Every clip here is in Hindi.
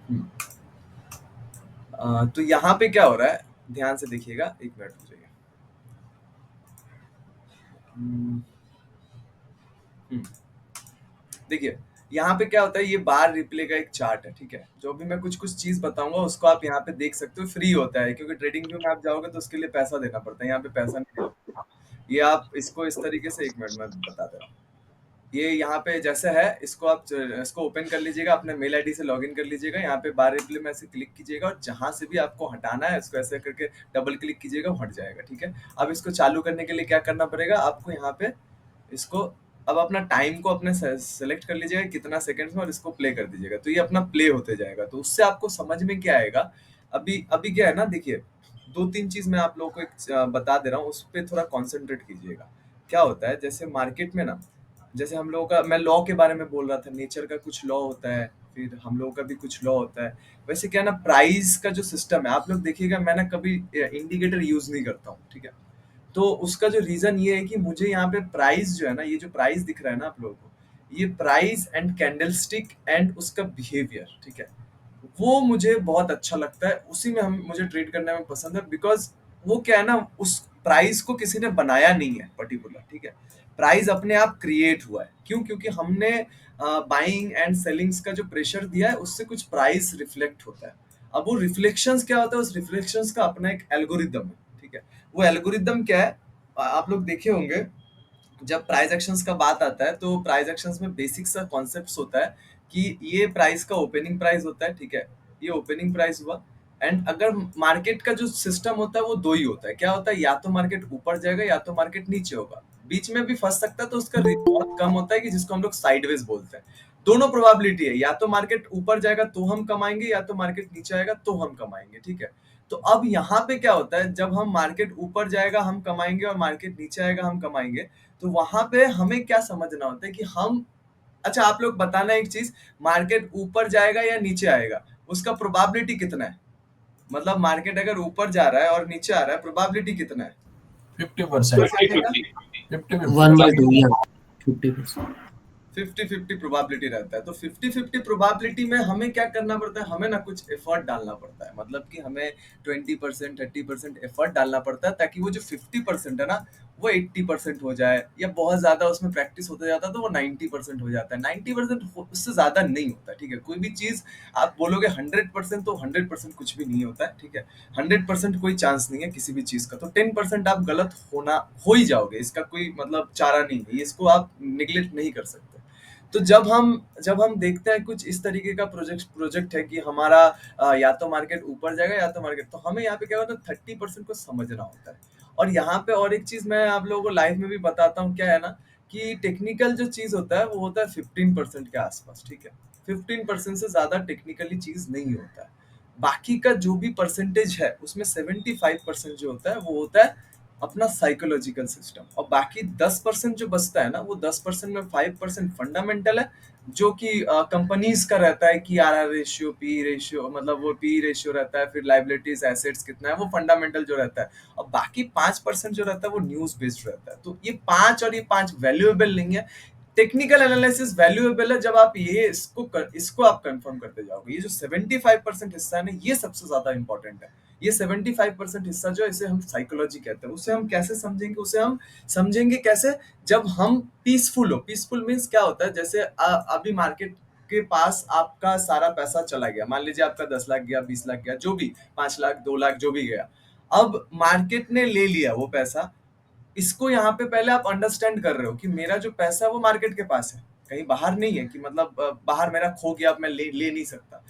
हम्म, तो यहाँ पे क्या हो रहा है, ध्यान से देखिएगा, एक मिनट हो जाइए। हम्म, हम्म, देखिए यहाँ पे क्या होता है, ये बार रिप्ले का एक चार्ट है, ठीक है। जो भी मैं कुछ कुछ चीज बताऊंगा उसको आप यहाँ पे देख सकते हो, फ्री होता है, क्योंकि ट्रेडिंग व्यू में आप जाओगे तो उसके लिए पैसा देना पड़ता है, यहाँ पे पैसा नहीं देना पड़ता। ये आप इसको इस तरीके से, एक मिनट में बता दे रहा हूँ। ये यहाँ पे जैसे है, इसको आप इसको ओपन कर लीजिएगा, अपने मेल आईडी से लॉगिन कर लीजिएगा, यहाँ पे बार रिप्ले में ऐसे क्लिक कीजिएगा और जहां से भी आपको हटाना है इसको ऐसे करके डबल क्लिक कीजिएगा, वो हट जाएगा, ठीक है। अब इसको चालू करने के लिए क्या करना पड़ेगा आपको, यहाँ पे इसको अब अपना टाइम को अपने सेलेक्ट कर लीजिएगा कितना सेकंड्स में, और इसको प्ले कर दीजिएगा, तो ये अपना प्ले होते जाएगा। तो उससे आपको समझ में क्या आएगा, अभी अभी क्या है ना, देखिए दो तीन चीज मैं आप लोगों को एक बता दे रहा हूँ, उस पर थोड़ा कॉन्सेंट्रेट कीजिएगा। क्या होता है, जैसे मार्केट में ना, जैसे हम लोगों का, मैं लॉ के बारे में बोल रहा था, नेचर का कुछ लॉ होता है, फिर हम लोगों का भी कुछ लॉ होता है। वैसे क्या है ना, प्राइस का जो सिस्टम है, आप लोग देखिएगा, मैं ना कभी इंडिकेटर यूज नहीं करता हूँ, ठीक है। तो उसका जो रीजन ये है कि मुझे यहाँ पे प्राइस जो है ना, ये जो प्राइस दिख रहा है ना आप लोगों को, ये प्राइस एंड कैंडलस्टिक एंड उसका बिहेवियर, ठीक है, वो मुझे बहुत अच्छा लगता है, उसी में हम मुझे ट्रेड करने में पसंद है। बिकॉज वो क्या है ना, उस प्राइस को किसी ने बनाया नहीं है पर्टिकुलर, ठीक है। प्राइस अपने आप क्रिएट हुआ है, क्यों? क्योंकि हमने बाइंग एंड सेलिंग्स का जो प्रेशर दिया है, उससे कुछ प्राइस रिफ्लेक्ट होता है। अब वो रिफ्लेक्शंस क्या होता है, उस रिफ्लेक्शंस का अपना एक एल्गोरिदम है, ठीक है। वो एल्गोरिदम क्या है, आप लोग देखे होंगे, जब प्राइस एक्शंस का बात आता है तो प्राइस एक्शंस में बेसिक सा कॉन्सेप्ट होता है कि ये प्राइस का ओपनिंग प्राइस होता है, ठीक है। ये ओपनिंग प्राइस हुआ, एंड अगर मार्केट का जो सिस्टम होता है वो दो ही होता है, क्या होता है, या तो मार्केट ऊपर जाएगा या तो मार्केट नीचे होगा, बीच में भी फंस सकता है, तो उसका रेट बहुत कम होता है, कि जिसको हम लोग साइडवेज बोलते हैं। दोनों प्रोबेबिलिटी है, या तो मार्केट ऊपर जाएगा तो हम कमाएंगे, या तो मार्केट नीचे आएगा तो हम कमाएंगे, ठीक है। तो अब यहाँ पे क्या होता है, जब हम मार्केट ऊपर जाएगा हम कमाएंगे और मार्केट नीचे आएगा हम कमाएंगे, तो वहां पे हमें क्या समझना होता है कि हम, अच्छा आप लोग बताना एक चीज, मार्केट ऊपर जाएगा या नीचे आएगा, उसका प्रोबेबिलिटी कितना है? मतलब मार्केट अगर ऊपर जा रहा है और नीचे आ रहा है, प्रोबेबिलिटी कितना है 50%। ऊपर जाने का? 50-50। 1/2 या 50%। 50-50 प्रोबेबिलिटी रहता है। तो 50-50 प्रोबेबिलिटी में हमें क्या करना पड़ता है, हमें ना कुछ एफर्ट डालना पड़ता है, मतलब कि हमें 20% 30% एफर्ट डालना पड़ता है, ताकि वो जो 50% है ना, वो 80% हो जाए, या बहुत ज्यादा उसमें प्रैक्टिस होता जाता है तो वो 90% हो जाता है। 90% उससे ज्यादा नहीं होता, ठीक है। कोई भी चीज आप बोलोगे 100%, तो 100% कुछ भी नहीं होता है, ठीक है। 100% कोई चांस नहीं है किसी भी चीज का, तो 10% आप गलत होना हो ही जाओगे, इसका कोई मतलब चारा नहीं है, इसको आप निगलेक्ट नहीं कर सकते। तो जब हम देखते हैं कुछ इस तरीके का प्रोजेक्ट प्रोजेक्ट है कि हमारा या तो मार्केट ऊपर जाएगा या तो मार्केट, तो हमें यहाँ पे क्या होता है, 30% को समझना होता है। और यहाँ पे और एक चीज मैं आप लोगों को लाइव में भी बताता हूँ, क्या है ना, कि टेक्निकल जो चीज होता है वो होता है 15% के आसपास, ठीक है। 15% से ज्यादा टेक्निकली चीज नहीं होता है। बाकी का जो भी परसेंटेज है उसमें 75% जो होता है वो होता है अपना साइकोलॉजिकल सिस्टम, और बाकी 10% जो बचता है ना, वो 10% में 5% फंडामेंटल है, जो कि कंपनीज का रहता है कि R R ratio, P ratio, मतलब वो पी रेशियो रहता है, फिर लाइबिलिटीज एसेट्स कितना है, वो फंडामेंटल जो रहता है। और बाकी 5% जो रहता है वो न्यूज बेस्ड रहता है। तो ये पांच और ये पांच वैल्यूएबल नहीं है। टेक्निकल एनालिसिस वैल्यूएबल है जब आप ये इसको आप कंफर्म करते जाओगे। ये जो 75% हिस्सा है ना, ये सबसे ज्यादा इंपॉर्टेंट है। ये 75% हिस्सा जो है, इसे हम साइकोलॉजी कहते हैं। उसे हम कैसे समझेंगे, उसे हम समझेंगे कैसे, जब हम पीसफुल हो। पीसफुल मीन्स क्या होता है, जैसे अभी मार्केट के पास आपका सारा पैसा चला गया, मान लीजिए आपका 10 लाख गया, 20 लाख गया, जो भी, 5 लाख, 2 लाख, जो भी गया। अब मार्केट ने ले लिया वो पैसा। इसको यहाँ पे पहले आप अंडरस्टैंड कर रहे हो कि मेरा जो पैसा है वो मार्केट के पास है, कहीं बाहर नहीं है, कि मतलब बाहर मेरा खो गया, अब मैं ले नहीं सकता।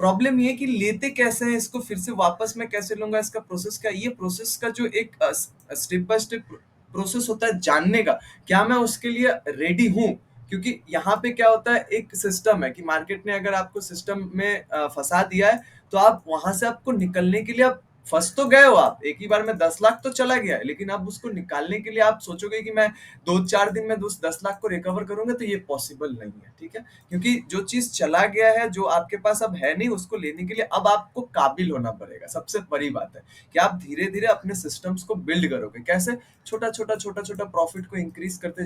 प्रॉब्लम ये है कि लेते कैसे हैं इसको, फिर से वापस मैं कैसे लूंगा, इसका प्रोसेस क्या है? ये प्रोसेस का जो एक स्टेप बाय स्टेप प्रोसेस होता है जानने का, क्या मैं उसके लिए रेडी हूँ? क्योंकि यहाँ पे क्या होता है, एक सिस्टम है कि मार्केट ने अगर आपको सिस्टम में फंसा दिया है, तो आप वहां से आपको निकलने के लिए आप फंस तो गए हो आप, एक ही बार में 10 लाख तो चला गया है, लेकिन अब उसको निकालने के लिए आप सोचोगे कि मैं 2-4 दिन में उस 10 लाख को रिकवर करूंगा, तो ये पॉसिबल नहीं है, ठीक है। क्योंकि जो चीज चला गया है, जो आपके पास अब है नहीं, उसको लेने के लिए अब आपको काबिल होना पड़ेगा। सबसे बड़ी बात है कि आप धीरे धीरे अपने सिस्टम्स को बिल्ड करोगे। कैसे? छोटा छोटा छोटा छोटा प्रॉफिट को इंक्रीज करते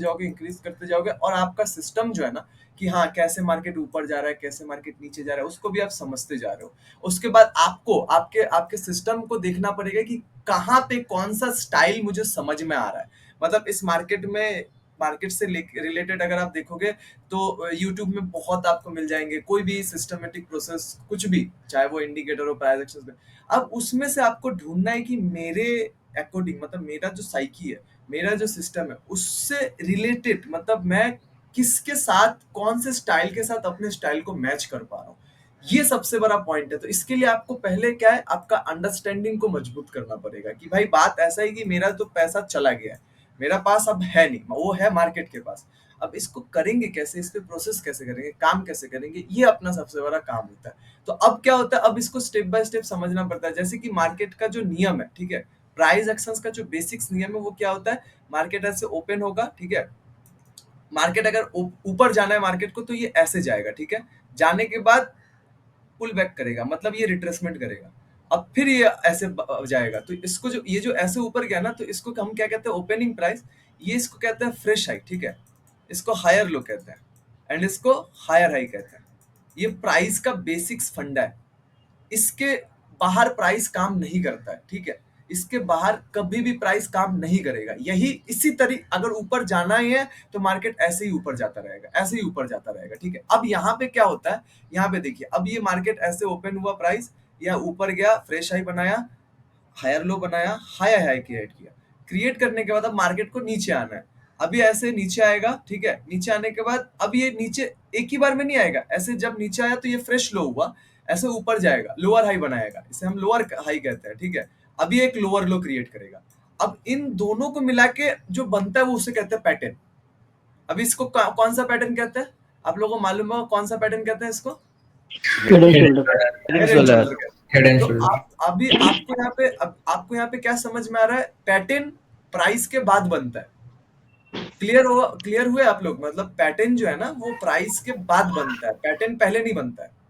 जाओगे, और आपका सिस्टम जो है ना, कि हाँ कैसे मार्केट ऊपर जा रहा है, कैसे मार्केट नीचे जा रहा है, उसको भी आप समझते जा रहे हो। उसके बाद आपको आपके आपके सिस्टम को देखना पड़ेगा कि कहाँ पे कौन सा स्टाइल मुझे समझ में आ रहा है। मतलब इस मार्केट में, मार्केट से रिलेटेड अगर आप देखोगे तो यूट्यूब में बहुत आपको मिल जाएंगे, कोई भी सिस्टमेटिक प्रोसेस, कुछ भी, चाहे वो इंडिकेटर हो, प्राइस एक्शन में। अब उसमें से आपको ढूंढना है कि मेरे अकॉर्डिंग, मतलब मेरा जो साइकी है, मेरा जो सिस्टम है, उससे रिलेटेड, मतलब मैं किसके साथ, कौन से स्टाइल के साथ अपने स्टाइल को मैच कर पा रहा हूँ। ये सबसे बड़ा पॉइंट है। तो इसके लिए आपको पहले क्या है, आपका अंडरस्टैंडिंग को मजबूत करना पड़ेगा कि भाई बात ऐसा है कि मेरा तो पैसा चला गया है, मेरा पास अब है नहीं, वो है मार्केट के पास। अब इसको करेंगे कैसे, इस पे प्रोसेस कैसे करेंगे, काम कैसे करेंगे, ये अपना सबसे बड़ा काम होता है। तो अब क्या होता है, अब इसको स्टेप बाय स्टेप समझना पड़ता है। जैसे कि मार्केट का जो नियम है, ठीक है, प्राइस एक्शंस का जो बेसिक्स नियम है, वो क्या होता है, मार्केट ऐसे ओपन होगा, ठीक है, मार्केट अगर ऊपर जाना है मार्केट को, तो ये ऐसे जाएगा, ठीक है, जाने के बाद पुल बैक करेगा, मतलब ये रिट्रेसमेंट करेगा। अब फिर ये ऐसे जाएगा, तो इसको जो ये जो ऐसे ऊपर गया ना, तो इसको हम क्या कहते हैं, ओपनिंग प्राइस। ये इसको कहते हैं फ्रेश हाई, ठीक है, इसको हायर लो कहते हैं, एंड इसको हायर हाई कहते हैं। ये प्राइस का बेसिक्स फंडा है। इसके बाहर प्राइस काम नहीं करता है, ठीक है, इसके बाहर कभी भी प्राइस काम नहीं करेगा। यही इसी तरीके, अगर ऊपर जाना ही है तो मार्केट ऐसे ही ऊपर जाता रहेगा, ऐसे ही ऊपर जाता रहेगा, ठीक है। अब यहाँ पे क्या होता है, यहाँ पे देखिए, अब ये मार्केट ऐसे ओपन हुआ, प्राइस या ऊपर गया, फ्रेश हाई बनाया, हायर लो बनाया, हायर हाई क्रिएट किया। क्रिएट करने के बाद अब मार्केट को नीचे आना है। अभी ऐसे नीचे आएगा, ठीक है, नीचे आने के बाद अब ये नीचे एक ही बार में नहीं आएगा, ऐसे जब नीचे आया तो ये फ्रेश लो हुआ, ऐसे ऊपर जाएगा, लोअर हाई बनाएगा, इसे हम लोअर हाई कहते हैं, ठीक है। अभी एक लोअर लो क्रिएट करेगा। अब इन दोनों को मिला के जो बनता है, वो उसे कहते हैं पैटर्न। अभी इसको कौन सा पैटर्न कहते हैं, आप लोगों को मालूम है कौन सा पैटर्न कहते हैं इसको? Head and head shoulder. Head and shoulder, shoulder कहते हेड हैं। एंड तो शोल्डर। आप अभी आपको यहाँ पे, अब आपको यहाँ पे क्या समझ में आ रहा है, पैटर्न प्राइस के बाद बनता है। क्लियर हुए आप लोग? मतलब पैटर्न जो है ना, वो प्राइस के बाद बनता है, पैटर्न पहले नहीं बनता है।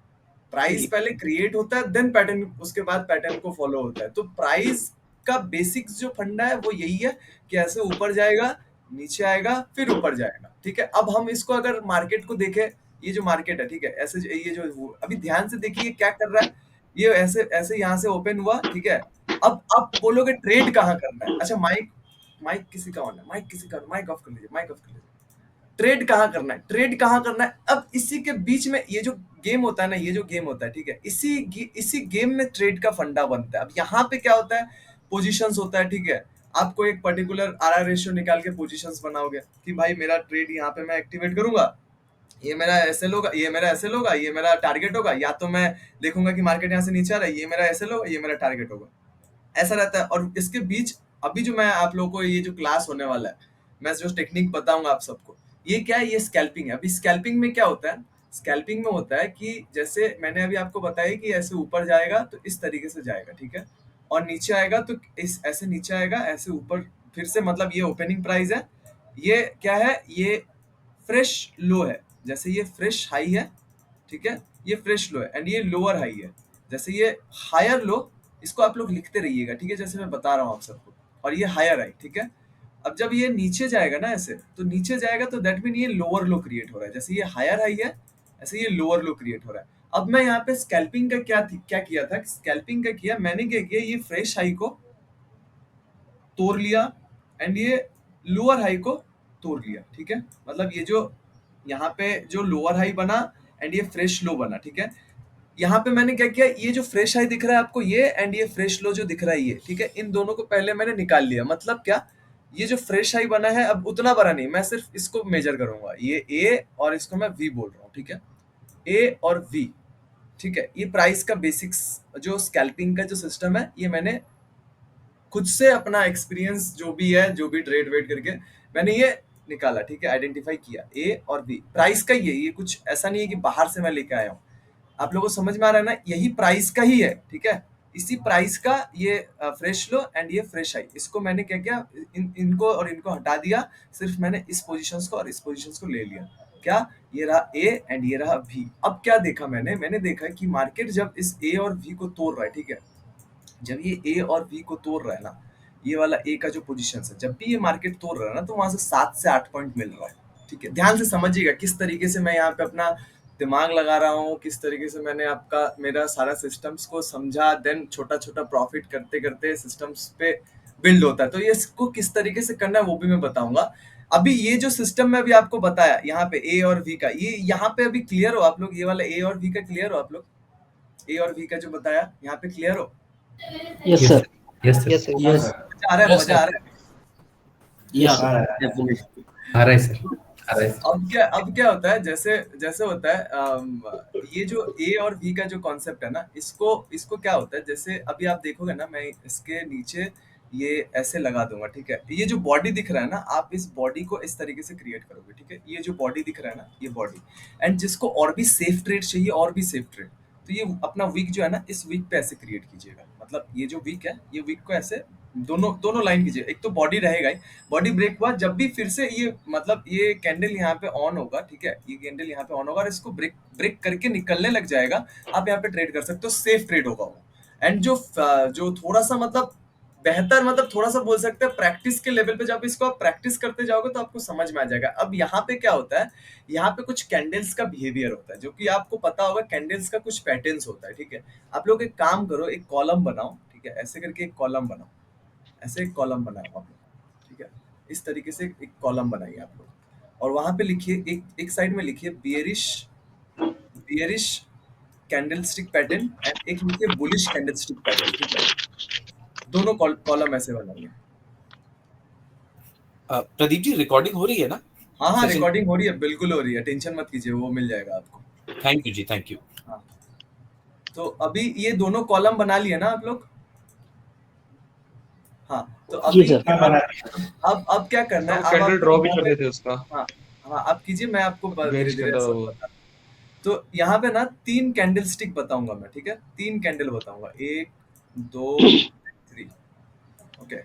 प्राइस जी। पहले क्रिएट होता है, देन पैटर्न, उसके बाद पैटर्न को फॉलो होता है। तो प्राइस का बेसिक्स जो फंडा है, वो यही है कि ऐसे ऊपर जाएगा, नीचे आएगा, फिर ऊपर जाएगा, ठीक है। अब हम इसको अगर मार्केट को देखें, ये जो मार्केट है, ठीक है, ऐसे ये जो अभी ध्यान से देखिए क्या कर रहा है। ये ऐसे ऐसे यहाँ से ओपन हुआ, ठीक है। अब आप बोलोगे ट्रेड कहाँ करना है। अच्छा, माइक माइक किसी का ऑन है, माइक किसी का, माइक ऑफ कर लीजिए, माइक ऑफ कर लीजिए। ट्रेड कहाँ करना है, ट्रेड कहाँ करना है, अब इसी के बीच में ये जो गेम होता है ना, ये जो गेम होता है, ठीक है, इसी गेम में ट्रेड का फंडा बनता है। अब यहाँ पे क्या होता है, पोजीशंस होता है, ठीक है। आपको एक पर्टिकुलर आर रेशियो निकाल के पोजीशंस बनाओगे कि भाई मेरा ट्रेड यहाँ पे मैं एक्टिवेट करूंगा, ये मेरा एसएल होगा, ये मेरा एसएल होगा, ये मेरा टारगेट होगा। या तो मैं देखूंगा कि मार्केट यहाँ से नीचे आ रहा है, ये मेरा एसएल होगा, ये मेरा टारगेट होगा। ऐसा रहता है। और इसके बीच अभी जो मैं आप लोगों को, ये जो क्लास होने वाला है, मैं जो टेक्निक बताऊंगा आप सबको, ये क्या है, ये स्कैल्पिंग है। अभी स्कैल्पिंग में क्या होता है, स्कैल्पिंग में होता है कि जैसे मैंने अभी आपको बताया कि ऐसे ऊपर जाएगा तो इस तरीके से जाएगा, ठीक है, और नीचे आएगा तो इस ऐसे नीचे आएगा, ऐसे ऊपर फिर से, मतलब ये ओपनिंग प्राइस है, ये क्या है, ये फ्रेश लो है, जैसे ये फ्रेश हाई है, ठीक है, ये फ्रेश लो है, एंड ये लोअर हाई है, जैसे ये हायर लो। इसको आप लोग लिखते रहिएगा, ठीक है, जैसे मैं बता रहा हूँ आप सबको। और ये हायर हाई, ठीक है। अब जब ये नीचे जाएगा ना ऐसे, तो नीचे जाएगा तो दैट मीन ये लोअर लो क्रिएट हो रहा है, जैसे ये हायर हाई है, ऐसे ये लोअर लो क्रिएट हो रहा है। अब मैं यहाँ पे स्कैल्पिंग का क्या किया था, स्कैल्पिंग का किया मैंने, क्या किया, ये फ्रेश हाई को तोड़ लिया, एंड ये लोअर हाई को तोड़ लिया, ठीक है। मतलब ये जो यहाँ पे जो लोअर हाई बना, एंड ये फ्रेश लो बना, ठीक है। यहाँ पे मैंने क्या किया, ये जो फ्रेश हाई दिख रहा है आपको, ये एंड ये फ्रेश लो जो दिख रहा है, ये ठीक है, इन दोनों को पहले मैंने निकाल लिया। मतलब क्या, ये जो फ्रेश हाई बना है, अब उतना बड़ा नहीं, मैं सिर्फ इसको मेजर करूंगा, ये ए और इसको मैं वी बोल रहा हूँ, ठीक है, ए और वी, ठीक है। ये प्राइस का बेसिक्स, जो स्कैल्पिंग का जो सिस्टम है, ये मैंने खुद से अपना एक्सपीरियंस जो भी है, जो भी ट्रेड वेट करके मैंने ये निकाला, ठीक है, आइडेंटिफाई किया, ए और बी प्राइस का ही है, ये कुछ ऐसा नहीं है कि बाहर से मैं लेके आया हूँ। आप लोगों को समझ में आ रहा है ना, यही प्राइस का ही है, ठीक है। इसी प्राइस का ये फ्रेश लो एंड ये फ्रेश आई, इसको मैंने क्या किया, इनको और इनको हटा दिया, सिर्फ मैंने इस पोजीशंस को और इस पोजीशंस को ले लिया। क्या, ये रहा ए एंड ये रहा बी। अब क्या देखा मैंने देखा कि मार्केट जब इस ए और बी को तोड़ रहा है, ठीक है, जब ये ए और बी को तोड़ रहा है ना, ये वाला ए का जो पोजीशन है, जब भी ये मार्केट तोड़ रहा है ना, तो वहां से 7 से 8 पॉइंट मिल रहा है। ठीक है, ध्यान से समझिएगा किस तरीके से मैं यहाँ पे अपना दिमाग लगा रहा हूँ, किस तरीके से मैंने आपका मेरा सारा सिस्टम्स को समझा, देन छोटा छोटा प्रॉफिट करते करते सिस्टम्स पे बिल्ड होता है। तो ये इसको किस तरीके से करना है वो भी मैं बताऊंगा। अभी ये जो सिस्टम में अभी आपको बताया यहाँ पे ए और वी का, ये यहाँ पे अभी क्लियर हो आप लोग, ये वाला ए और वी का क्लियर हो आप लोग, ए और वी का जो बताया यहाँ पे क्लियर हो? Yes yes sir. Sir, yes yes sir, sir. Yes मजा आ रहा है, मजा आ रहा है। Yes sir definitely. आ रहा है सर, आ रहा है सर। अब क्या होता है, जैसे जैसे होता है ये जो ए और बी का जो कॉन्सेप्ट है ना, इसको इसको क्या होता है, जैसे अभी आप देखोगे ना, मैं इसके नीचे ये ऐसे लगा दूंगा, ठीक है, ये जो बॉडी दिख रहा है ना, आप इस बॉडी को इस तरीके से क्रिएट करोगे, ठीक है, ये जो बॉडी दिख रहा है ना, ये बॉडी, एंड जिसको और भी सेफ ट्रेड चाहिए, और भी सेफ ट्रेड, तो ये अपना वीक जो है ना, इस वीक पे ऐसे क्रिएट कीजिएगा, मतलब ये जो वीक है, ये वीक को ऐसे दोनों दोनों लाइन कीजिए। एक तो बॉडी रहेगा ही, बॉडी ब्रेक हुआ, जब भी फिर से ये मतलब ये कैंडल यहाँ पे ऑन होगा, ठीक है, ये कैंडल यहाँ पे ऑन होगा और इसको ब्रेक ब्रेक करके निकलने लग जाएगा, आप यहाँ पे ट्रेड कर सकते हो, सेफ ट्रेड होगा वो। एंड जो थोड़ा सा मतलब बेहतर, मतलब थोड़ा सा बोल सकते हैं प्रैक्टिस के लेवल पे, जब इसको आप प्रैक्टिस करते जाओगे तो आपको समझ में आ जाएगा। अब यहाँ पे क्या होता है, यहाँ पे कुछ कैंडल्स का बिहेवियर होता है, जो कि आपको पता होगा, कैंडल्स का कुछ पैटर्न्स होता है, ठीक है। आप लोग एक काम करो, एक कॉलम बनाओ, ठीक है, ऐसे करके एक कॉलम बनाओ, ऐसे एक कॉलम बनाओ आप लोग, ठीक है, इस तरीके से एक कॉलम बनाइए आप लोग, और वहां पे लिखिए, एक एक साइड में लिखिए bearish bearish candlestick pattern, and एक लिखिए बुलिश कैंडलस्टिक पैटर्न, ठीक है, दोनों कॉलम ऐसे बनाइए। प्रदीप जी रिकॉर्डिंग हो रही है ना? हाँ हाँ, Session- रिकॉर्डिंग हो रही है, बिल्कुल हो रही है, टेंशन मत कीजिए, वो मिल जाएगा आपको। Thank you ji, thank you. हाँ, तो अभी ये दोनों कॉलम बना लिए ना आप लोग? हाँ, तो जी अभी सर। अब क्या करना है, अब कैंडल आप ड्रॉ भी यहाँ कर पे, देते उसका। हाँ हाँ, आप कीजिए, मैं आपको धीरे बेरिश धीरे कैंडल सब बता। तो यहाँ पे ना 3 कैंडल स्टिक बताऊंगा मैं, ठीक है, 3 कैंडल बताऊंगा, 1 2 3, ओके,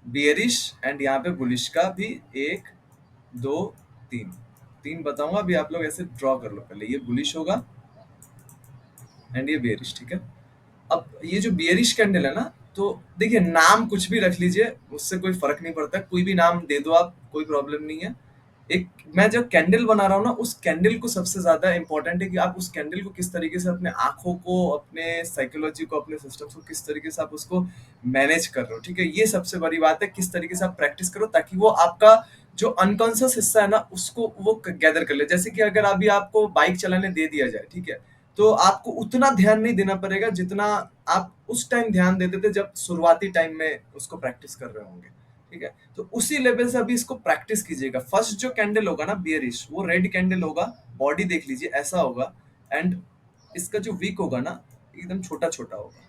बियरिश एंड यहाँ पे बुलिश का भी 1 2 3, 3 बताऊंगा। अभी आप लोग ऐसे ड्रॉ कर लो, पहले ये बुलिश होगा एंड ये बियरिश, ठीक है। अब ये जो बियरिश कैंडल है ना, तो देखिए नाम कुछ भी रख लीजिए, उससे कोई फर्क नहीं पड़ता, कोई भी नाम दे दो आप, कोई प्रॉब्लम नहीं है। एक मैं जो कैंडल बना रहा हूँ ना, उस कैंडल को सबसे ज्यादा इंपॉर्टेंट है कि आप उस कैंडल को किस तरीके से अपने आंखों को, अपने साइकोलॉजी को, अपने सिस्टम्स को किस तरीके से आप उसको मैनेज कर रहे हो, ठीक है, ये सबसे बड़ी बात है, किस तरीके से आप प्रैक्टिस करो, ताकि वो आपका जो अनकॉन्शियस हिस्सा है ना, उसको वो गैदर कर ले। जैसे कि अगर अभी आपको बाइक चलाने दे दिया जाए, ठीक है, तो आपको उतना ध्यान नहीं देना पड़ेगा जितना आप उस टाइम ध्यान देते थे जब शुरुआती टाइम में उसको प्रैक्टिस कर रहे होंगे, ठीक है। तो उसी लेवल से अभी इसको प्रैक्टिस कीजिएगा। फर्स्ट जो कैंडल होगा ना बियरिश, वो रेड कैंडल होगा, बॉडी देख लीजिए ऐसा होगा, एंड इसका जो वीक होगा ना, एकदम छोटा छोटा होगा,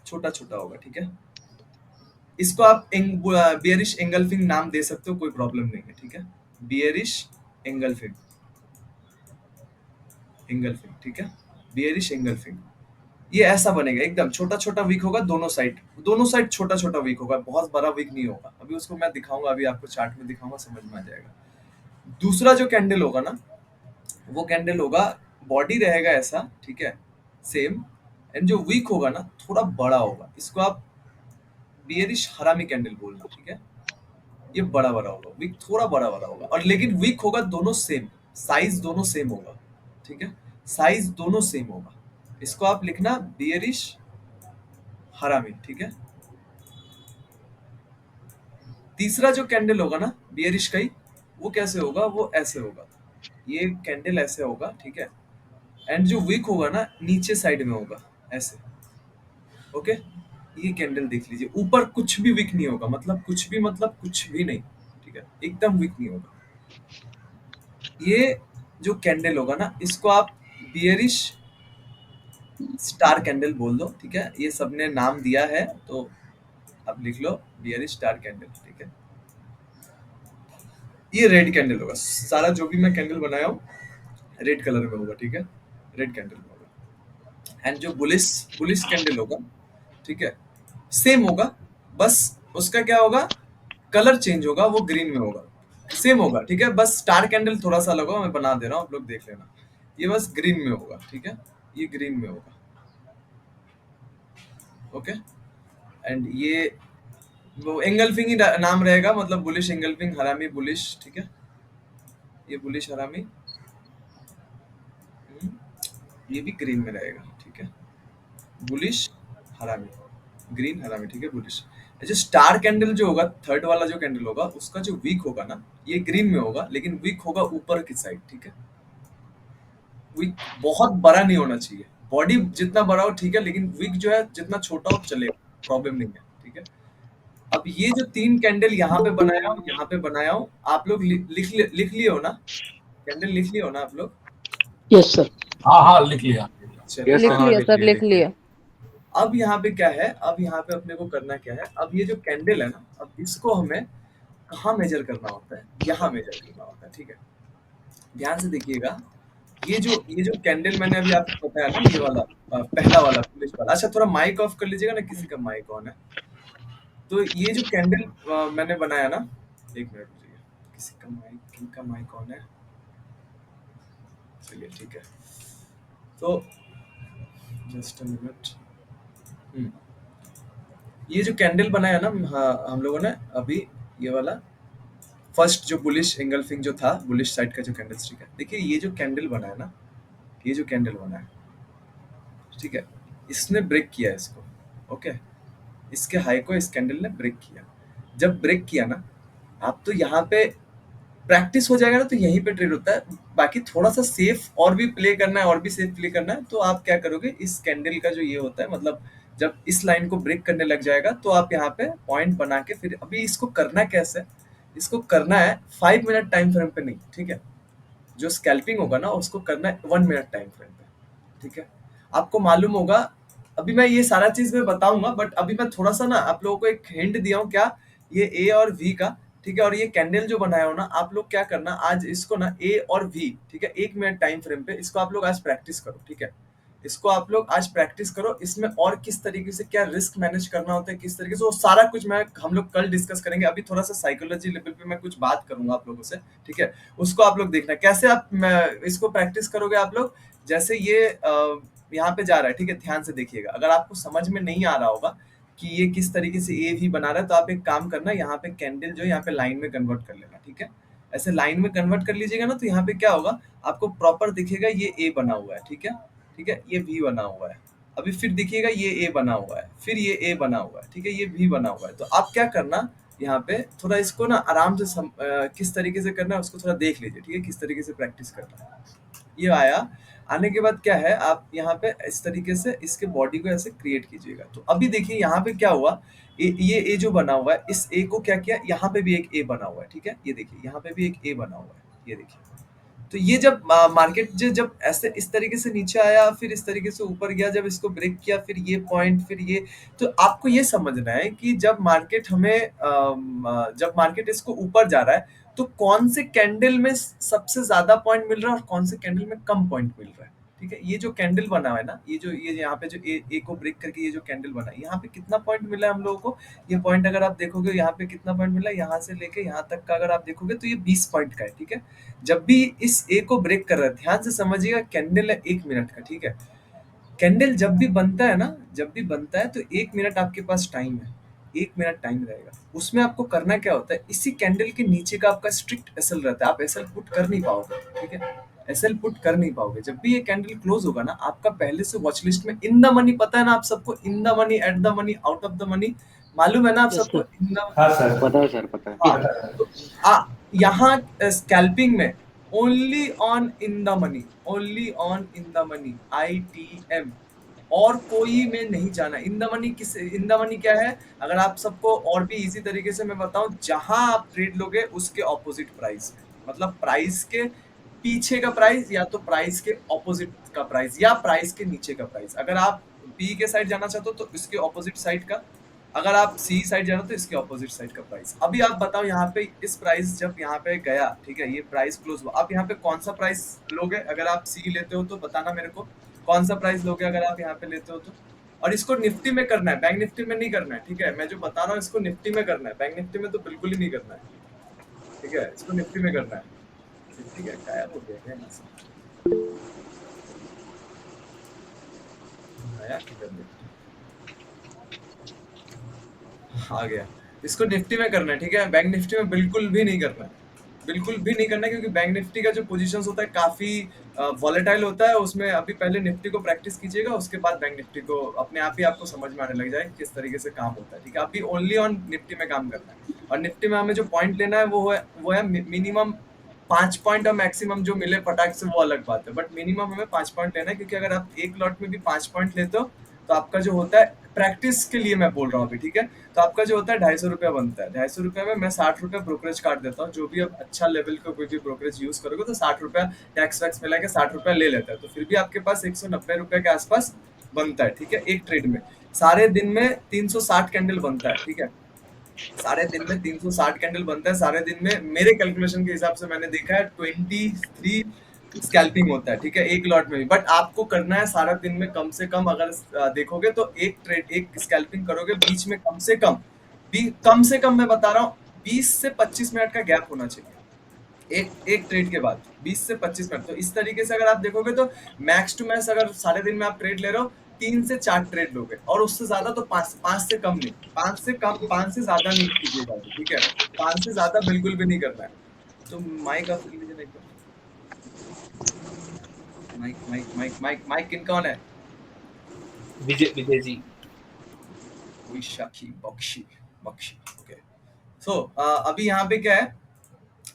छोटा छोटा होगा, ठीक है। इसको आप बियरिश एंगल्फिंग नाम दे सकते हो, कोई प्रॉब्लम नहीं है, ठीक है, बियरिश एंगल्फिंग, एंगल्फिंग, ठीक है, बियरिश एंगल्फिंग। ये ऐसा बनेगा, एकदम छोटा छोटा वीक होगा, दोनों साइड छोटा छोटा वीक होगा, बहुत बड़ा वीक नहीं होगा। अभी उसको मैं दिखाऊंगा, अभी आपको चार्ट में दिखाऊंगा, समझ में आ जाएगा। दूसरा जो कैंडल होगा ना, वो कैंडल होगा, बॉडी रहेगा ऐसा, ठीक है, सेम, एंड जो वीक होगा ना, थोड़ा बड़ा होगा, इसको आप बियरिश हरामी कैंडल बोलना, ठीक है। ये बड़ा बड़ा होगा, वीक थोड़ा बड़ा बड़ा होगा, और लेकिन वीक होगा दोनों सेम, साइज दोनों सेम होगा, ठीक है, साइज दोनों सेम होगा। इसको आप लिखना बियरिश हरामी, ठीक है। तीसरा जो कैंडल होगा ना बियरिश का ही, वो कैसे होगा, वो ऐसे होगा, ये कैंडल ऐसे होगा, ठीक है, एंड जो वीक होगा ना, नीचे साइड में होगा ऐसे, ओके। ये कैंडल देख लीजिए, ऊपर कुछ भी वीक नहीं होगा, मतलब कुछ भी, मतलब कुछ भी नहीं, ठीक है, एकदम वीक नहीं होगा। ये जो कैंडल होगा ना, इसको आप बियरिश स्टार कैंडल बोल दो, ठीक है, ये सबने नाम दिया है, तो आप लिख लो बियरिश स्टार कैंडल, ठीक है। ये रेड कैंडल होगा, सारा जो भी मैं कैंडल बनाया हूँ रेड कलर में होगा, ठीक है, रेड कैंडल में होगा। एंड जो बुलिश कैंडल होगा, ठीक है, सेम होगा, बस उसका क्या होगा, कलर चेंज होगा, वो ग्रीन में होगा, सेम होगा, ठीक है, बस स्टार कैंडल थोड़ा सा लगा, मैं बना दे रहा हूँ, आप लोग देख लेना, ये बस ग्रीन में होगा, ठीक है, ये ग्रीन में होगा, ओके। एंड ये वो एंगल्फिंग ही नाम रहेगा, मतलब बुलिश एंगल्फिंग, हरामी बुलिश, ठीक है, ये बुलिश हरामी, ये भी ग्रीन में रहेगा, ठीक है, बुलिश हरामी, ग्रीन हरामी, ठीक है, बुलिश। जो स्टार कैंडल जो होगा, थर्ड वाला जो कैंडल होगा, उसका जो वीक होगा ना, ये ग्रीन में होगा, लेकिन वीक होगा ऊपर की साइड, ठीक है, वीक बहुत बड़ा नहीं होना चाहिए, बॉडी जितना बड़ा हो ठीक है, लेकिन वीक जो है जितना छोटा हो चलेगा, प्रॉब्लम नहीं है, ठीक है। अब ये जो 3 कैंडल यहाँ पे बनाया हूँ, यहाँ पे बनाया हूँ, आप लोग लिख लिए हो ना, कैंडल लिख लिए हो ना आप लोग? Yes sir. हाँ लिख लिया। चलिए, लिख लिया सर, लिख लिया। अब यहाँ पे क्या है, अब यहाँ पे अपने को करना क्या है, अब ये जो कैंडल है ना, अब इसको हमें कहाँ मेजर करना होता है, यहाँ मेजर करना होता है, ठीक है, ध्यान से देखिएगा। ये जो कैंडल मैंने अभी आपको बताया ना, ये वाला पहला वाला पुलिस वाला, अच्छा थोड़ा माइक ऑफ कर लीजिएगा ना, किसी का माइक ऑन है। तो ये जो कैंडल मैंने बनाया ना, एक मिनट रुकिए, किसका माइक ऑन है, चलिए ठीक है, तो जस्ट अ मिनट। ये जो कैंडल बनाया ना, हाँ, हम लोगों ने अभी ये वाला फर्स्ट जो बुलिश एंगल्फिंग जो था, बुलिश साइड का जो कैंडल स्टिक है, देखिए ये जो कैंडल बना है ना, ये जो कैंडल बना है, ठीक है, इसने ब्रेक किया इसको, ओके, इसके हाई को इस कैंडल ने ब्रेक किया। जब ब्रेक किया ना, आप तो यहाँ पे प्रैक्टिस हो जाएगा ना, तो यहीं पे ट्रेड होता है, बाकी थोड़ा सा सेफ और भी प्ले करना है, और भी सेफ प्ले करना है, तो आप क्या करोगे, इस कैंडल का जो ये होता है, मतलब जब इस लाइन को ब्रेक करने लग जाएगा, तो आप यहाँ पे पॉइंट बना के, फिर अभी इसको करना कैसे, इसको करना है 5 मिनट टाइम फ्रेम पे नहीं, ठीक है, जो स्कैल्पिंग होगा ना, उसको करना है 1 मिनट टाइम फ्रेम पे, ठीक है। आपको मालूम होगा, अभी मैं ये सारा चीज मैं बताऊंगा, बट अभी मैं थोड़ा सा ना आप लोगों को एक हिंट दिया हूँ, क्या, ये ए और वी का, ठीक है, और ये कैंडल जो बनाया हो ना, आप लोग क्या करना, आज इसको ना ए और वी, ठीक है, 1 मिनट टाइम फ्रेम पे, इसको आप लोग आज प्रैक्टिस करो, ठीक है, इसको आप लोग आज प्रैक्टिस करो, इसमें और किस तरीके से क्या रिस्क मैनेज करना होता है, किस तरीके से, वो सारा कुछ हम लोग कल डिस्कस करेंगे। अभी थोड़ा सा साइकोलॉजी लेवल पे मैं कुछ बात करूंगा आप लोगों से, ठीक है, उसको आप लोग देखना कैसे आप इसको प्रैक्टिस करोगे आप लोग, जैसे ये यहाँ पे जा रहा है, ठीक है, ध्यान से देखिएगा, अगर आपको समझ में नहीं आ रहा होगा कि ये किस तरीके से ए भी बना रहा है, तो आप एक काम करना, यहाँ पे कैंडल जो है यहाँ पे लाइन में कन्वर्ट कर लेना, ठीक है, ऐसे लाइन में कन्वर्ट कर लीजिएगा ना, तो यहाँ पे क्या होगा, आपको प्रॉपर दिखेगा, ये ए बना हुआ है, ठीक है, ठीक है, ये वी बना हुआ है, अभी फिर देखिएगा ये ए बना हुआ है, फिर ये ए बना हुआ है, ठीक है, ये वी बना हुआ है, तो आप क्या करना, यहाँ पे थोड़ा इसको ना आराम से किस तरीके से करना है उसको थोड़ा देख लीजिए, ठीक है, किस तरीके से प्रैक्टिस करना है। ये आया, आने के बाद क्या है, आप यहाँ पे इस तरीके से इसके बॉडी को ऐसे क्रिएट कीजिएगा। तो अभी देखिए यहाँ पे क्या हुआ, ये ए जो बना हुआ है, इस ए को क्या किया, यहाँ पे भी एक ए बना हुआ है, ठीक है, ये देखिए यहाँ पे भी एक ए बना हुआ है, ये देखिए। तो ये जब मार्केट जब ऐसे इस तरीके से नीचे आया, फिर इस तरीके से ऊपर गया, जब इसको ब्रेक किया, फिर ये पॉइंट, फिर ये, तो आपको ये समझना है कि जब मार्केट इसको ऊपर जा रहा है, तो कौन से कैंडल में सबसे ज्यादा पॉइंट मिल रहा है और कौन से कैंडल में कम पॉइंट मिल रहा है, ठीक है। ये जो कैंडल बना हुआ है ना, ये यहाँ पे जो ए को ब्रेक करके ये जो कैंडल बना है, यहाँ पे कितना पॉइंट मिला है हम लोगों को, ये पॉइंट अगर आप देखोगे यहाँ पे कितना पॉइंट मिला है, यहाँ से लेके यहाँ तक का अगर आप देखोगे तो ये 20 पॉइंट का है, ठीक है। जब भी इस ए को ब्रेक कर रहा है, ध्यान से समझिएगा, कैंडल है 1 मिनट का, ठीक है। कैंडल जब भी बनता है ना, जब भी बनता है तो 1 मिनट आपके पास टाइम है, 1 मिनट टाइम रहेगा, उसमें आपको करना क्या होता है, इसी कैंडल के नीचे का आपका स्ट्रिक्ट एसएल रहता है, आप एसएल पुट कर नहीं पाओगे, ठीक है, एसएल पुट कर नहीं पाओगे। जब भी ये कैंडल क्लोज होगा ना, आपका पहले से वॉच लिस्ट में इन द मनी, पता है ना आप सबको, इन the money, at the money, out of the money, मालूम है ना आप सबको, इन द, हाँ सर, पता है सर, पता है। तो यहाँ स्कैल्पिंग में only on in the money, only on in the money, ITM, और कोई में नहीं जाना। इन the money in the money क्या है, अगर आप सबको और भी इजी तरीके से मैं बताऊं, जहां आप ट्रेड लोगे उसके ऑपोजिट प्राइस, मतलब प्राइस के पीछे का प्राइस, या तो प्राइस के ऑपोजिट का प्राइस, या प्राइस के नीचे का प्राइस। अगर आप बी के साइड जाना चाहते हो तो इसके ऑपोजिट साइड का, अगर आप सी साइड जाना तो इसके ऑपोजिट साइड का प्राइस। अभी आप बताओ, यहाँ पे इस प्राइस जब यहाँ पे गया, ठीक है, ये प्राइस क्लोज हुआ, आप यहाँ पे कौन सा प्राइस लोगे, अगर आप सी लेते हो तो बताना मेरे को, कौन सा प्राइस लोगे अगर आप यहाँ पे लेते हो तो। और इसको निफ्टी में करना है, बैंक निफ्टी में नहीं करना है, ठीक है। मैं जो बता रहा हूँ इसको निफ्टी में करना है, बैंक निफ्टी में तो बिल्कुल ही नहीं करना है, ठीक है। इसको निफ्टी में करना है। निफ्टी क्या गायब हो गया क्या यहाँ से? आया किधर निफ्टी? आ गया। इसको निफ्टी में करना है, ठीक है। बैंक निफ्टी में बिल्कुल भी नहीं करना है, बिल्कुल भी नहीं करना है, क्योंकि बैंक निफ्टी का जो पोजीशंस होता है काफी वॉलेटाइल होता है उसमें। अभी पहले निफ्टी को प्रैक्टिस कीजिएगा, उसके बाद बैंक निफ्टी को अपने आप ही आपको समझ में आने लग जाए किस तरीके से काम होता है, ठीक है। अभी ओनली ऑन निफ्टी में काम करना है। और निफ्टी में हमें जो पॉइंट लेना है वो है मिनिमम 5 पॉइंट, और मैक्सिमम जो मिले फटाक से वो अलग बात है, बट मिनिमम हमें 5 पॉइंट लेना है, क्योंकि अगर आप एक लॉट में भी 5 पॉइंट लेते हो तो आपका जो होता है, प्रैक्टिस के लिए मैं बोल रहा हूँ अभी, ठीक है। तो आपका जो होता है 250 रुपया बनता है। 250 रुपया में मैं 60 रुपया ब्रोकरेज काट देता हूँ। जो भी अब अच्छा लेवल का कोई भी ब्रोकरेज यूज करोगे तो 60 रुपया टैक्स वैक्स मिला के 60 रुपया ले लेता है, तो फिर भी आपके पास 190 रुपया के आसपास बनता है, ठीक है, एक ट्रेड में। सारे दिन में 360 कैंडल बनता है, ठीक है। सारे दिन में 360 कैंडल बनता है। सारे दिन में मेरे कैलकुलेशन के हिसाब से मैंने देखा है 23 स्कैल्पिंग होता है, ठीक है, एक लॉट में भी। बट आपको करना है सारा दिन में कम से कम, अगर देखोगे तो एक स्कैल्पिंग करोगे, बीच में कम से कम मैं बता रहा हूँ 20 से 25 मिनट का गैप होना चाहिए एक ट्रेड के बाद, 20 से 25 मिनट। तो इस तरीके से अगर आप देखोगे तो मैक्स टू मैक्स अगर सारे दिन में आप ट्रेड ले रहे हो 3 से 4 ट्रेड लोगे, और उससे ज्यादा तो 5 से कम नहीं, 5 से ज्यादा नहीं कीजिएगा, ठीक है। 5 से ज्यादा बिल्कुल भी नहीं करना है। तो माइक ऑफ कर लीजिए एक बार। माइक किन कौन है? विजय जी। विशाखी बख्शी बख्शी, ओके। सो अभी यहाँ पे क्या है,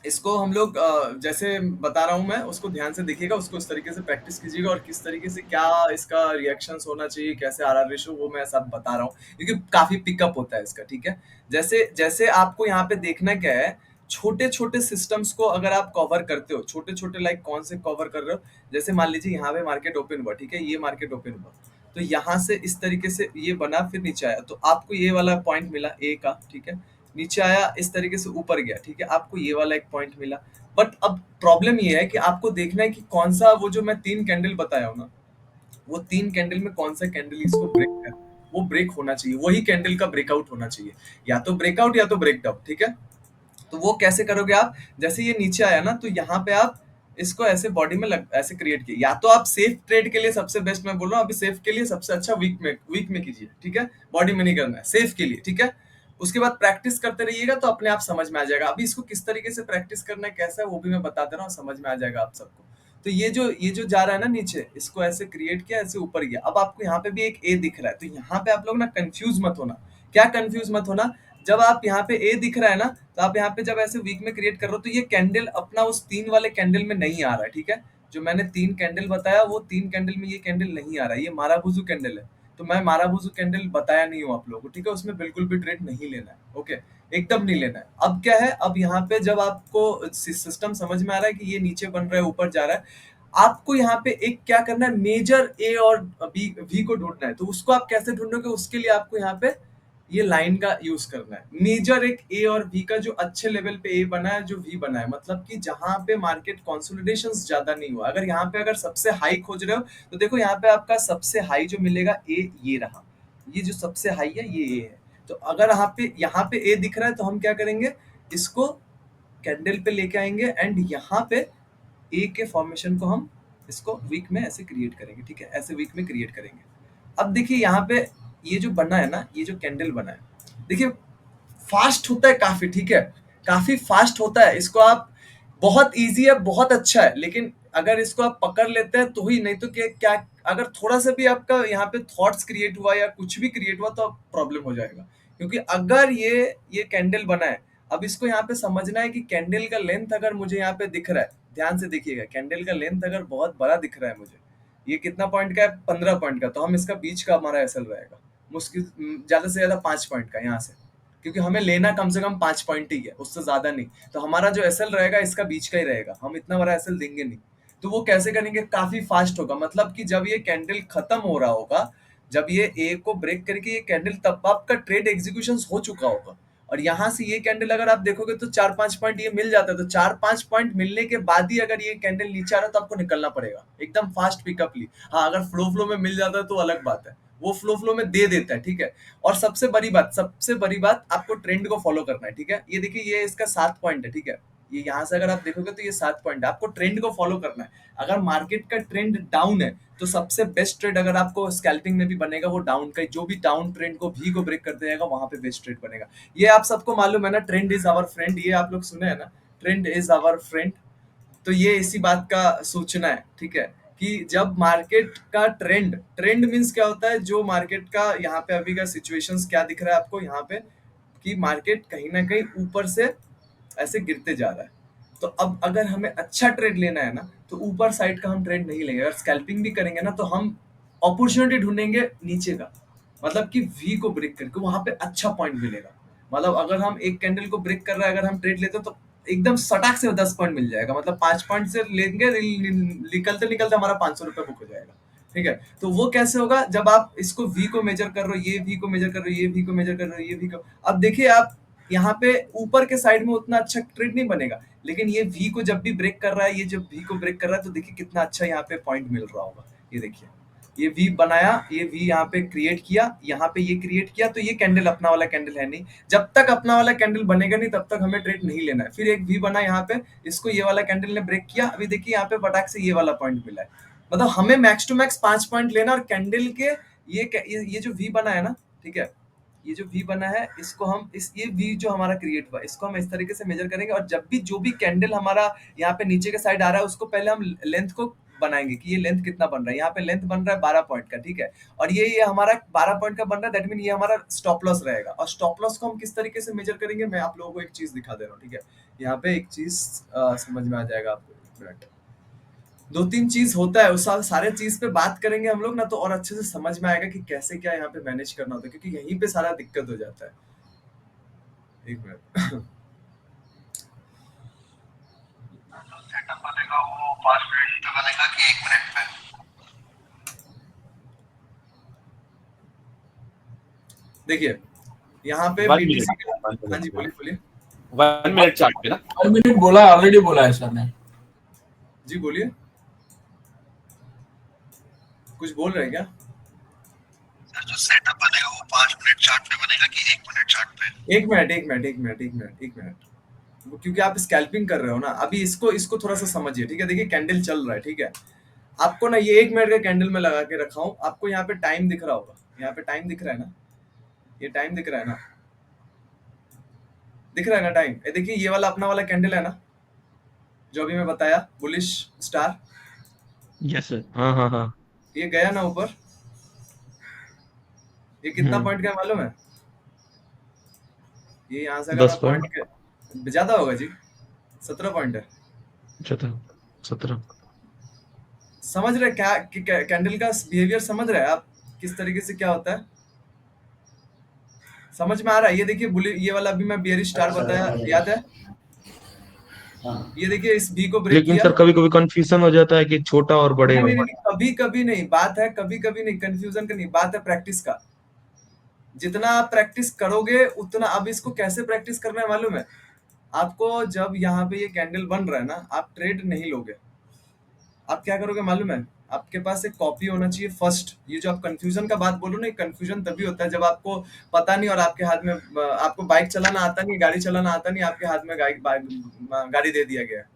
इसको हम लोग जैसे बता रहा हूँ मैं, उसको ध्यान से देखिएगा, उसको इस तरीके से प्रैक्टिस कीजिएगा, और किस तरीके से क्या इसका रिएक्शंस होना चाहिए, कैसे आरआर रेशो, वो मैं सब बता रहा हूँ, क्योंकि काफी पिकअप होता है इसका, ठीक है। जैसे जैसे आपको यहाँ पे देखना क्या है, छोटे छोटे सिस्टम्स को अगर आप कवर करते हो, छोटे छोटे लाइक कौन से कवर कर रहे हो, जैसे मान लीजिए यहाँ पे मार्केट ओपन हुआ, ठीक है, ये मार्केट ओपन हुआ, तो यहाँ से इस तरीके से ये बना, फिर नीचे आया, तो आपको ये वाला पॉइंट मिला ए का, ठीक है। नीचे आया, इस तरीके से ऊपर गया, ठीक है, आपको ये वाला एक पॉइंट मिला। बट अब प्रॉब्लम ये है कि आपको देखना है कि कौन सा, वो जो मैं 3 कैंडल बताया हूँ ना, वो 3 कैंडल में कौन सा कैंडल इसको ब्रेक कर, वो ब्रेक होना चाहिए, वही कैंडल का ब्रेकआउट होना चाहिए, या तो ब्रेकआउट या तो ब्रेकडाउन, ठीक है। तो वो कैसे करोगे आप, जैसे ये नीचे आया ना, तो यहाँ पे आप इसको ऐसे बॉडी में ऐसे क्रिएट किए, या तो आप सेफ ट्रेड के लिए सबसे बेस्ट मैं बोल रहा हूँ अभी, सेफ के लिए सबसे अच्छा वीक में कीजिए, ठीक है, बॉडी में नहीं करना है, सेफ के लिए, ठीक है। उसके बाद प्रैक्टिस करते रहिएगा तो अपने आप समझ में आ जाएगा। अभी इसको किस तरीके से प्रैक्टिस करना है, कैसा है, वो भी मैं बता दे रहा हूँ, समझ में आ जाएगा आप सबको। तो ये जो जा रहा है ना नीचे, इसको ऐसे क्रिएट किया, ऐसे ऊपर गया, अब आपको यहाँ पे भी एक ए दिख रहा है, तो यहाँ पे आप लोग ना कंफ्यूज मत होना। क्या कंफ्यूज मत होना, जब आप यहाँ पे ए दिख रहा है ना, तो आप यहाँ पे जब ऐसे वीक में क्रिएट कर रहे हो, तो ये कैंडल अपना उस 3 वाले कैंडल में नहीं आ रहा है, ठीक है। जो मैंने 3 कैंडल बताया, वो 3 कैंडल में ये कैंडल नहीं आ रहा है, ये माराबुजू कैंडल है। तो मैं माराबुजू कैंडल बताया नहीं हूँ आप लोगों को, ठीक है, उसमें बिल्कुल भी ट्रेड नहीं लेना है, ओके, एकदम नहीं लेना है। अब क्या है, अब यहाँ पे जब आपको सिस्टम समझ में आ रहा है कि ये नीचे बन रहा है, ऊपर जा रहा है, आपको यहाँ पे एक क्या करना है, मेजर ए और वी को ढूंढना है। तो उसको आप कैसे ढूंढोगे, उसके लिए आपको यहाँ पे ये लाइन का यूज करना है। मेजर एक ए और वी का, जो अच्छे लेवल पे ए बना है, जो वी बना है, मतलब कि जहां पे मार्केट कंसोलिडेशन ज्यादा नहीं हुआ। अगर यहाँ पे अगर सबसे हाई खोज रहे हो, तो देखो यहाँ पे आपका सबसे हाई जो मिलेगा ए, ये रहा, ये जो सबसे हाई है ये ए है। तो अगर यहाँ पे ए दिख रहा है, तो हम क्या करेंगे, इसको कैंडल पे लेके आएंगे, एंड यहाँ पे ए के फॉर्मेशन को हम इसको वीक में ऐसे क्रिएट करेंगे, ठीक है, ऐसे वीक में क्रिएट करेंगे। अब देखिए यहाँ पे ये जो बना है ना, ये जो कैंडल बना है, देखिए फास्ट होता है काफी, ठीक है, काफी फास्ट होता है। इसको आप, बहुत इजी है, बहुत अच्छा है, लेकिन अगर इसको आप पकड़ लेते हैं तो ही, नहीं तो क्या, अगर थोड़ा सा भी आपका यहाँ पे थॉट्स क्रिएट हुआ या कुछ भी क्रिएट हुआ, तो प्रॉब्लम हो जाएगा। क्योंकि अगर ये कैंडल बना है, अब इसको यहाँ पे समझना है कि कैंडल का लेंथ अगर मुझे यहाँ पे दिख रहा है, ध्यान से देखिएगा, कैंडल का लेंथ अगर बहुत बड़ा दिख रहा है मुझे, ये कितना पॉइंट का है, 15 पॉइंट का, तो हम इसका बीच का हमारा एसएल रहेगा मुश्किल ज्यादा से ज्यादा 5 पॉइंट का यहाँ से, क्योंकि हमें लेना कम से कम 5 पॉइंट ही है, उससे ज्यादा नहीं। तो हमारा जो एसएल रहेगा इसका बीच का ही रहेगा, हम इतना बड़ा एसएल देंगे नहीं। तो वो कैसे करेंगे, काफी फास्ट होगा, मतलब कि जब ये कैंडल खत्म हो रहा होगा, जब ये ए को ब्रेक करके ये कैंडल, तब आपका ट्रेड एग्जीक्यूशन हो चुका होगा, और यहाँ से ये कैंडल अगर आप देखोगे तो 4-5 पॉइंट ये मिल जाता है, तो 4-5 पॉइंट मिलने के बाद ही अगर ये कैंडल नीचे आ रहा है तो आपको निकलना पड़ेगा एकदम फास्ट पिकअप ली। हाँ, अगर फ्लो में मिल जाता है तो अलग बात है, वो फ्लो में दे देता है, ठीक है। और सबसे बड़ी बात आपको ट्रेंड को फॉलो करना है, ठीक है। ये देखिए, ये इसका 7 पॉइंट है, ठीक है। ये यहाँ से अगर आप देखोगे तो ये 7 पॉइंट है, आपको ट्रेंड को फॉलो करना है। अगर मार्केट का ट्रेंड डाउन है तो सबसे बेस्ट ट्रेड अगर आपको स्कैल्पिंग में भी बनेगा वो डाउन का, जो भी डाउन ट्रेंड को भी को ब्रेक कर देगा वहां पे बेस्ट ट्रेड बनेगा। ये आप सबको मालूम है ना, ट्रेंड इज आवर फ्रेंड, ये आप लोग सुने हैं ना, ट्रेंड इज आवर फ्रेंड। तो ये इसी बात का सूचना है, ठीक है, कि जब मार्केट का ट्रेंड मींस क्या होता है, जो मार्केट का यहाँ पे अभी का सिचुएशंस क्या दिख रहा है आपको यहाँ पे, कि मार्केट कहीं ना कहीं ऊपर से ऐसे गिरते जा रहा है। तो अब अगर हमें अच्छा ट्रेड लेना है ना तो ऊपर साइड का हम ट्रेड नहीं लेंगे, अगर स्कैल्पिंग भी करेंगे ना तो हम अपॉर्चुनिटी ढूंढेंगे नीचे का, मतलब कि वी को ब्रेक करके वहां पे अच्छा पॉइंट मिलेगा। मतलब अगर हम एक कैंडल को ब्रेक कर रहे हैं, अगर हम ट्रेड लेते हैं तो एकदम सटाक से 10 पॉइंट मिल जाएगा, मतलब 5 पॉइंट से लेंगे, निकलते निकलते हमारा 500 रुपये बुक हो जाएगा, ठीक है। तो वो कैसे होगा, जब आप इसको वी को मेजर कर रहे हो, ये वी को मेजर कर रहे हो, ये वी को मेजर कर रहे हो, ये वी को, अब देखिए आप यहाँ पे ऊपर के साइड में उतना अच्छा ट्रेड नहीं बनेगा, लेकिन ये वी को जब भी ब्रेक कर रहा है, ये जब वी को ब्रेक कर रहा है तो देखिए कितना अच्छा यहाँ पे पॉइंट मिल रहा होगा। ये देखिए, ये वी बनाया, ये वी यहाँ पे क्रिएट किया, यहाँ पे ये क्रिएट किया, तो ये कैंडल अपना वाला कैंडल है नहीं। जब तक अपना वाला कैंडल बनेगा नहीं तब तक हमें ट्रेड नहीं लेना है। फिर एक वी बना यहाँ पे, इसको ये वाला कैंडल ने ब्रेक किया, अभी देखिए यहाँ पे पटाख से ये वाला पॉइंट मिला है। मतलब हमें मैक्स टू मैक्स 5 पॉइंट लेना, और कैंडल के ये जो वी बना है ना, ठीक है, ये जो वी बना है इसको हम ये वी जो हमारा क्रिएट हुआ इसको हम इस तरीके से मेजर करेंगे, और जब भी जो भी कैंडल हमारा यहाँ पे नीचे के साइड आ रहा है उसको पहले हम लेंथ को बनाएंगे कि ये लेंथ कितना बन रहा है। यहाँ पे लेंथ बन रहा है 12 पॉइंट का, ठीक है, और ये हमारा 12 पॉइंट का बन रहा है, दैट मीन ये हमारा स्टॉप लॉस रहेगा। और स्टॉप लॉस को हम किस तरीके से मेजर करेंगे, मैं आप लोगों को एक चीज दिखा दे रहा हूँ, ठीक है। यहाँ पे एक चीज समझ में आ जाएगा आपको, एक मिनट। 2-3 चीज होता है, उस सारे चीज पे बात करेंगे हम लोग ना, तो और अच्छे से समझ में आएगा कि कैसे क्या यहाँ पे मैनेज करना होता है, क्योंकि यहीं पे सारा दिक्कत हो जाता है। एक मिनट। सेटअप बनेगा वो 5 मिनट पे बनेगा कि 1 मिनट पे? देखिए यहाँ पे 1 BTC मिनट, का, 1 हाँ जी मिनट, बोलिए बोलिए 1 मिनट चार्ट पे ना। 1 मिनट बोला, ऑलरेडी बोला है सर ने। जी बोलिए, कुछ बोल रहे हैं क्या? सर जो सेटअप बनेगा वो 5 मिनट चार्ट पे बनेगा कि 1 मिनट चार्ट पे? एक मिनट, वो क्योंकि आप स्कैल्पिंग कर रहे हो ना अभी, इसको थोड़ा सा समझिए, ठीक है। देखिए कैंडल चल रहा है, ठीक है, आपको ना ये 1 मिनट का कैंडल में लगा के रखा हूँ, आपको यहाँ पे टाइम दिख रहा होगा, यहाँ पे टाइम दिख रहा है ना, ये टाइम दिख रहा है ना, दिख रहा है ना टाइम। ये देखिए ये वाला अपना वाला कैंडल है ना, जो अभी मैं बताया, बुलिश स्टार, यस सर। हाँ हाँ हाँ। ये गया ना ऊपर, ये कितना पॉइंट का है मालूम है? ये यहाँ से अगर 10 मैं पॉइंट। पॉइंट ज्यादा होगा जी, 17 पॉइंट है। 17। समझ रहे क्या कैंडल का बिहेवियर समझ रहे हैं आप, किस तरीके से क्या होता है, समझ में आ रहा है? ये देखिए ये वाला अभी मैं बियरिश स्टार बताया, याद है? ये देखिए इस बी को ब्रेक लेकिन किया। सर कभी कभी कंफ्यूजन हो जाता है कि छोटा और बड़े में। नहीं, कभी कभी नहीं, बात है कभी कभी नहीं, कंफ्यूजन का नहीं, बात है प्रैक्टिस का। जितना आप प्रैक्टिस करोगे उतना, अब इसको कैसे प्रैक्टिस करना है मालूम है आपको? जब यहाँ पे ये कैंडल बन रहा है ना, आप ट्रेड नहीं लोगे, आप क्या करोगे मालूम है? आपके पास एक कॉपी होना चाहिए फर्स्ट। ये जो आप कंफ्यूजन का बात बोलो ना, कंफ्यूजन तभी होता है जब आपको पता नहीं, और आपके हाथ में, आपको बाइक चलाना आता नहीं, गाड़ी चलाना आता नहीं, आपके हाथ में गाड़ी दे दिया गया है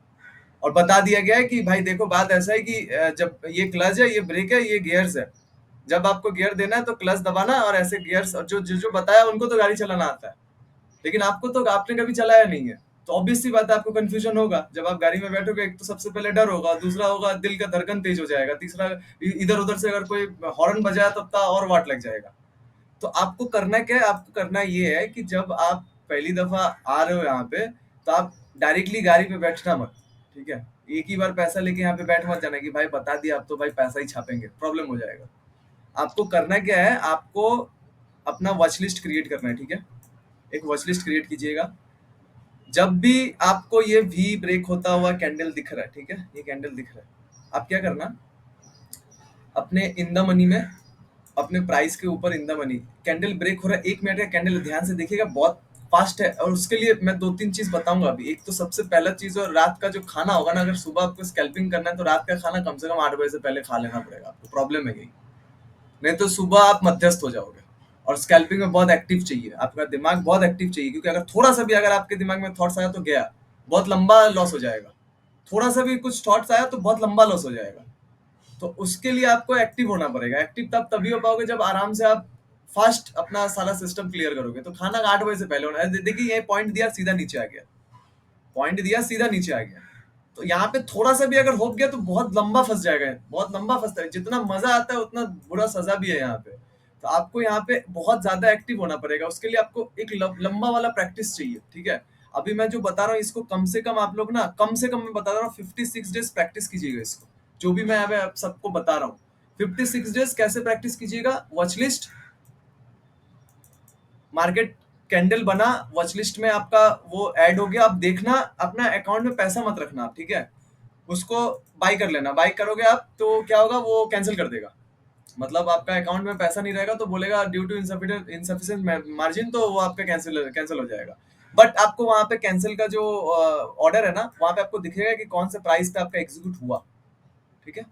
और बता दिया गया है कि भाई देखो बात ऐसा है कि जब ये क्लच है, ये ब्रेक है, ये गियर्स है, जब आपको गियर देना है तो क्लच दबाना, और ऐसे गियर्स, और जो बताया उनको तो गाड़ी चलाना आता है, लेकिन आपको तो आपने कभी चलाया नहीं है, तो ऑब्वियस सी बात है आपको कंफ्यूजन होगा। जब आप गाड़ी में बैठोगे, एक तो सबसे पहले डर होगा, दूसरा होगा दिल का धड़कन तेज हो जाएगा, तीसरा इधर उधर से अगर कोई हॉर्न बजाया तब और वाट लग जाएगा। तो आपको करना क्या है? आपको करना ये है कि जब आप पहली दफा आ रहे हो यहाँ पे, तो आप डायरेक्टली गाड़ी पे बैठना मत, ठीक है। एक ही बार पैसा लेके यहाँ पे बैठ मत जाना कि भाई बता दिया अब तो भाई पैसा ही छापेंगे, प्रॉब्लम हो जाएगा। आपको करना क्या है, आपको अपना वॉच लिस्ट क्रिएट करना है, ठीक है। एक वॉच लिस्ट क्रिएट कीजिएगा। जब भी आपको ये वी ब्रेक होता हुआ कैंडल दिख रहा है, ठीक है, ये कैंडल दिख रहा है, आप क्या करना, अपने इन द मनी में, अपने प्राइस के ऊपर in the money candle break हो रहा है, 1 मिनट का कैंडल, ध्यान से देखिएगा, बहुत फास्ट है। और उसके लिए मैं 2-3 चीज बताऊंगा अभी। एक तो सबसे पहला चीज, और रात का जो खाना होगा ना, अगर सुबह आपको स्कैल्पिंग करना है तो रात का खाना कम से कम 8 बजे से पहले खा लेना पड़ेगा आपको। प्रॉब्लम है यही, नहीं तो सुबह आप मध्यस्थ हो जाओगे। और स्कैल्पिंग में बहुत एक्टिव चाहिए, आपका दिमाग बहुत एक्टिव चाहिए, क्योंकि अगर थोड़ा सा भी अगर आपके दिमाग में थॉट्स आया तो गया, बहुत लंबा लॉस हो जाएगा। थोड़ा सा भी कुछ थॉट्स आया तो बहुत लंबा लॉस हो जाएगा। तो उसके लिए आपको एक्टिव होना पड़ेगा। एक्टिव तभी हो पाओगे जब आराम से आप फास्ट अपना सारा सिस्टम क्लियर करोगे। तो खाना 8 बजे से पहले होना है। देखिए ये पॉइंट दिया, सीधा नीचे आ गया, पॉइंट दिया, सीधा नीचे आ गया। तो यहाँ पे थोड़ा सा भी अगर हो गया तो बहुत लंबा फंस जाएगा, बहुत लंबा फंसता है। जितना मजा आता है उतना बुरा सजा भी है यहाँ पे। तो आपको यहाँ पे बहुत ज्यादा एक्टिव होना पड़ेगा। उसके लिए आपको एक लंबा वाला प्रैक्टिस चाहिए, ठीक है। अभी मैं जो बता रहा हूँ इसको कम से कम आप लोग ना, कम से कम मैं बता रहा हूँ 56 डेज प्रैक्टिस कीजिएगा इसको, जो भी मैं अब सबको बता रहा हूँ। 56 डेज कैसे प्रैक्टिस कीजिएगा? वॉच लिस्ट, मार्केट कैंडल बना, वॉच लिस्ट में आपका वो ऐड हो गया, आप देखना, अपना अकाउंट में पैसा मत रखना आप, ठीक है। उसको बाई कर लेना। बाई करोगे आप तो क्या होगा, वो कैंसिल कर देगा। मतलब आपका अकाउंट में पैसा नहीं रहेगा तो बोलेगा ड्यू टू इनसफिशिएंट मार्जिन, तो वो आपका कैंसिल कैंसिल हो जाएगा। बट आपको वहां पे कैंसिल का जो ऑर्डर है ना, वहां पे आपको दिखेगा कि कौन से प्राइस पे आपका एग्जीक्यूट हुआ, ठीक है।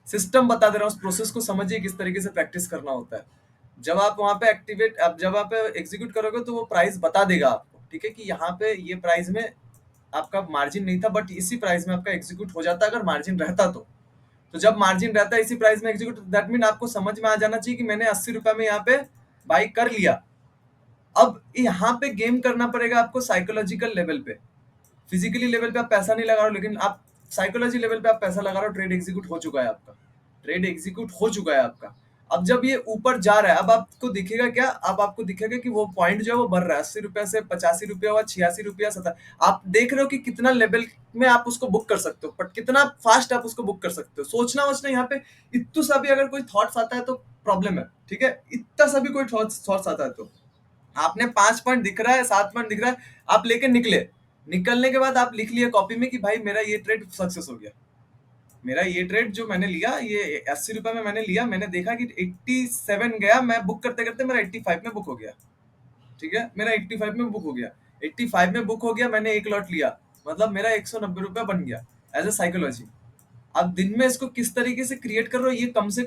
सिस्टम बता दे रहा हूँ, उस प्रोसेस को समझिए किस तरीके से प्रैक्टिस करना होता है। जब आप वहां पे एक्टिवेट, अब जब आप एग्जीक्यूट करोगे तो वो प्राइस बता देगा आपको, ठीक है, कि यहाँ पे ये प्राइस में आपका मार्जिन नहीं था, बट इसी प्राइस में आपका एग्जीक्यूट हो जाता अगर मार्जिन रहता तो जब मार्जिन रहता है इसी प्राइस में एग्जीक्यूट, दैट मीन आपको समझ में आ जाना चाहिए कि मैंने 80 रुपए में यहाँ पे बाई कर लिया। अब यहाँ पे गेम करना पड़ेगा आपको साइकोलॉजिकल लेवल पे। फिजिकली लेवल पे आप पैसा नहीं लगा रहे हो, लेकिन आप साइकोलॉजी लेवल पे आप पैसा लगा रहे हो। ट्रेड एग्जीक्यूट हो चुका है आपका, ट्रेड एग्जीक्यूट हो चुका है आपका। अब जब ये ऊपर जा रहा है, अब आपको दिखेगा क्या, अब आपको दिखेगा कि वो पॉइंट जो है वो बढ़ रहा है, 80 रुपए से 85 रुपया हुआ, 86 रुपया, 70। आप देख रहे हो कि कितना लेवल में आप उसको बुक कर सकते हो, बट कितना फास्ट आप उसको बुक कर सकते हो। सोचना वोचना यहाँ पे इतना सा भी अगर कोई थॉट्स आता है तो प्रॉब्लम है, ठीक है। इतना सा भी कोई थॉट्स आता है तो आपने 5 पॉइंट दिख रहा है, 7 पॉइंट दिख रहा है, आप लेके निकले। निकलने के बाद आप लिख लिए कॉपी में कि भाई मेरा ये ट्रेड सक्सेस हो गया, मेरा ये ट्रेड जो मैंने लिया ये 80 रुपए में मैंने लिया, मैंने देखा कि 87 गया, मैं बुक करते करते मेरा 85 में बुक हो गया, ठीक है। मेरा 85 में बुक हो गया, 85 में बुक हो गया, मैंने एक लॉट लिया, मतलब मेरा 190 रुपया बन गया एज ए साइकोलॉजी। अब दिन में इसको किस तरीके से क्रिएट कर रहे हो, ये कम से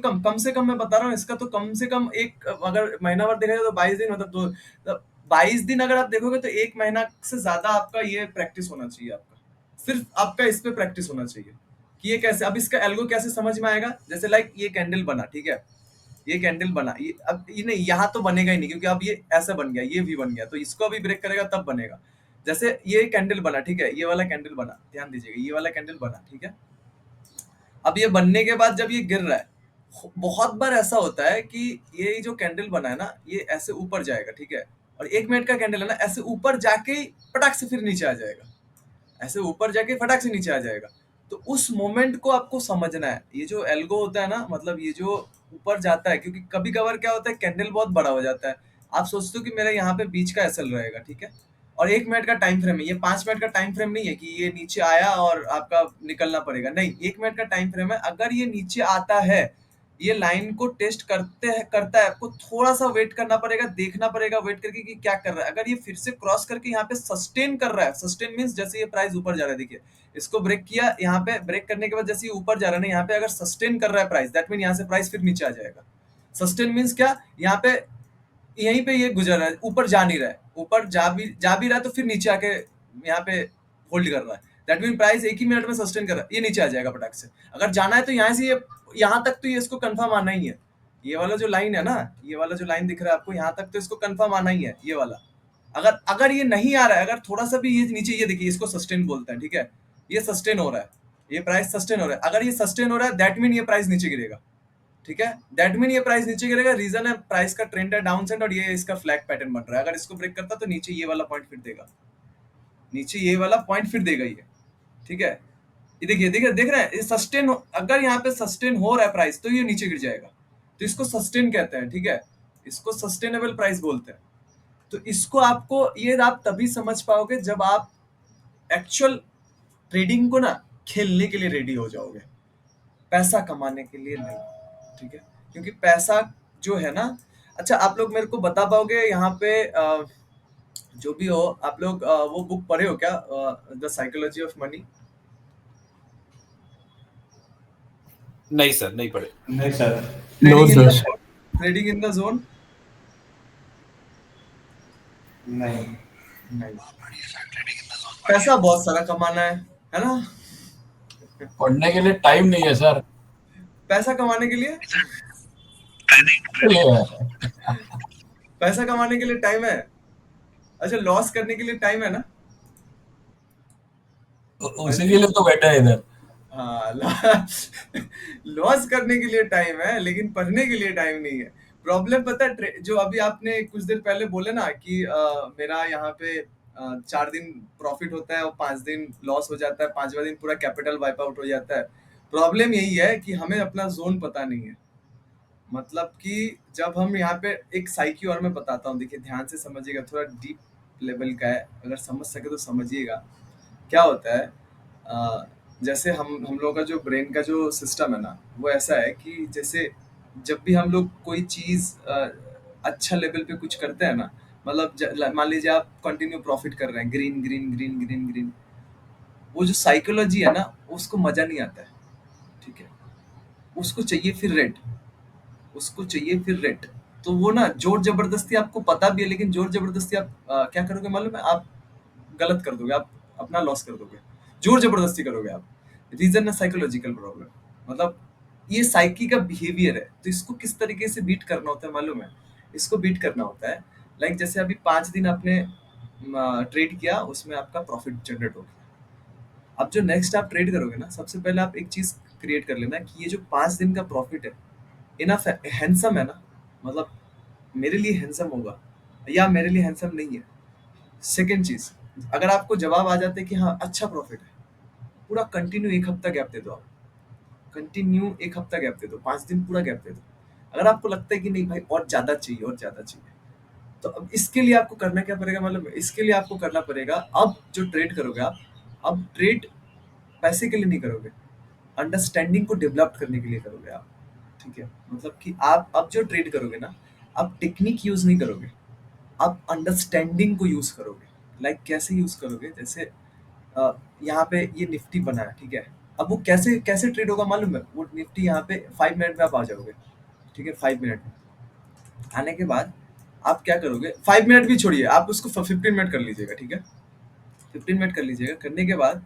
कम मैं बता रहा हूँ इसका, तो कम से कम एक, अगर महीना भर देखा जाए तो 22 दिन, मतलब 22 दिन अगर आप देखोगे तो 1 महीना से ज्यादा आपका ये प्रैक्टिस होना चाहिए। आपका सिर्फ आपका इस पे प्रैक्टिस होना चाहिए कि ये कैसे, अब इसका एल्गो कैसे समझ में आएगा। जैसे लाइक ये कैंडल बना, ठीक है, ये कैंडल बना, ये अब ये नहीं, यहाँ तो बनेगा ही नहीं, क्योंकि अब ये ऐसा बन गया, ये भी बन गया, तो इसको अभी ब्रेक करेगा तब बनेगा। जैसे ये कैंडल बना, ठीक है, ये वाला कैंडल बना, ध्यान दीजिएगा, ये वाला कैंडल बना, ठीक है। अब ये बनने के बाद जब ये गिर रहा है, बहुत बार ऐसा होता है कि ये जो कैंडल बना है ना, ये ऐसे ऊपर जाएगा, ठीक है, और 1 मिनट का कैंडल है ना, ऐसे ऊपर जाके ही पटाख से फिर नीचे आ जाएगा, ऐसे ऊपर जाके फटाक से नीचे आ जाएगा। तो उस मोमेंट को आपको समझना है। ये जो एल्गो होता है ना, मतलब ये जो ऊपर जाता है, क्योंकि कभी कभार क्या होता है कैंडल बहुत बड़ा हो जाता है, आप सोचते हो कि मेरा यहाँ पे बीच का एसएल रहेगा, ठीक है, और 1 मिनट का टाइम फ्रेम है, ये 5 मिनट का टाइम फ्रेम नहीं है कि ये नीचे आया और आपका निकलना पड़ेगा, नहीं, 1 मिनट का टाइम फ्रेम है। अगर ये नीचे आता है, ये लाइन को टेस्ट करता है, आपको थोड़ा सा वेट करना पड़ेगा, देखना पड़ेगा वेट करके कि क्या कर रहा है। अगर ये फिर से क्रॉस करके यहाँ पे सस्टेन कर रहा है, सस्टेन मींस जैसे ये प्राइस ऊपर जा रहा है, देखिए इसको ब्रेक किया, यहाँ पे ब्रेक करने के बाद जैसे ये ऊपर जा रहा है ना, यहाँ पे अगर सस्टेन कर रहा है प्राइस, दैट मीन यहाँ से प्राइस फिर नीचे आ जाएगा। सस्टेन मींस क्या, यहाँ पे यहीं पे ये गुजर रहा है, ऊपर जा नहीं रहा है, ऊपर जा भी रहा है तो फिर नीचे आके यहाँ पे होल्ड कर रहा है, that mean price 1 he minute में सस्टेन कर रहा है, ये नीचे आ जाएगा पटाख से। अगर जाना है तो यहाँ से ये यहाँ तक तो ये इसको कंफर्म आना ही है। ये वाला जो लाइन है ना, ये वाला जो लाइन दिख रहा है आपको, यहाँ तक तो इसको कंफर्म आना ही है, ये वाला। अगर अगर ये नहीं आ रहा है, अगर थोड़ा सा भी ये नीचे, ये देखिए इसको सस्टेन बोलते हैं, ठीक है, ये सस्टेन हो रहा है, ये प्राइस सस्टेन हो रहा है। अगर ये सस्टेन हो रहा है दैट मीन ये प्राइस नीचे गिरेगा, ठीक है, दैट मीन ये प्राइस नीचे गिरेगा। रीजन है प्राइस का ट्रेंड है डाउन साइड और ये इसका फ्लैग पैटर्न बन रहा है। अगर इसको ब्रेक करता तो नीचे ये वाला पॉइंट फिर देगा, नीचे ये वाला पॉइंट फिर देगा ये, ठीक है। ये देखिए देखिए देख रहे हैं, ये सस्टेन, अगर यहाँ पे सस्टेन हो रहा है प्राइस तो ये नीचे गिर जाएगा, तो इसको सस्टेन कहते हैं, ठीक है, इसको सस्टेनेबल प्राइस बोलते हैं। तो इसको आपको, ये आप तभी समझ पाओगे जब आप एक्चुअल ट्रेडिंग को ना खेलने के लिए रेडी हो जाओगे, पैसा कमाने के लिए नहीं, ठीक है। क्योंकि पैसा जो है ना, अच्छा आप लोग मेरे को बता पाओगे यहाँ पे जो भी हो, आप लोग वो बुक पढ़े हो क्या, द साइकोलॉजी ऑफ मनी? नहीं सर, नहीं पढ़े। नहीं sir. Trading in the sir. Zone, trading in the zone? नहीं। नहीं। ट्रेडिंग इन द जोन पैसा बहुत सारा कमाना है ना? पढ़ने के लिए टाइम नहीं है सर। पैसा कमाने के लिए, ये पैसा कमाने के लिए टाइम है। अच्छा, लॉस करने के लिए टाइम है ना? उसी के लिए तो बैठा है इधर। हाँ, लॉस करने के लिए टाइम है लेकिन पढ़ने के लिए टाइम नहीं है। प्रॉब्लम पता है, जो अभी आपने कुछ देर पहले बोले ना कि मेरा यहाँ पे 4 दिन प्रॉफिट होता है और 5 दिन लॉस हो जाता है, 5वां दिन पूरा कैपिटल वाइप आउट हो जाता है। प्रॉब्लम यही है कि हमें अपना जोन पता नहीं है। मतलब कि जब हम यहाँ पे एक साइकी और मैं बताता हूँ, देखिए ध्यान से समझिएगा, थोड़ा डीप लेवल का है, अगर समझ सके तो समझिएगा। क्या होता है, जैसे हम लोगों का जो ब्रेन का जो सिस्टम है ना, वो ऐसा है कि जैसे जब भी हम लोग कोई चीज़ अच्छा लेवल पे कुछ करते हैं ना, मतलब मान लीजिए आप कंटिन्यू प्रॉफिट कर रहे हैं, green green green green green, वो जो साइकोलॉजी है ना, उसको मजा नहीं आता है। ठीक है, उसको चाहिए फिर रेड, उसको चाहिए फिर रेट। तो वो ना जोर जबरदस्ती, आपको पता भी है लेकिन जोर जबरदस्ती आप क्या करोगे मालूम है, आप गलत कर दोगे, आप अपना लॉस कर दोगे, जोर जबरदस्ती करोगे आप। रीजन है साइकोलॉजिकल प्रॉब्लम, मतलब ये साइकी का बिहेवियर है। तो इसको किस तरीके से बीट करना होता है मालूम है? इसको बीट करना होता है लाइक जैसे अभी 5 दिन आपने ट्रेड किया, उसमें आपका प्रॉफिट जनरेट हो गया। अब जो नेक्स्ट आप ट्रेड करोगे ना, सबसे पहले आप एक चीज क्रिएट कर लेना कि ये जो 5 दिन का प्रॉफिट है, इनफ है, हैंडसम है ना, मतलब मेरे लिए हैंडसम होगा या मेरे लिए हैंडसम नहीं है। सेकेंड चीज, अगर आपको जवाब आ जाता है कि हाँ अच्छा प्रॉफिट है, पूरा कंटिन्यू 1 हफ्ता गैप दे दो आप, कंटिन्यू 1 हफ्ता गैप दे दो, 5 दिन पूरा गैप दे दो। अगर आपको लगता है कि नहीं भाई और ज्यादा चाहिए और ज्यादा चाहिए, तो अब इसके लिए आपको करना क्या पड़ेगा मतलब, इसके लिए आपको करना पड़ेगा, अब जो ट्रेड करोगे आप, अब ट्रेड पैसे के लिए नहीं करोगे, अंडरस्टैंडिंग को डेवलप करने के लिए करोगे आप। ठीक है, मतलब कि आप अब जो ट्रेड करोगे ना, आप टेक्निक यूज नहीं करोगे, आप अंडरस्टैंडिंग को यूज करोगे। लाइक कैसे यूज करोगे, जैसे यहाँ पे ये निफ्टी बना है, ठीक है, अब वो कैसे कैसे ट्रेड होगा मालूम है? वो निफ्टी यहाँ पे 5 मिनट में आप आ जाओगे। ठीक है, 5 मिनट में आने के बाद आप क्या करोगे, 5 मिनट भी छोड़िए, आप उसको 15 मिनट कर लीजिएगा। ठीक है, 15 मिनट कर लीजिएगा। करने के बाद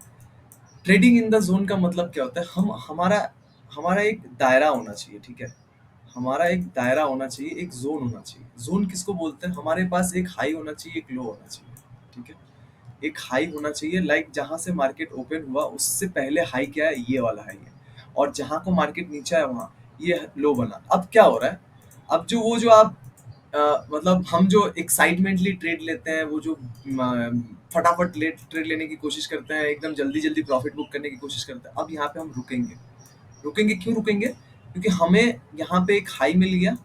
ट्रेडिंग इन द जोन का मतलब क्या होता है, हम हमारा हमारा एक दायरा होना चाहिए। ठीक है, हमारा एक दायरा होना चाहिए, एक जोन होना चाहिए। जोन किसको बोलते हैं? हमारे पास एक हाई होना चाहिए, एक लो होना चाहिए। ठीक है, एक हाई होना चाहिए, लाइक जहां से मार्केट ओपन हुआ उससे पहले हाई क्या है, ये वाला हाई है, और जहां को मार्केट नीचे है वहां ये लो बना। अब क्या हो रहा है, अब जो वो जो आप मतलब हम जो एक्साइटमेंटली ट्रेड लेते हैं, वो जो फटाफट ट्रेड लेने की कोशिश करते हैं, एकदम जल्दी जल्दी प्रॉफिट बुक करने की कोशिश करते हैं, अब यहाँ पे हम रुकेंगे। रुकेंगे क्यों रुकेंगे? क्योंकि हमें यहाँ पे एक हाई मिल गया,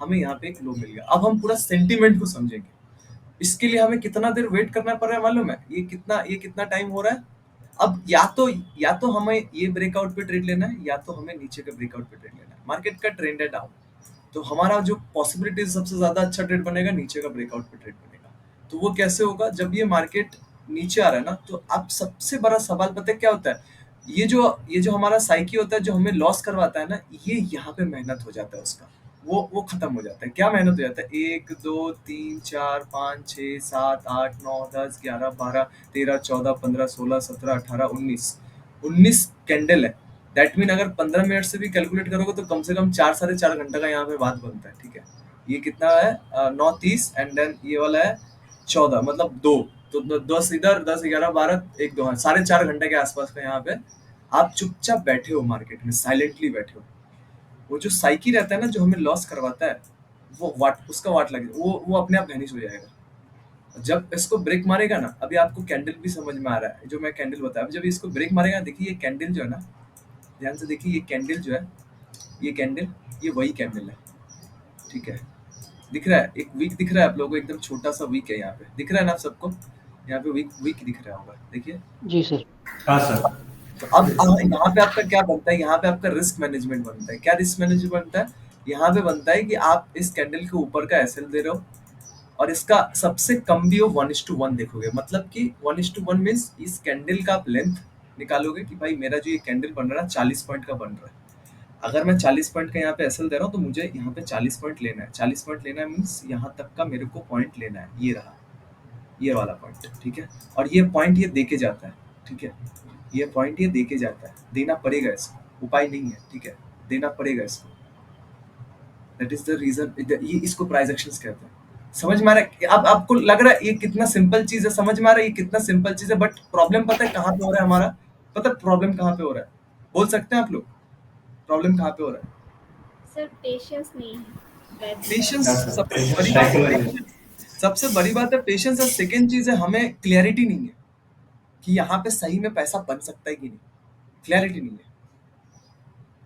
हमें यहाँ पे एक लो मिल गया। अब हम पूरा सेंटीमेंट को समझेंगे। इसके लिए हमें कितना देर वेट करना पड़ रहा है मालूम है? ये कितना टाइम हो रहा है? अब या तो हमें ये ब्रेकआउट पे ट्रेड लेना है, या तो हमें नीचे के ब्रेकआउट पे ट्रेड लेना है। मार्केट का ट्रेंड है डाउन, तो हमारा जो पॉसिबिलिटी सबसे ज्यादा अच्छा ट्रेड बनेगा, नीचे का ब्रेकआउट पे ट्रेड बनेगा। तो वो कैसे होगा? जब ये मार्केट नीचे आ रहा है ना, तो अब सबसे बड़ा सवाल पता है क्या होता है? ये जो हमारा साइकी होता है, जो हमें लॉस करवाता है ना, ये यहाँ पे मेहनत हो जाता है उसका, वो खत्म हो जाता है। क्या मेहनत हो जाता है? 1 2 3 4 5 6 7 8 9 10 11 12 13 14 15 16 17 18 19 कैंडल है। दैट मीन अगर 15 मिनट से भी कैलकुलेट करोगे तो कम से कम 4 साढ़े 4 घंटे का यहाँ पे बात बनता है। ठीक है, ये कितना है? 9 30, एंड देन ये वाला है 14, मतलब 2, तो 10 इधर, 10 11 12 1 2, हाँ 4.5 घंटे के आसपास का यहाँ पे आप चुपचाप बैठे हो मार्केट में, साइलेंटली बैठे हो। वो जो साइकी रहता है ना, जो हमें लॉस करवाता है, वो वाट उसका वाट लगे, वो अपने आप वैनिश हो जाएगा। जब इसको ब्रेक मारेगा ना, अभी आपको कैंडल भी समझ में आ रहा है, जो मैं कैंडल बताया, जब इसको ब्रेक मारेगा, देखिए ये कैंडल जो है ना, ध्यान से देखिए, ये कैंडल जो है, ये कैंडल, ये वही कैंडल है। ठीक है, दिख रहा है? एक वीक दिख रहा है आप लोगों को, एकदम छोटा सा वीक है यहाँ पे, दिख रहा है ना आप सबको? यहाँ पे वीक वीक दिख रहा होगा, देखिए। जी सर। हाँ सर। तो अब यहाँ पे आपका क्या बनता है? यहाँ पे आपका रिस्क मैनेजमेंट बनता है। क्या रिस्क मैनेजमेंट बनता है? यहाँ पे बनता है कि आप इस कैंडल के ऊपर का एसएल दे रहे हो, और इसका सबसे कम भी हो 1:1 देखोगे, मतलब कि 1:1 मीन्स इस कैंडल का आप लेंथ निकालोगे कि भाई मेरा जो ये कैंडल बन रहा है 40 पॉइंट का बन रहा है। अगर मैं 40 पॉइंट का यहाँ पे एसएल दे रहा हूँ तो मुझे यहाँ पे 40 पॉइंट लेना है। 40 पॉइंट लेना है मीन्स यहाँ तक का मेरे को पॉइंट लेना है, ये रहा, ये वाला पॉइंट, ठीक है। और ये पॉइंट ये देके जाता है, ठीक है, ये पॉइंट ये देके जाता है, देना पड़ेगा इसको, उपाय नहीं है, ठीक है, देना पड़ेगा इसको। दैट इज द रीजन, ये इसको प्राइस एक्शंस कहते हैं। समझ में आ रहा है? अब आपको लग रहा है ये कितना सिंपल चीज है, समझ में आ रहा है ये कितना सिंपल चीज है, बट प्रॉब्लम पता है कहाँ पे हो रहा है हमारा? पता है प्रॉब्लम कहाँ पे हो रहा है? बोल सकते हैं आप लोग प्रॉब्लम कहाँ पे हो रहा है? सर पेशेंस नहीं है। Patience Yes, sir. सबसे बड़ी बात है, Psychology. सबसे बड़ी बात है पेशेंस। और सेकेंड चीज है हमें क्लियरिटी नहीं है कि यहाँ पे सही में पैसा बन सकता है कि नहीं, क्लैरिटी नहीं है,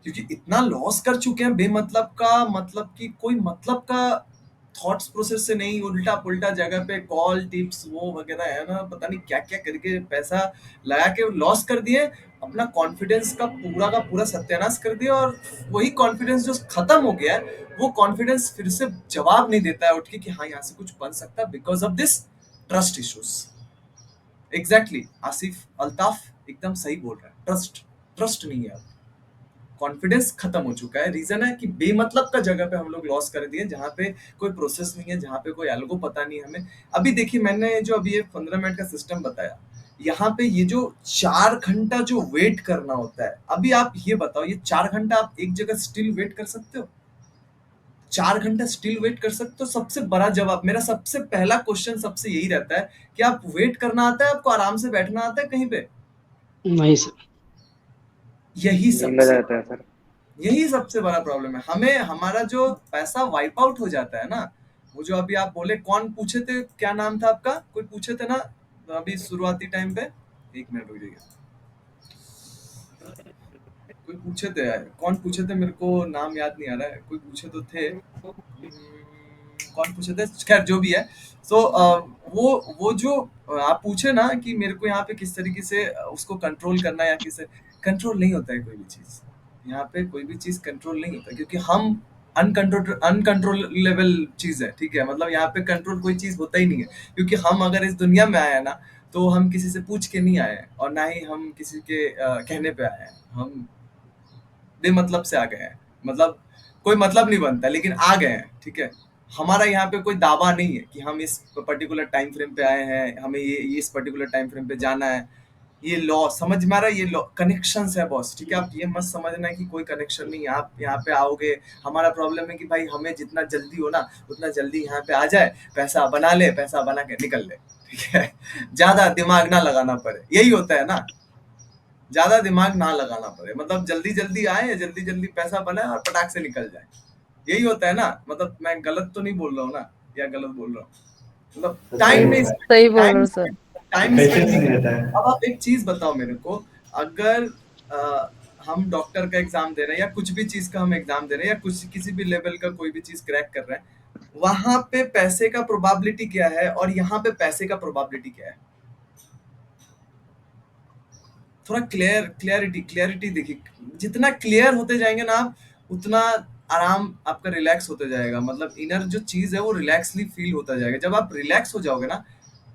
क्योंकि इतना लॉस कर चुके हैं बेमतलब का, मतलब कि कोई मतलब का थॉट्स प्रोसेस से नहीं, उल्टा पुल्टा जगह पे कॉल टिप्स वो वगैरह है ना, पता नहीं क्या क्या करके पैसा लगा के लॉस कर दिए, अपना कॉन्फिडेंस का पूरा सत्यानाश कर दिया। और वही कॉन्फिडेंस जो खत्म हो गया है, वो कॉन्फिडेंस फिर से जवाब नहीं देता है उठ के कि हाँ यहाँ से कुछ बन सकता है, because of this trust issues. Exactly Asif Altaf एकदम सही बोल रहा है, ट्रस्ट नहीं है अब, कॉन्फिडेंस खत्म हो चुका है। रीजन है कि बेमतलब का जगह पे हम लोग लॉस कर दिए, जहाँ पे कोई प्रोसेस नहीं है, जहाँ पे कोई एल्गो पता नहीं है हमें। अभी देखिए मैंने जो अभी ये 15 मिनट का सिस्टम बताया, यहाँ पे ये जो 4 घंटा जो वेट करना होता है, अभी आप ये बताओ ये 4 घंटा आप एक जगह स्टिल वेट कर सकते हो? 4 घंटा स्टिल वेट कर सकते हो? सबसे बड़ा जवाब, मेरा सबसे पहला क्वेश्चन सबसे यही रहता है कि आप वेट करना आता है, आपको आराम से बैठना आता है कहीं पे? नहीं सर। यही नींद आ सबसे जाता है सर। यही सबसे बड़ा प्रॉब्लम है। हमें हमारा जो पैसा वाइप आउट हो जाता है ना, वो जो अभी आप बोले, कौन पूछे थे, क्या नाम था आपका, कोई पूछे थे ना अभी शुरुआती टाइम पे? एक मिनट रुक जाइए, कोई पूछे थे यार, कौन पूछे थे, मेरे को नाम याद नहीं आ रहा है, कोई पूछे तो थे। कौन पूछे थे, खैर जो भी है। सो वो जो आप पूछे ना कि मेरे को यहाँ पे किस तरीके से उसको कंट्रोल करना है, या किसे कंट्रोल नहीं होता है कोई भी चीज यहाँ पे, कोई भी चीज कंट्रोल नहीं होता, क्योंकि हम अनकंट्रोलेबल चीज है, ठीक है। मतलब यहाँ पे कंट्रोल कोई चीज होता ही नहीं है, क्योंकि हम अगर इस दुनिया में आए हैं ना, तो हम किसी से पूछ के नहीं आए हैं, और ना ही हम किसी के कहने पे आए हैं, हम बेमतलब से आ गए हैं, मतलब कोई मतलब नहीं बनता, लेकिन आ गए हैं, ठीक है। हमारा यहाँ पे कोई दावा नहीं है कि हम इस पर्टिकुलर टाइम फ्रेम पे आए हैं, हमें ये इस पर्टिकुलर टाइम फ्रेम पे जाना है। ये लॉ समझ में आ रहा है, ये लॉ कनेक्शंस है बॉस, ठीक है। आप ये मत समझना है कि कोई कनेक्शन नहीं है, आप यहाँ पे आओगे, हमारा प्रॉब्लम है कि भाई हमें जितना जल्दी हो ना उतना जल्दी यहाँ पे आ जाए, पैसा बना ले, पैसा बना के निकल ले, ठीक है। ज्यादा दिमाग ना लगाना पड़े, यही होता है ना, ज्यादा दिमाग ना लगाना पड़े, मतलब जल्दी जल्दी आए, जल्दी जल्दी पैसा बनाए और पटाख से निकल जाए, यही होता है ना। मतलब मैं गलत तो नहीं बोल रहा हूँ ना, या गलत बोल रहा हूँ? मतलब टाइम में सही बोल रहे हो सर। टाइम Patience नहीं रहता है। अब आप एक चीज बताओ मेरे को, अगर हम डॉक्टर का एग्जाम दे रहे हैं, या कुछ भी चीज का हम एग्जाम दे रहे हैं, या कुछ किसी भी लेवल का कोई भी चीज क्रैक कर रहे हैं, वहां पे पैसे का प्रोबेबिलिटी क्या है और यहाँ पे पैसे का प्रोबेबिलिटी क्या है? थोड़ा क्लियरिटी देखिए, जितना क्लियर होते जाएंगे ना आप, उतना आराम आपका रिलैक्स होते जाएगा, मतलब इनर जो चीज है वो रिलैक्सली फील होता जाएगा। जब आप रिलैक्स हो जाओगे ना,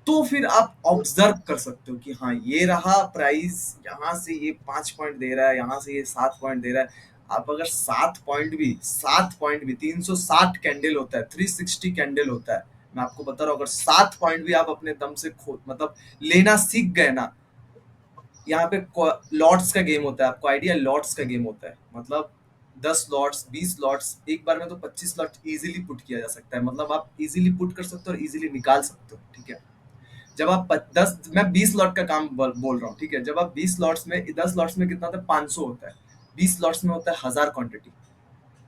तो फिर आप ऑब्जर्व कर सकते हो कि हाँ ये रहा प्राइस, यहाँ से ये 5 पॉइंट दे रहा है, यहाँ से ये 7 पॉइंट दे रहा है। आप अगर 7 पॉइंट भी 360 कैंडल होता है, 360 कैंडल होता है, मैं आपको बता रहा हूँ, अगर 7 पॉइंट भी आप अपने दम से मतलब लेना सीख गए ना, यहाँ पे लॉट्स का गेम होता है, आपको आइडिया, लॉट्स का गेम होता है, मतलब 10 लॉट्स 20 लॉट्स, एक बार में तो 25 लॉट इजीली पुट किया जा सकता है, मतलब आप इजीली पुट कर सकते हो और इजीली निकाल सकते हो, ठीक है। जब आप 20 लॉट का काम बोल रहा हूँ, ठीक है। जब आप 20 लॉट्स में, 10 लॉट्स में कितना होता है, 500 होता है, 20 लॉट्स में होता है 1000 क्वांटिटी।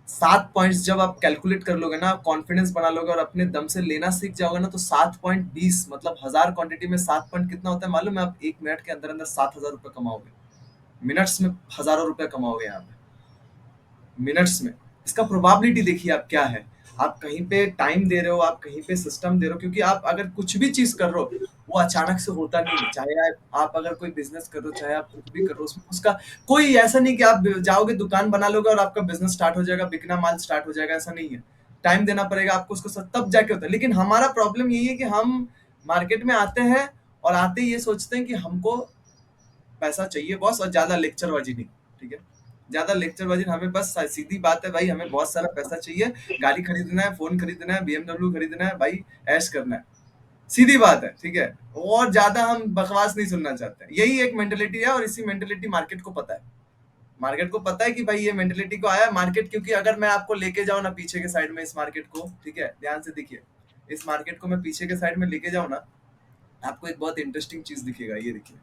7 पॉइंट्स जब आप कैलकुलेट कर लोगे ना, कॉन्फिडेंस बना लोगे और अपने दम से लेना सीख जाओगे ना, तो 7 पॉइंट 20 मतलब 1000 क्वांटिटी में 7 पॉइंट कितना होता है मालूम है? आप 1 मिनट के अंदर अंदर 7000 रुपए कमाओगे, मिनट्स में हजारों रुपए कमाओगे यहाँ पे, मिनट्स में। इसका प्रोबेबिलिटी देखिए आप क्या है, आप कहीं पे टाइम दे रहे हो, आप कहीं पे सिस्टम दे रहे हो, क्योंकि आप अगर कुछ भी चीज कर रहे हो वो अचानक से होता नहीं है। चाहे आप अगर कोई बिजनेस कर रहे हो, चाहे आप कुछ भी कर रहे हो, उसका कोई ऐसा नहीं कि आप जाओगे दुकान बना लोगे और आपका बिजनेस स्टार्ट हो जाएगा, बिकना माल स्टार्ट हो जाएगा, ऐसा नहीं है। टाइम देना पड़ेगा आपको उसको तब जाके होता है। लेकिन हमारा प्रॉब्लम यही है कि हम मार्केट में आते हैं और आते ही ये सोचते हैं कि हमको पैसा चाहिए बॉस, और ज्यादा लेक्चरबाजी नहीं, ठीक है, ज्यादा लेक्चरबाजी, हमें बस सीधी बात है भाई, हमें बहुत सारा पैसा चाहिए, गाड़ी खरीदना है, फोन खरीदना है, BMW खरीदना है भाई, ऐश करना है, सीधी बात है, ठीक है, और ज्यादा हम बकवास नहीं सुनना चाहते हैं। यही एक मेंटेलिटी है और इसी मेंटेलिटी मार्केट को पता है, मार्केट को पता है कि भाई ये मेंटेलिटी को आया मार्केट। क्योंकि अगर मैं आपको लेके जाऊं ना पीछे के साइड में इस मार्केट को, ठीक है, ध्यान से देखिए, इस मार्केट को मैं पीछे के साइड में लेके जाऊं ना, आपको एक बहुत इंटरेस्टिंग चीज दिखेगा। ये देखिए,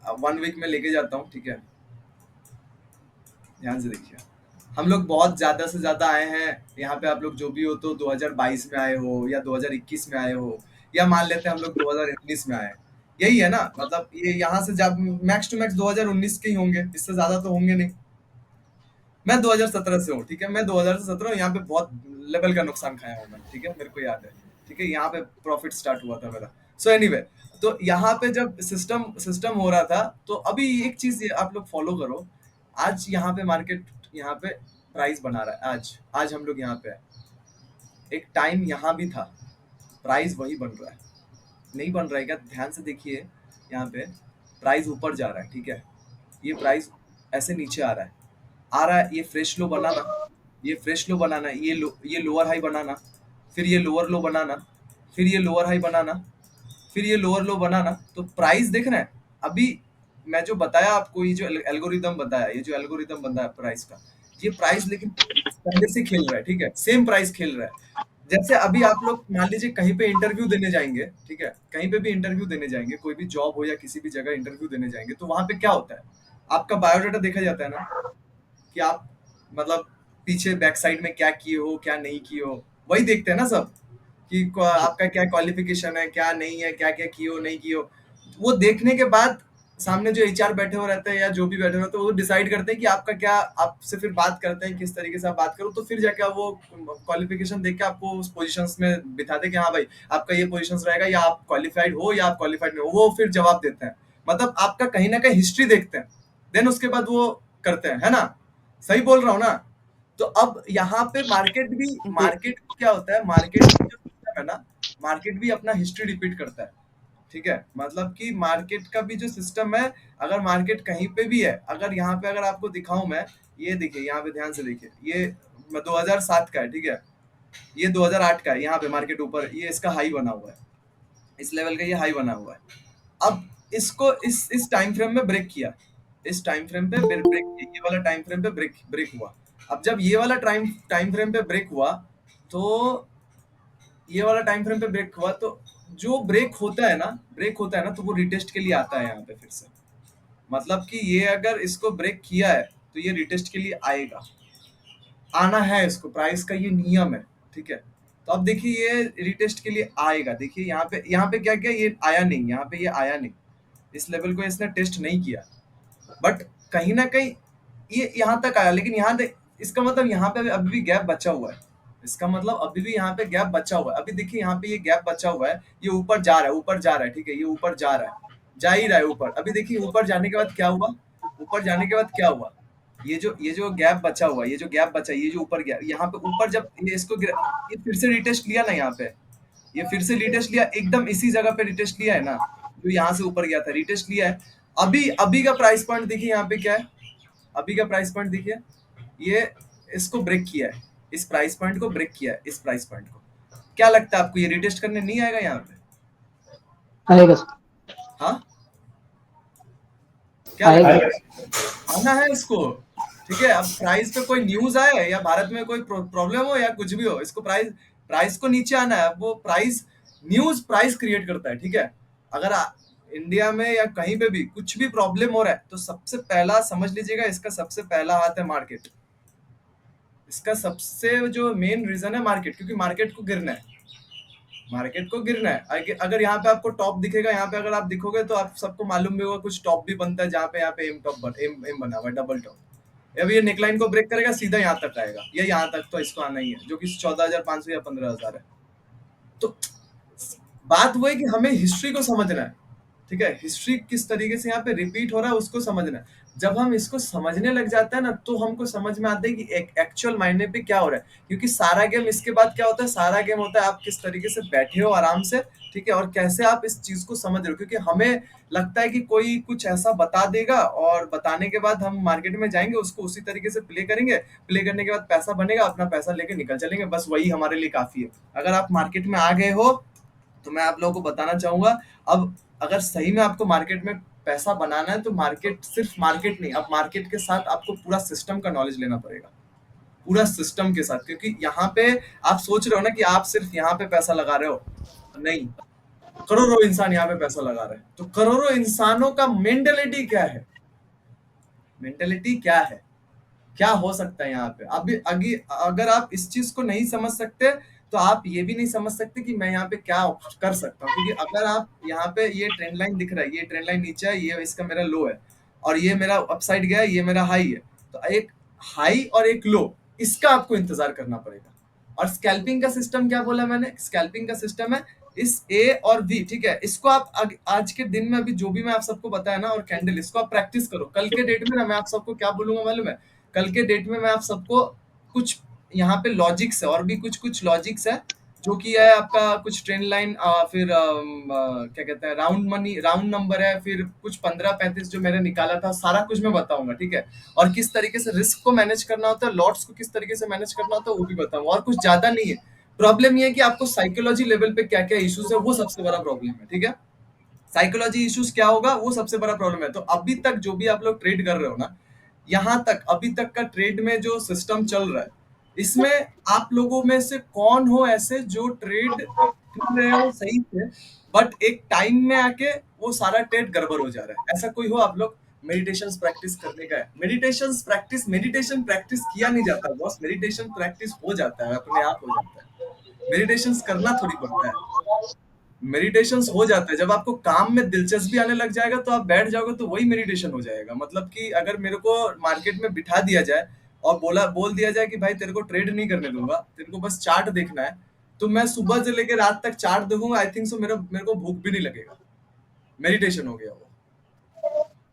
1 वीक में लेके जाता हूँ, ठीक है, ध्यान से देखिए, हम लोग बहुत ज्यादा से ज्यादा आए हैं यहाँ पे, आप लोग जो भी हो तो 2022 में आए हो या 2021 में आए हो, या मान लेते हैं हम लोग 2019 में आए, यही है ना, मतलब ये यहाँ से जब मैक्स टू मैक्स 2019 के ही होंगे, इससे ज्यादा तो होंगे नहीं। मैं 2017 से हूँ, ठीक है, मैं 2017 यहाँ पे बहुत लेवल का नुकसान खाया हूँ मैं, ठीक है, मेरे को याद है, ठीक है, यहाँ पे प्रॉफिट स्टार्ट हुआ था मेरा। सो एनीवे, तो यहाँ पे जब सिस्टम हो रहा था, तो अभी एक चीज आप लोग फॉलो करो, आज यहाँ पे मार्केट यहाँ पे प्राइस बना रहा है, आज हम लोग यहाँ पे है, एक टाइम यहाँ भी था, प्राइस वही बन रहा है, नहीं बन रहा है क्या? ध्यान से देखिए, यहाँ पे प्राइस ऊपर जा रहा है, ठीक है, ये प्राइस ऐसे नीचे आ रहा है, ये फ्रेश लो बनाना, ये फ्रेश लो बनाना, ये लोअर हाई बनाना, फिर ये लोअर लो बनाना, फिर ये लोअर हाई बनाना, फिर ये लोअर लो बनाना। तो प्राइस देख रहे हैं, अभी मैं जो बताया आपको, ये जो एल्गोरिदम बताया, ये जो एल्गोरिदम बताया प्राइस का, ये प्राइस लेकिन पहले से खेल रहा है, ठीक है, सेम प्राइस खेल रहा है। जैसे अभी आप लोग मान लीजिए कहीं पे इंटरव्यू देने जाएंगे, ठीक है, कहीं पे भी इंटरव्यू देने जाएंगे, कोई भी जॉब हो या किसी भी जगह इंटरव्यू देने जाएंगे, तो वहां पे क्या होता है, आपका बायोडाटा देखा जाता है ना, कि आप मतलब पीछे बैक साइड में क्या किए हो, क्या नहीं किए हो, वही देखते हैं ना सब, कि आपका क्या क्वालिफिकेशन है, क्या नहीं है, क्या क्या किए हो, नहीं किए हो। वो देखने के बाद सामने जो एचआर बैठे हुए रहते हैं या जो भी बैठे हुए रहते हैं, वो डिसाइड करते हैं कि आपका क्या, आपसे फिर बात करते हैं किस तरीके से आप बात करो, तो फिर जाके वो क्वालिफिकेशन देख के आपको उस पोजीशंस में बिठाते कि हाँ भाई आपका ये पोजीशंस रहेगा, या आप क्वालिफाइड हो या आप क्वालिफाइड नहीं हो, वो फिर जवाब देते हैं, मतलब आपका कहीं ना कहीं हिस्ट्री देखते हैं, देन उसके बाद वो करते हैं, है ना, सही बोल रहा हूँ ना। तो अब यहाँ पे मार्केट क्या होता है, मार्केट जो सिस्टम है ना, मार्केट भी अपना हिस्ट्री रिपीट करता है, ठीक है, मतलब कि मार्केट का भी जो सिस्टम है, अगर मार्केट कहीं पे भी है, अगर यहाँ पे अगर आपको दिखाऊं मैं, ये देखिए यहाँ पे ध्यान से देखिए, ये 2007 का है, ठीक है, ये 2008 का है, यहाँ पे मार्केट ऊपर, ये इसका हाई बना हुआ है, इस लेवल का ये हाई बना हुआ है। अब इसको इस टाइम फ्रेम में ब्रेक किया, इस टाइम फ्रेम पे ब्रेक किया, ये वाला टाइम फ्रेम पे ब्रेक हुआ। अब जब ये वाला टाइम फ्रेम पे ब्रेक हुआ, तो ये वाला टाइम फ्रेम पे ब्रेक हुआ, तो जो ब्रेक होता है ना, तो वो रिटेस्ट के लिए आता है यहाँ पे फिर से, मतलब कि ये अगर इसको ब्रेक किया है तो ये रिटेस्ट के लिए आएगा, आना है इसको, प्राइस का ये नियम है, ठीक है। तो अब देखिए ये रिटेस्ट के लिए आएगा, देखिए यहाँ पे क्या क्या, ये आया नहीं, यहाँ पे ये आया नहीं, इस लेवल को इसने टेस्ट नहीं किया, बट कहीं ना कहीं ये यहाँ तक आया, लेकिन यहाँ तक, इसका मतलब यहाँ पे अभी भी गैप बचा हुआ है, इसका मतलब अभी भी यहाँ पे गैप बचा हुआ है। अभी देखिए यहाँ पे ये गैप बचा हुआ है, ये ऊपर जा रहा है, ठीक है, ये ऊपर जा रहा है, जा ही रहा है ऊपर। अभी देखिए ऊपर जाने के बाद क्या हुआ, ऊपर जाने के बाद क्या हुआ, ये जो गैप बचा हुआ है, ये जो गैप बचा, ये जो ऊपर गया, यहाँ पे ऊपर जब ये इसको ये फिर से रिटेस्ट लिया ना, यहाँ पे ये फिर से रिटेस्ट लिया, एकदम इसी जगह पे रिटेस्ट लिया है ना, जो यहाँ से ऊपर गया था, रिटेस्ट लिया है। अभी का प्राइस पॉइंट देखिए यहाँ पे क्या है, अभी का प्राइस पॉइंट देखिए, ये इसको ब्रेक किया है, इस प्राइस पॉइंट को ब्रेक किया है, इस प्राइस पॉइंट को। क्या लगता है आपको, ये रिटेस्ट करने नहीं आएगा यहाँ पे? आएगा सर। हाँ, क्या लगता है? आना है इसको, ठीक है। अब प्राइस पे कोई न्यूज आए या भारत में कोई प्रॉब्लम हो या कुछ भी हो, इसको प्राइस को नीचे आना है। वो न्यूज प्राइस क्रिएट करता है, ठीक है। अगर इंडिया में या कहीं पे भी कुछ भी प्रॉब्लम हो रहा है, तो सबसे पहला समझ लीजिएगा, इसका सबसे पहला हाथ है मार्केट, इसका सबसे जो मेन रीजन है मार्केट, क्योंकि मार्केट को गिरना है, मार्केट को गिरना है। अगर यहाँ पे आपको टॉप दिखेगा, यहाँ पे अगर आप दिखोगे तो आप सबको मालूम भी होगा, कुछ टॉप भी बनता है जहाँ पे यहाँ पे एम बना हुआ है, डबल टॉप। अब ये नेकलाइन को ब्रेक करेगा, सीधा यहाँ तक आएगा, ये यहाँ तक तो इसको आना ही है, जो कि 14,500 या 15,000 है। तो बात वो है कि हमें हिस्ट्री को समझना है, ठीक है, हिस्ट्री किस तरीके से यहाँ पे रिपीट हो रहा है उसको समझना है। जब हम इसको समझने लग जाते हैं ना, तो हमको समझ में आता है कि एक्चुअल मायने पे क्या हो रहा है। क्योंकि सारा गेम इसके बाद क्या होता है, सारा गेम होता है आप किस तरीके से बैठे हो आराम से, ठीक है, और कैसे आप इस चीज को समझ रहे हो। क्योंकि हमें लगता है कि कोई कुछ ऐसा बता देगा और बताने के बाद हम मार्केट में जाएंगे, उसको उसी तरीके से प्ले करेंगे, प्ले करने के बाद पैसा बनेगा, अपना पैसा लेके निकल चलेंगे, बस वही हमारे लिए काफी है। अगर आप मार्केट में आ गए हो तो मैं आप लोगों को बताना चाहूंगा, अब अगर सही में आपको मार्केट में पैसा बनाना है तो मार्केट, सिर्फ मार्केट नहीं, अब मार्केट के साथ आपको पूरा सिस्टम का नॉलेज लेना पड़ेगा, पूरा सिस्टम के साथ। क्योंकि यहाँ पे आप सोच रहे हो ना कि आप सिर्फ यहाँ पे पैसा लगा रहे हो, नहीं, करोड़ों इंसान यहाँ पे पैसा लगा रहे हैं। तो करोड़ों इंसानों का मेंटेलिटी क्या है, मेंटेलिटी क्या है, क्या हो सकता है यहाँ पे। अभी अगर आप इस चीज को नहीं समझ सकते तो आप ये भी नहीं समझ सकते कि मैं यहाँ पे क्या कर सकता हूँ। क्योंकि अगर आप यहाँ पे, ये ट्रेंड लाइन दिख रहा है, ये ट्रेंड लाइन नीचे है, ये इसका मेरा लो है, और ये मेरा अपसाइड गया है, ये मेरा हाई है, तो एक हाई और एक लो, इसका आपको इंतजार करना पड़ेगा। और स्कैल्पिंग का सिस्टम क्या बोला मैंने, स्कैल्पिंग का सिस्टम है इस ए और वी, ठीक है, इसको आप आज के दिन में, अभी जो भी मैं आप सबको बताया ना, और कैंडल, इसको आप प्रैक्टिस करो। कल के डेट में ना मैं आप सबको क्या बोलूंगा मालूम है, कल के डेट में मैं आप सबको कुछ यहाँ पे लॉजिक्स है, और भी कुछ लॉजिक्स है, जो कि है आपका कुछ ट्रेंड लाइन, फिर क्या कहते हैं, राउंड मनी, राउंड नंबर है, फिर कुछ 15-35 जो मैंने निकाला था, सारा कुछ मैं बताऊंगा, ठीक है। और किस तरीके से रिस्क को मैनेज करना होता है, लॉट्स को किस तरीके से मैनेज करना होता है, वो भी बताऊंगा। और कुछ ज्यादा नहीं है, प्रॉब्लम ये है कि आपको साइकोलॉजी लेवल पे क्या क्या इश्यूज है, वो सबसे बड़ा प्रॉब्लम है, ठीक है। साइकोलॉजी इश्यूज क्या होगा, वो सबसे बड़ा प्रॉब्लम है। तो अभी तक जो भी आप लोग ट्रेड कर रहे हो ना, यहाँ तक अभी तक का ट्रेड में जो सिस्टम चल रहा है, इसमें आप लोगों में से कौन हो ऐसे जो ट्रेड कर रहे हो सही से, बट एक टाइम में आके वो सारा ट्रेड गड़बड़ हो जा रहा है, ऐसा कोई हो आप लोग। मेडिटेशन प्रैक्टिस करने का है, मेडिटेशन प्रैक्टिस किया नहीं जाता बॉस, मेडिटेशन प्रैक्टिस हो जाता है, अपने आप हो जाता है। मेडिटेशन करना थोड़ी पड़ता है, मेडिटेशन हो जाता है जब आपको काम में दिलचस्पी आने लग जाएगा, तो आप बैठ जाओगे तो वही मेडिटेशन हो जाएगा। मतलब कि अगर मेरे को मार्केट में बिठा दिया जाए और बोल दिया जाए कि भाई तेरे को ट्रेड नहीं करने दूंगा, तेरे को बस चार्ट देखना है, तो मैं सुबह से लेकर रात तक चार्ट देखूंगा, आई थिंक सो मेरे को भूख भी नहीं लगेगा, मेडिटेशन हो गया वो,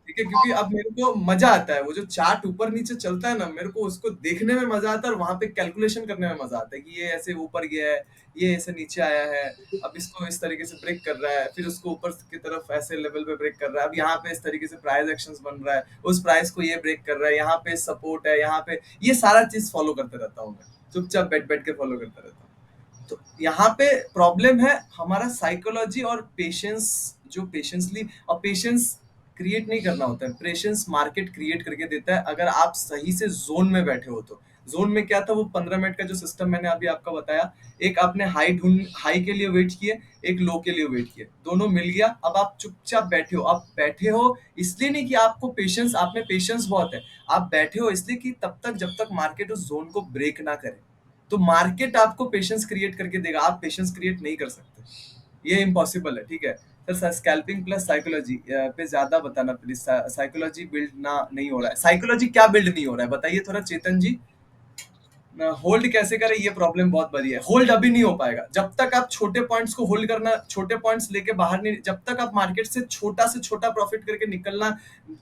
ठीक है। क्योंकि अब मेरे को मजा आता है, वो जो चार्ट ऊपर नीचे चलता है ना, मेरे को उसको देखने में मजा आता है, और वहां पे कैलकुलेशन करने में मजा आता है कि ये ऐसे ऊपर गया है, ये ऐसे नीचे आया है, अब इसको इस तरीके से ब्रेक कर रहा है, फिर उसको ऊपर की तरफ ऐसे लेवल पे ब्रेक कर रहा है, अब यहाँ पे इस तरीके से प्राइस एक्शंस बन रहा है, उस प्राइस को ये ब्रेक कर रहा है, यहाँ पे सपोर्ट है, यहाँ पे, ये सारा चीज फॉलो करते रहता हूँ मैं, चुपचाप बैठ के फॉलो करता रहता हूँ। तो यहाँ पे प्रॉब्लम है हमारा साइकोलॉजी और पेशेंस, जो पेशेंसली, और पेशेंस क्रिएट नहीं करना होता है, पेशेंस मार्केट क्रिएट करके देता है, अगर आप सही से जोन में बैठे हो तो। जोन में क्या था, वो 15 मिनट का जो सिस्टम मैंने अभी आपका बताया, एक आपने हाई के लिए वेट किए, एक लो के लिए वेट किए, दोनों मिल गया, अब आप चुपचाप बैठे हो। आप बैठे हो इसलिए नहीं कि आपको पेशेंस, आप में पेशेंस बहुत है, आप बैठे हो इसलिए कि तब तक जब तक मार्केट उस जोन को ब्रेक ना करे, तो मार्केट आपको पेशेंस क्रिएट करके देगा, आप पेशेंस क्रिएट नहीं कर सकते, ये इम्पॉसिबल है, ठीक है। सर स्कैल्पिंग प्लस साइकोलॉजी पे ज्यादा बताना प्लीज, साइकोलॉजी बिल्ड ना नहीं हो रहा है, साइकोलॉजी क्या बिल्ड नहीं हो रहा है बताइए थोड़ा चेतन जी। होल्ड कैसे करें, ये प्रॉब्लम बहुत बड़ी है, होल्ड अभी नहीं हो पाएगा जब तक आप छोटे पॉइंट्स को होल्ड करना, छोटे पॉइंट्स लेके बाहर नहीं, जब तक आप मार्केट से छोटा प्रॉफिट करके निकलना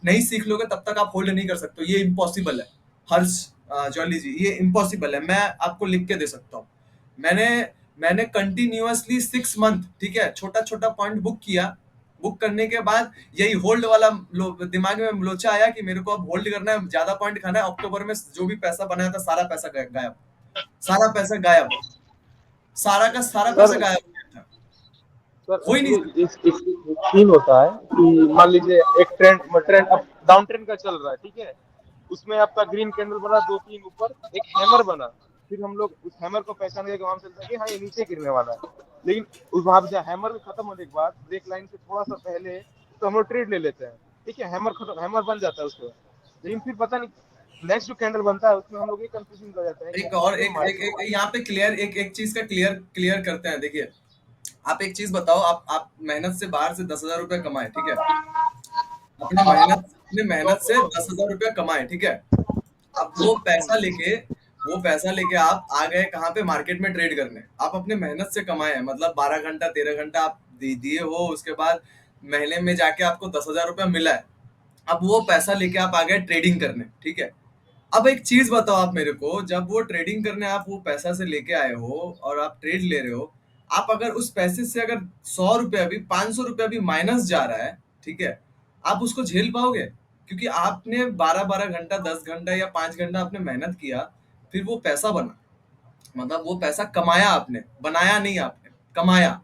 नहीं सीख लोगे, तब तक आप होल्ड नहीं कर सकते, ये इम्पॉसिबल है। हर्ष जॉली जी, ये इम्पॉसिबल है, मैं आपको लिख के दे सकता हूँ। मैंने कंटिन्यूअसली 6 मंथ, ठीक है, छोटा पॉइंट बुक किया, बुक करने के बाद यही होल्ड वाला दिमाग में लोचा आया कि मेरे को अब होल्ड करना है, ज्यादा पॉइंट खाना है, अक्टूबर में जो भी पैसा बनाया था सारा पैसा गायब, सारा पैसा गायब, सारा का सारा पैसा गायब हो गया था, हो ही नहीं। सीन होता है कि मान लीजिए एक ट्रेंड अब डाउन ट्रेंड का चल रहा है, ठीक है, उसमें आपका ग्रीन कैंडल बना, 2-3 ऊपर एक हैमर बना, फिर हम लोग उस हैमर को पहचान के वहां चलते हैं कि हाँ ये नीचे गिरने वाला है, लेकिन उस वहां से हैमर खत्म होने के बाद ब्रेक लाइन से थोड़ा सा पहले तो हम लोग ट्रेड ले लेते हैं, ठीक है, हैमर खत्म, हैमर बन जाता है उसके बाद, लेकिन फिर पता नहीं नेक्स्ट जो कैंडल बनता है उसमें हम लोग ये कंफ्यूजन हो जाता है। एक और एक यहाँ पे क्लियर एक चीज का क्लियर करते हैं। देखिए आप एक चीज बताओ, आप मेहनत से बाहर से 10,000 रुपया कमाए, ठीक है, अपने मेहनत से 10,000 रुपया कमाए, ठीक है, अब वो पैसा लेके आप आ गए कहाँ पे, मार्केट में ट्रेड करने। आप अपने मेहनत से कमाए हैं, मतलब 12 घंटा 13 घंटा आप दिए हो, उसके बाद महीने में जाके आपको 10,000 रुपया मिला है, अब वो पैसा लेके आप आ गए ट्रेडिंग करने, ठीक है। अब एक चीज बताओ आप मेरे को, जब वो ट्रेडिंग करने आप वो पैसा से लेके आए हो और आप ट्रेड ले रहे हो, आप अगर उस पैसे से अगर 100 रुपया भी 500 रुपया भी माइनस जा रहा है, ठीक है, आप उसको झेल पाओगे? क्योंकि आपने 12-12 घंटा 10 घंटा या 5 घंटा आपने मेहनत किया, फिर वो पैसा बना, मतलब वो पैसा कमाया आपने, बनाया नहीं आपने, कमाया।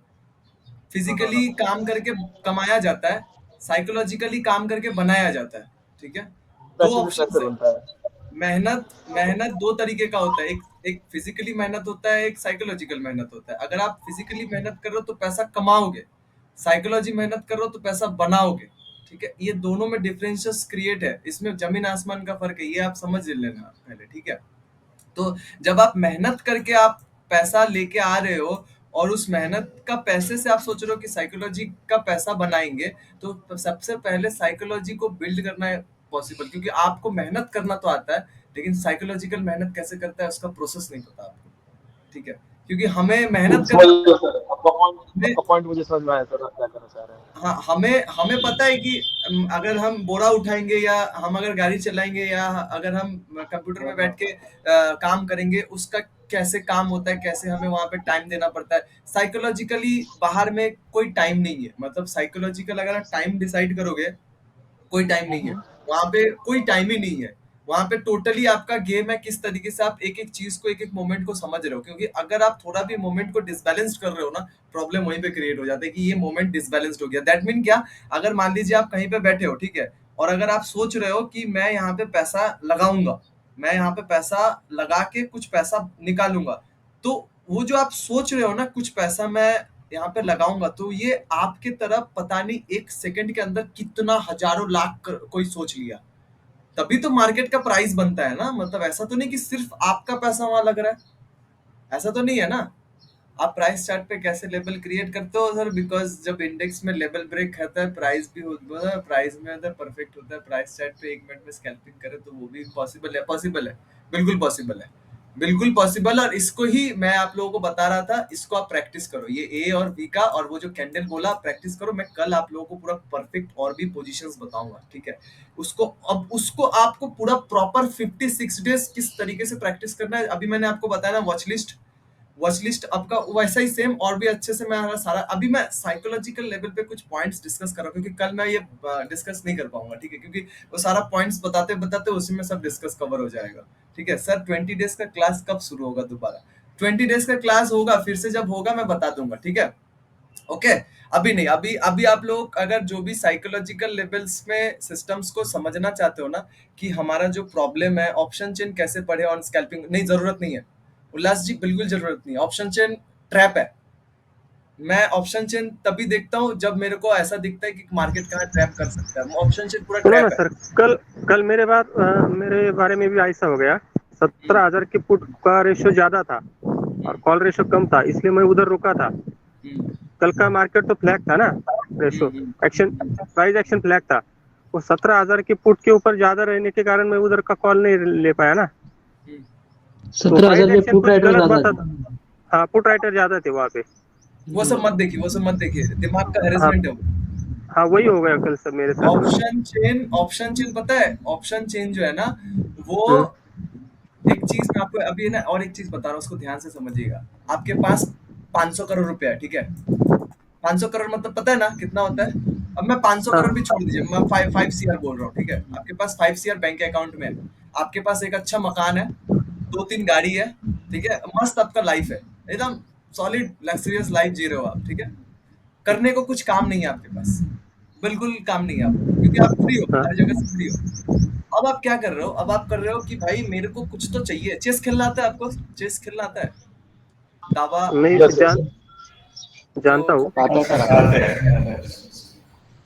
फिजिकली काम करके कमाया जाता है, साइकोलॉजिकली काम करके बनाया जाता है, ठीक है। दो पैसे से ऑप्शन पैसे है। बनता है। मेहनत मेहनत दो तरीके का होता है, एक एक फिजिकली मेहनत होता है, एक साइकोलॉजिकल मेहनत होता है। अगर आप फिजिकली मेहनत कर रहे हो तो पैसा कमाओगे, साइकोलॉजी मेहनत कर रहे हो तो पैसा बनाओगे, ठीक है। ये दोनों में डिफरेंसेस क्रिएट है, इसमें जमीन आसमान का फर्क है, ये आप समझ लेना पहले, ठीक है। तो जब आप मेहनत करके आप पैसा लेके आ रहे हो और उस मेहनत का पैसे से आप सोच रहे हो कि साइकोलॉजी का पैसा बनाएंगे, तो सबसे पहले साइकोलॉजी को बिल्ड करना है पॉसिबल, क्योंकि आपको मेहनत करना तो आता है, लेकिन साइकोलॉजिकल मेहनत कैसे करता है उसका प्रोसेस नहीं पता आपको, ठीक है। क्योंकि हमें मेहनत समझ करना, लो सर, आपका हमें पॉइंट मुझे समझ में आया सर, आप क्या करना चाह रहे हैं। हाँ, हमें हमें पता है कि अगर हम बोरा उठाएंगे या हम अगर गाड़ी चलाएंगे या अगर हम कंप्यूटर में बैठ के काम करेंगे, उसका कैसे काम होता है, कैसे हमें वहां पे टाइम देना पड़ता है। साइकोलॉजिकली बाहर में कोई टाइम नहीं है, मतलब साइकोलॉजिकल अगर आप टाइम डिसाइड करोगे, कोई टाइम नहीं है वहां पे, कोई टाइम ही नहीं है वहां पे। टोटली आपका गेम है किस तरीके से आप एक एक चीज को, एक एक मोमेंट को समझ रहे हो, क्योंकि अगर आप थोड़ा भी मोमेंट को डिसबैलेंस्ड कर रहे हो ना, प्रॉब्लम वहीं पे क्रिएट हो जाता है कि ये मोमेंट डिसबैलेंस्ड हो गया। दैट मीन क्या, अगर मान लीजिए आप कहीं पे बैठे हो, ठीक है, और अगर आप सोच रहे हो कि मैं यहाँ पे पैसा लगाऊंगा, मैं यहाँ पे पैसा लगा के कुछ पैसा निकालूंगा, तो वो जो आप सोच रहे हो ना कुछ पैसा मैं यहाँ पे लगाऊंगा, तो ये आपके तरफ पता नहीं एक सेकंड के अंदर कितना हजारों लाख कोई सोच लिया, तभी तो मार्केट का प्राइस बनता है ना। मतलब ऐसा तो नहीं कि सिर्फ आपका पैसा वहां लग रहा है, ऐसा तो नहीं है ना। आप प्राइस चार्ट पे कैसे लेवल क्रिएट करते हो सर? बिकॉज जब इंडेक्स में लेवल ब्रेक खाता है, प्राइस भी होता है, प्राइस में अगर परफेक्ट होता है, प्राइस चार्ट पे 1 मिनट में स्कैल्पिंग करे तो वो भी पॉसिबल है, पॉसिबल है, बिल्कुल पॉसिबल है, बिल्कुल पॉसिबल। और इसको ही मैं आप लोगों को बता रहा था, इसको आप प्रैक्टिस करो, ये ए और बी का और वो जो कैंडल बोला आप प्रैक्टिस करो। मैं कल आप लोगों को पूरा परफेक्ट और भी पोजीशंस बताऊंगा, ठीक है। उसको अब उसको आपको पूरा प्रॉपर 56 डेज किस तरीके से प्रैक्टिस करना है, अभी मैंने आपको बताया ना, वॉच लिस्ट आपका वैसा ही सेम और भी अच्छे से मैं सारा, अभी मैं साइकोलॉजिकल लेवल पे कुछ पॉइंट्स डिस्कस कर रहा हूँ, क्योंकि कल मैं ये डिस्कस नहीं कर पाऊंगा, ठीक है, क्योंकि वो सारा पॉइंट्स बताते बताते उसी में सब डिस्कस कवर हो जाएगा, ठीक है। सर 20 डेज का क्लास कब शुरू होगा दोबारा? 20 डेज का क्लास होगा, फिर से जब होगा मैं बता दूंगा, ठीक है, ओके। अभी नहीं, अभी अभी आप लोग अगर जो भी साइकोलॉजिकल लेवल्स में सिस्टम्स को समझना चाहते हो ना, कि हमारा जो प्रॉब्लम है ऑप्शन चेन कैसे पढ़े ऑन स्कैल्पिंग, नहीं, जरूरत नहीं है उल्लास जी, बिल्कुल जरूरत नहीं है। ऑप्शन चेन ट्रैप है, मैं ऑप्शन चेन तभी देखता हूँ जब मेरे को ऐसा दिखता है कि मार्केट कहाँ ट्रैप कर सकता है, ऑप्शन चेन पूरा सुनो ना ट्रैप है। सर, कल मेरे बारे में भी ऐसा हो गया। 17,000 की पुट का रेशियो ज्यादा था और कॉल रेशियो कम था, इसलिए मैं उधर रुका था। कल का मार्केट तो फ्लैग था ना, ratio action, price action flag था। वो 17,000 की पुट के ऊपर ज्यादा रहने के कारण मैं उधर का कॉल नहीं ले पाया ना। 17,000 में पुट राइटर ज्यादा था। हाँ, पुट राइटर ज्यादा थे वहाँ पे। वो सब मत देखिए, वो सब मत देखिए, दिमाग का हेरेसमेंट है वो। हाँ, वही हो गया कल सब मेरे साथ। ऑप्शन चेन पता है, ऑप्शन चेन जो है ना, वो एक चीज मैं आपको अभी ना और एक चीज बता रहा हूँ, उसको ध्यान से समझिएगा। आपके पास 500 करोड़ रुपया है, ठीक है, 500 करोड़ मतलब पता है ना कितना होता है? अब मैं 500 करोड़ भी छोड़ दीजिए, मैं 5 CR बोल रहा हूँ, ठीक है। आपके पास 5 CR बैंक अकाउंट में है, आपके पास एक अच्छा मकान है, 2-3 गाड़ी है, ठीक है, मस्त आपका लाइफ है, एकदम सॉलिड लग्जरियस लाइफ जी रहे हो आप, ठीक है। करने को कुछ काम नहीं है आपके पास, बिल्कुल काम नहीं है आपको, क्योंकि आप फ्री हो, हर जगह से फ्री हो। अब आप क्या कर रहे हो? अब आप कर रहे हो कि भाई मेरे को कुछ तो चाहिए। चेस खेलना आता है आपको? चेस खेलना आता है? दावा नहीं, जानता हूँ।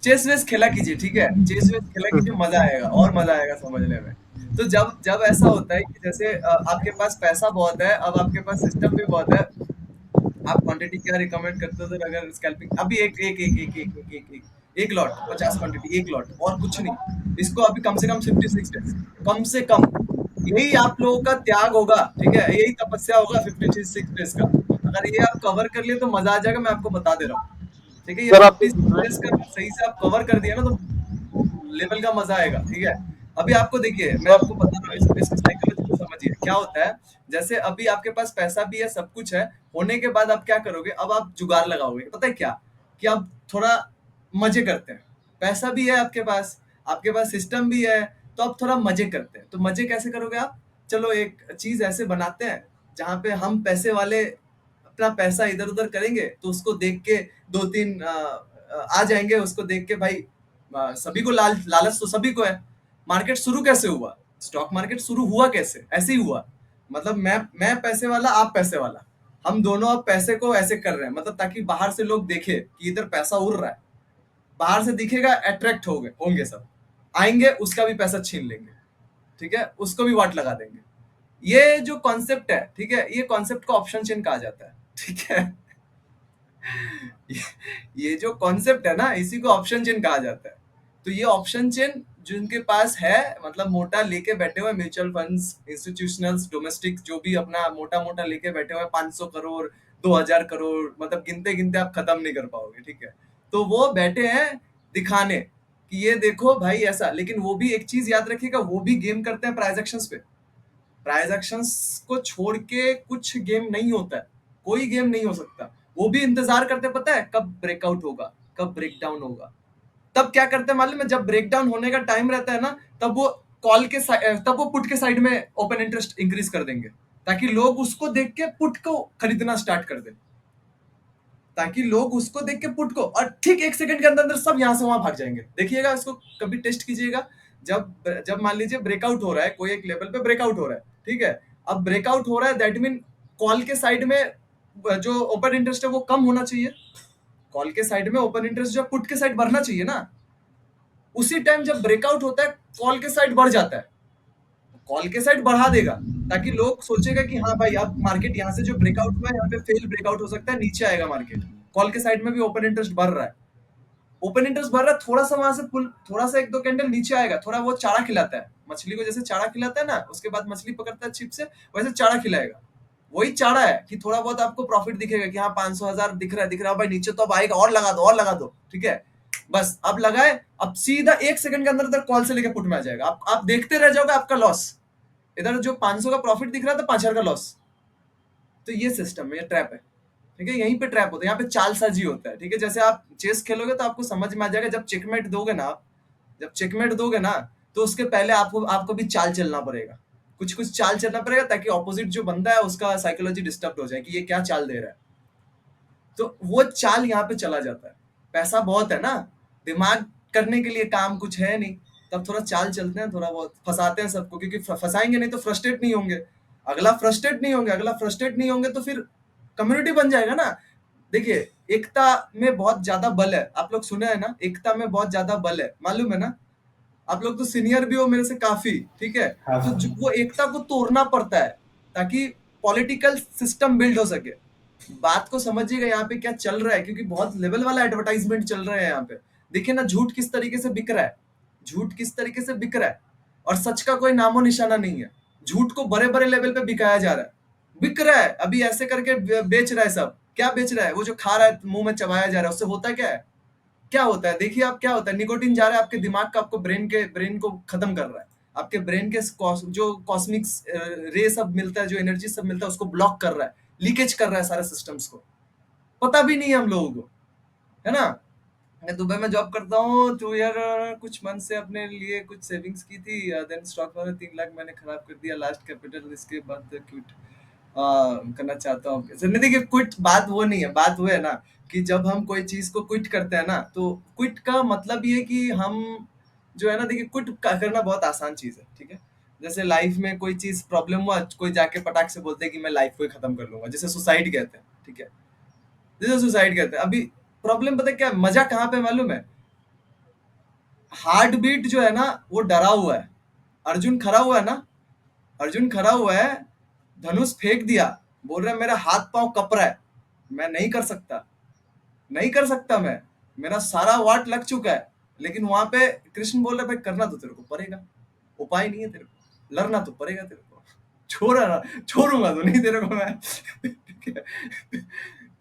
चेस वेस खेला कीजिए, ठीक है, चेस वेस खेला कीजिए, मजा आएगा और मजा आएगा समझने में। तो जब ऐसा होता है कि जैसे आपके पास पैसा बहुत है, अब आपके पास सिस्टम भी बहुत है, आप क्वांटिटी क्या रिकमेंड करते हो सर? अगर स्कैल्पिंग अभी एक लॉट 50 क्वांटिटी, एक लॉट और कुछ नहीं, इसको अभी कम से कम 56 डेज, कम से कम यही आप लोगों का त्याग होगा, ठीक है, यही तपस्या होगा 56 डेज का। अगर ये आप कवर कर लिए तो मजा आ जाएगा, मैं आपको बता दे रहा हूँ। ठीक है। ये सर आप 50 सीरीज का सही से आप कवर कर दिया ना तो लेवल का मजा आएगा, ठीक है। अभी आपको देखिए मैं आपको बता रहा हूँ इसका साइकोलॉजी को समझिए क्या होता है। जैसे अभी आपके पास पैसा भी है, सब कुछ है, होने के बाद आप क्या करोगे, अब आप जुगाड़ लगाओगे, पता है क्या, कि आप थोड़ा मजे करते हैं। पैसा भी है आपके पास सिस्टम भी है, तो आप थोड़ा मजे करते हैं। तो मजे कैसे करोगे आप, चलो एक चीज ऐसे बनाते हैं जहां पे हम पैसे वाले अपना पैसा इधर उधर करेंगे, तो उसको देख के दो तीन आ जाएंगे, उसको देख के भाई सभी को लालच तो सभी को है। मार्केट शुरू कैसे हुआ, स्टॉक मार्केट शुरू हुआ कैसे, ऐसे ही हुआ। मतलब मैं पैसे वाला, आप पैसे वाला, हम दोनों अब पैसे को ऐसे कर रहे हैं, मतलब ताकि बाहर से लोग देखे कि इधर पैसा उड़ रहा है, बाहर से दिखेगा, अट्रैक्ट होंगे सब, आएंगे, उसका भी पैसा छीन लेंगे, ठीक है, उसको भी वाट लगा देंगे। ये जो कॉन्सेप्ट है, ठीक है, ये कॉन्सेप्ट को ऑप्शन चेन कहा जाता है, ठीक है। ये जो कॉन्सेप्ट है ना, इसी को ऑप्शन चेन कहा जाता है। तो ये ऑप्शन चेन जिनके पास है, मतलब मोटा लेके बैठे हुए म्यूचुअल फंड्स, इंस्टीट्यूशनल्स, डोमेस्टिक, जो भी अपना मोटा मोटा लेके बैठे हुए 500 करोड़ 2000 करोड़, मतलब गिनते गिनते आप खत्म नहीं कर पाओगे, ठीक है। तो वो बैठे हैं दिखाने कि ये देखो भाई ऐसा, लेकिन वो भी एक चीज याद रखिएगा, वो भी गेम करते हैं प्राइस एक्शंस पे। प्राइस एक्शंस को छोड़ के कुछ गेम नहीं होता है, कोई गेम नहीं हो सकता। वो भी इंतजार करते, पता है कब ब्रेकआउट होगा, कब ब्रेकडाउन होगा। तब क्या करते हैं मालूम है, जब ब्रेकडाउन होने का टाइम रहता है ना, तब वो तब वो पुट के साइड में ओपन इंटरेस्ट इंक्रीज कर देंगे, ताकि लोग उसको देख के पुट को खरीदना स्टार्ट कर दे, ताकि लोग उसको देख के पुट को, और ठीक 1 सेकंड के अंदर अंदर सब यहां से वहां भाग जाएंगे। देखिएगा, इसको कभी टेस्ट कीजिएगा। जब मान लीजिए ब्रेकआउट हो रहा है, कोई एक लेवल पे ब्रेकआउट हो रहा है, ठीक है, अब ब्रेकआउट हो रहा है, दैट मीन कॉल के साइड में जो ओपन इंटरेस्ट है वो कम होना चाहिए। कॉल के साइड में ओपन इंटरेस्ट जो पुट के साइड बढ़ना चाहिए ना। उसी टाइम जब ब्रेकआउट होता है, कॉल के साइड बढ़ जाता है, कॉल के साइड बढ़ा देगा, ताकि लोग सोचेगा कि हाँ भाई अब मार्केट यहाँ से जो ब्रेकआउट हुआ है, यहाँ पे फेल ब्रेकआउट हो सकता है, नीचे आएगा मार्केट। कॉल के साइड में भी ओपन इंटरेस्ट बढ़ रहा है, ओपन इंटरेस्ट बढ़ रहा है, थोड़ा सा वहां से पुल, थोड़ा सा 1-2 कैंडल नीचे आएगा, थोड़ा वो चारा खिलाता है मछली को, जैसे चारा खिलाता है ना, उसके बाद मछली पकड़ता है छिप से, वैसे चारा खिलाएगा। वही चारा है कि थोड़ा बहुत आपको प्रॉफिट दिखेगा कि हाँ 500,000 दिख रहा है भाई, नीचे तो अब आएगा, और लगा दो, ठीक है। बस अब लगाए, अब सीधा 1 सेकंड के अंदर अंदर कॉल से लेके पुट में आ जाएगा, आप देखते रह जाओगे, आपका लॉस। इधर जो 500 का प्रॉफिट दिख रहा था, 5000 का लॉस। तो ये सिस्टम है, ये ट्रैप है, ठीक है। यहीं पे ट्रैप होता है, यहाँ पे चालसाजी होता है, ठीक है। जैसे आप चेस खेलोगे तो आपको समझ में आ जाएगा, जब चेकमेट दोगे ना तो उसके पहले आपको भी चाल चलना पड़ेगा, कुछ चाल चलना पड़ेगा, ताकि ऑपोजिट जो बंदा है उसका साइकोलॉजी डिस्टर्ब हो जाए कि ये क्या चाल दे रहा है। तो वो चाल यहाँ पे चला जाता है। पैसा बहुत है ना, दिमाग करने के लिए काम कुछ है नहीं, तब थोड़ा चाल चलते हैं, थोड़ा बहुत फंसाते हैं सबको, क्योंकि फंसाएंगे नहीं तो फ्रस्ट्रेट नहीं होंगे। अगला फ्रस्ट्रेट नहीं होंगे तो फिर कम्युनिटी बन जाएगा ना। देखिए, एकता में बहुत ज्यादा बल है, आप लोग सुने हैं ना, एकता में बहुत ज्यादा बल है, मालूम है ना। आप लोग तो सीनियर भी हो मेरे से काफी, ठीक है। तो वो एकता को तोड़ना पड़ता है, ताकि पॉलिटिकल सिस्टम बिल्ड हो सके। बात को समझिएगा यहाँ पे क्या चल रहा है, क्योंकि बहुत लेवल वाला एडवर्टाइजमेंट चल रहा है यहाँ पे। देखिए ना, झूठ किस तरीके से बिक रहा है, और सच का कोई नामो निशाना नहीं है। झूठ को बड़े बड़े लेवल पे बिकाया जा रहा है, बिक रहा है, अभी ऐसे करके बेच रहा है सब। क्या बेच रहा है, वो जो खा रहा है, मुंह में चबाया जा रहा है, उससे होता क्या होता है, देखिए आप, क्या होता है, निकोटीन जा रहा है आपके दिमाग का, आपको ब्रेन को खत्म कर रहा है, आपके ब्रेन के जो कॉस्मिक्स रे सब मिलता है, जो एनर्जी सब मिलता है, उसको ब्लॉक कर रहा है, लीकेज कर रहा है सारे सिस्टम्स को। पता भी नहीं है हम लोगों को, है ना। मैं दुबई में जॉब करता हूँ, तो यार कुछ मंथ से अपने लिए कुछ सेविंग्स की थी, देन स्टॉक में 3 लाख मैंने खराब कर दिया, लास्ट कैपिटल। इसके बाद क्विट करना चाहता हूँ। देखिए, क्विट बात वो नहीं है, बात वो है ना कि जब हम कोई चीज को क्विट करते हैं ना, तो क्विट का मतलब ये कि हम जो है ना, देखिए क्विट करना बहुत आसान चीज है, ठीक है। जैसे लाइफ में कोई चीज प्रॉब्लम हुआ, कोई जाके पटाख से बोलते हैं कि मैं लाइफ को ही खत्म कर लूंगा, जैसे सुसाइड कहते हैं, ठीक है, जैसे सुसाइड कहते हैं। अभी प्रॉब्लम पता है क्या, मजा कहाँ पे मालूम है, हार्ट बीट जो है ना वो डरा हुआ है। अर्जुन खड़ा हुआ है, धनुष फेंक दिया, बोल रहा है मेरा हाथ पांव कप रहा है, मैं नहीं कर सकता मैं, मेरा सारा वाट लग चुका है। लेकिन वहां पे कृष्ण बोल रहे भाई करना तो तेरे को पड़ेगा, उपाय नहीं है तेरे को, लड़ना तो पड़ेगा तेरे को, छोड़ूंगा तो नहीं तेरे को मैं।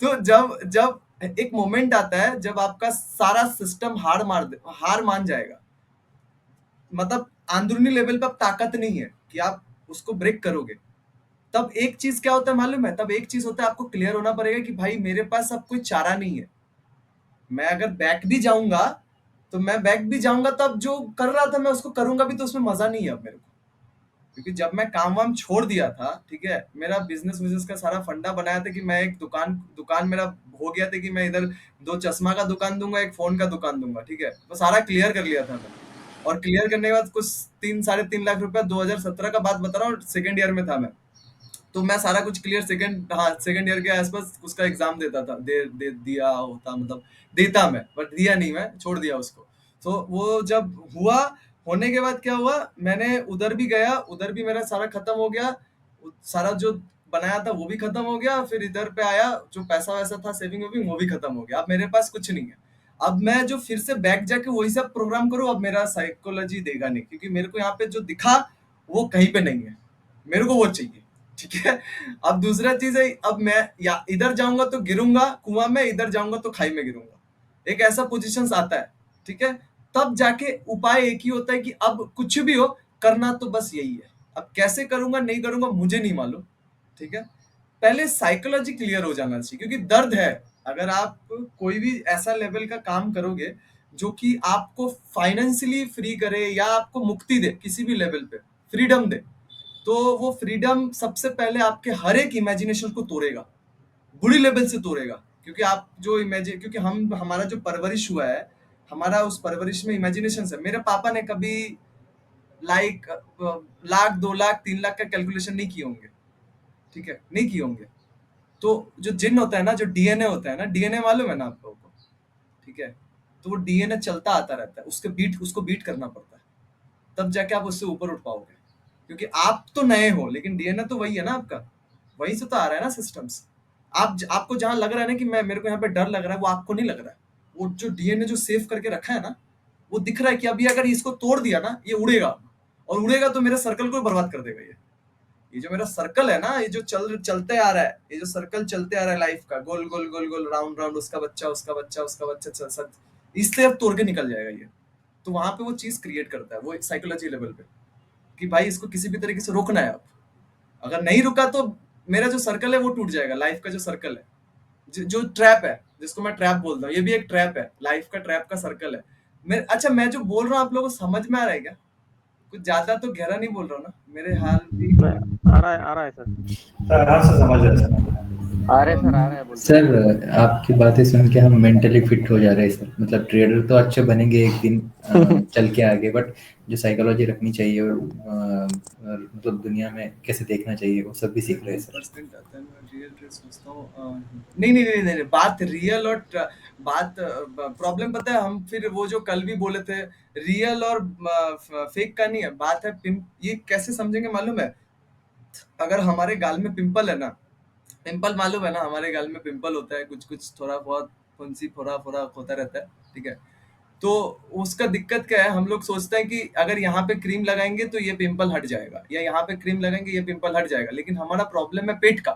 तो जब एक मोमेंट आता है जब आपका सारा सिस्टम हार मान जाएगा, मतलब अंदरूनी लेवल पे अब ताकत नहीं है कि आप उसको ब्रेक करोगे। तब एक चीज क्या होता है मालूम है, तब एक चीज होता है, आपको क्लियर होना पड़ेगा कि भाई मेरे पास अब कोई चारा नहीं है। मैं अगर बैक भी जाऊंगा तब जो कर रहा था मैं उसको करूंगा भी, तो उसमें मजा नहीं है अब मेरे को। क्योंकि जब मैं काम वाम छोड़ दिया था, ठीक है, मेरा बिजनेस का सारा फंडा बनाया था कि मैं एक दुकान मेरा हो गया था कि मैं इधर 2 चश्मा का दुकान दूंगा, एक फोन का दुकान दूंगा, ठीक है, वो सारा क्लियर कर लिया था मैं। और क्लियर करने के बाद कुछ 3-3.5 लाख रुपया 2017 का बात बता रहा हूँ, सेकेंड ईयर में था मैं। तो मैं सारा कुछ क्लियर सेकेंड ईयर के आसपास उसका एग्जाम देता था, दिया होता, मतलब देता मैं, बट दिया नहीं, मैं छोड़ दिया उसको। तो वो जब होने के बाद क्या हुआ, मैंने उधर भी गया, उधर भी मेरा सारा खत्म हो गया, सारा जो बनाया था वो भी खत्म हो गया। फिर इधर पे आया, जो पैसा वैसा था सेविंग वो भी खत्म हो गया। अब मेरे पास कुछ नहीं है। अब मैं जो फिर से बैक जाके वही सब प्रोग्राम करूं, अब मेरा साइकोलॉजी देगा नहीं, क्योंकि मेरे को यहाँ पे जो दिखा वो कहीं पे नहीं है, मेरे को वो चाहिए, ठीक है। अब दूसरा चीज है, अब मैं या इधर जाऊंगा तो गिरूंगा कुआं में, इधर जाऊंगा तो खाई में गिरूंगा, एक ऐसा पोजीशन आता है, ठीक है। तब जाके उपाय एक ही होता है कि अब कुछ भी हो, करना तो बस यही है। अब कैसे करूंगा नहीं करूंगा मुझे नहीं मालूम, ठीक है। पहले साइकोलॉजी क्लियर हो जाना चाहिए, क्योंकि दर्द है। अगर आप कोई भी ऐसा लेवल का काम करोगे जो कि आपको फाइनेंशियली फ्री करे या आपको मुक्ति दे, किसी भी लेवल पे फ्रीडम दे, तो वो फ्रीडम सबसे पहले आपके हर एक इमेजिनेशन को तोड़ेगा, बुरी लेवल से तोड़ेगा। क्योंकि आप जो क्योंकि हमारा जो परवरिश हुआ है, हमारा उस परवरिश में इमेजिनेशन है। मेरे पापा ने कभी लाइक लाख 2 लाख 3 लाख का कैलकुलेशन नहीं किए होंगे, ठीक है, नहीं किए होंगे। तो जो जिन होता है ना, जो डीएनए होता है ना, डीएनए मालूम है ना आप लोगों को, ठीक है, तो वो डीएनए चलता आता रहता है, उसको बीट करना पड़ता है, तब जाके आप उससे ऊपर उठ पाओगे। क्योंकि आप तो नए हो, लेकिन डीएनए तो वही है ना आपका, वही से तो आ रहा है ना सिस्टम्स। आपको जहां लग रहा है ना कि मेरे को यहाँ पे डर लग रहा है, वो आपको नहीं लग रहा है। वो जो डीएनए जो सेव करके रखा है ना, वो दिख रहा है कि अभी अगर इसको तोड़ दिया ना, ये उड़ेगा, और उड़ेगा तो मेरे सर्कल को बर्बाद कर देगा। ये जो मेरा सर्कल है ना, ये जो चलते आ रहा है, ये जो सर्कल चलते आ रहा है लाइफ का, गोल गोल गोल गोल राउंड राउंड, उसका बच्चा उसका बच्चा उसका बच्चा, इससे अब तोड़ के निकल जाएगा ये। तो वहां पे वो चीज क्रिएट करता है, वो साइकोलॉजी लेवल पे, कि भाई इसको किसी भी तरीके से रोकना है। अब अगर नहीं रुका तो मेरा जो सर्कल है वो टूट जाएगा, लाइफ का जो सर्कल है, जो ट्रैप है, जिसको मैं ट्रैप बोलता हूँ, ये भी एक ट्रैप है, लाइफ का ट्रैप का सर्कल है। अच्छा, मैं जो बोल रहा हूँ आप लोगों को समझ में आ रहा है क्या? कुछ ज्यादा तो गहरा नहीं बोल रहा हूँ ना? मेरे हाल भी आ रहा है सर। आराम से समझ रहे आ रहे हैं बोल सर। आपकी बातें सुन के हम मेंटली फिट हो जा रहे हैं सर। मतलब ट्रेडर तो अच्छे बनेंगे एक दिन चल के आगे, बट जो साइकोलॉजी रखनी चाहिए और मतलब दुनिया में कैसे देखना चाहिए वो सब भी सीख रहे हैं सर। नहीं, बात रियल और बात प्रॉब्लम पता है, हम फिर वो जो कल भी बोले थे, रियल और फेक का नहीं है, बात है ये कैसे समझेंगे मालूम है? अगर हमारे गाल में पिंपल है ना, पिंपल मालूम है ना, हमारे गाल में पिंपल होता है, कुछ कुछ थोड़ा बहुत फुंसी फोड़ा होता रहता है, ठीक है। तो उसका दिक्कत क्या है, हम लोग सोचते हैं कि अगर यहाँ पे क्रीम लगाएंगे तो ये पिंपल हट जाएगा, या यहाँ पे क्रीम लगाएंगे ये पिंपल हट जाएगा। लेकिन हमारा प्रॉब्लम है पेट का,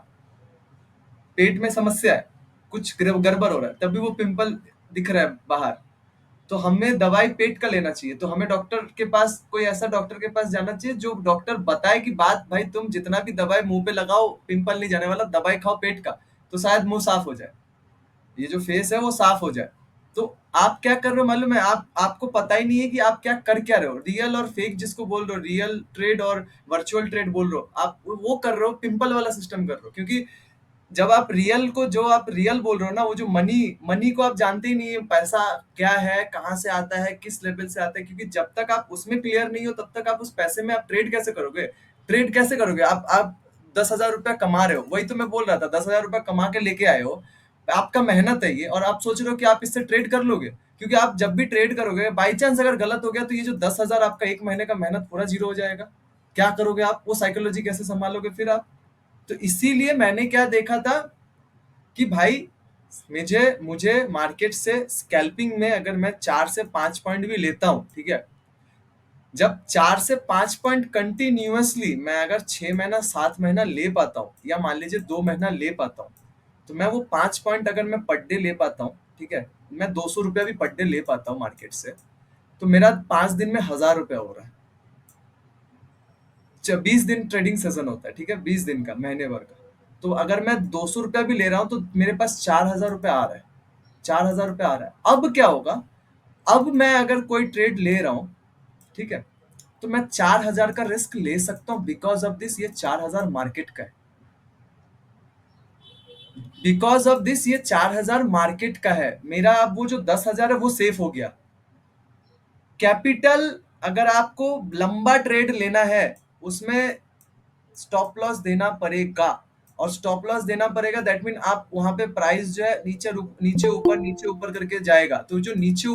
पेट में समस्या है, कुछ गड़बड़ हो रहा है, तभी वो पिंपल दिख रहा है बाहर। तो हमें दवाई पेट का लेना चाहिए। तो हमें डॉक्टर के पास, कोई ऐसा डॉक्टर के पास जाना चाहिए जो डॉक्टर बताए कि बात भाई तुम जितना भी दवाई मुंह पे लगाओ पिंपल नहीं जाने वाला, दवाई खाओ पेट का, तो शायद मुंह साफ हो जाए, ये जो फेस है वो साफ हो जाए। तो आप क्या कर रहे हो मालूम है? आपको पता ही नहीं है कि आप क्या कर क्या रहे हो। रियल और फेक जिसको बोल रहे हो, रियल ट्रेड और वर्चुअल ट्रेड बोल रहे हो, आप वो कर रहे हो, पिंपल वाला सिस्टम कर रहे हो। क्योंकि जब आप रियल बोल रहे हो ना, वो जो मनी को आप जानते ही नहीं है, पैसा क्या है, कहाँ से आता है, किस लेवल से आता है। क्योंकि जब तक आप उसमें क्लियर नहीं हो, तब तक आप उस पैसे में आप ट्रेड कैसे करोगे? आप 10,000 रुपया कमा रहे हो, वही तो मैं बोल रहा था, 10,000 रुपया कमा के लेके आए हो, आपका मेहनत है ये, और आप सोच रहे हो कि आप इससे ट्रेड कर लोगे। क्योंकि आप जब भी ट्रेड करोगे, बाई चांस अगर गलत हो गया तो ये जो 10,000 आपका एक महीने का मेहनत पूरा जीरो हो जाएगा। क्या करोगे आप? वो साइकोलॉजी कैसे संभालोगे फिर आप? तो इसीलिए मैंने क्या देखा था कि भाई मुझे मार्केट से स्कैल्पिंग में अगर मैं 4 से 5 पॉइंट भी लेता हूं, ठीक है, जब 4 से 5 पॉइंट कंटिन्यूअसली मैं अगर 6 महीना 7 महीना ले पाता हूं, या मान लीजिए 2 महीना ले पाता हूं, तो मैं वो 5 पॉइंट अगर मैं पर डे ले पाता हूँ, ठीक है, मैं 200 रुपया भी पर डे ले पाता हूँ मार्केट से, तो मेरा 5 दिन में 1000 रुपया हो रहा है। 20 दिन ट्रेडिंग सेशन होता है, ठीक है, 20 दिन का, महीने भर का। तो अगर मैं 200 रुपया भी ले रहा हूँ तो मेरे पास 4000 रुपया आ रहा है, 4000 रुपया आ रहा है। अब क्या होगा, अब मैं अगर कोई ट्रेड ले रहा हूँ, ठीक है, तो मैं 4000 का रिस्क ले सकता हूँ बिकॉज ऑफ दिस, ये 4000 मार्केट का है। बिकॉज ऑफ दिस ये 4000 मार्केट का है। मेरा अब वो जो 10,000 है वो सेफ हो गया। कैपिटल अगर आपको लंबा ट्रेड लेना है उसमें स्टॉप लॉस देना पड़ेगा, और स्टॉप लॉस देना पड़ेगा दैट मीन आप वहां पे प्राइस जो है नीचे ऊपर करके जाएगा। तो जो नीचे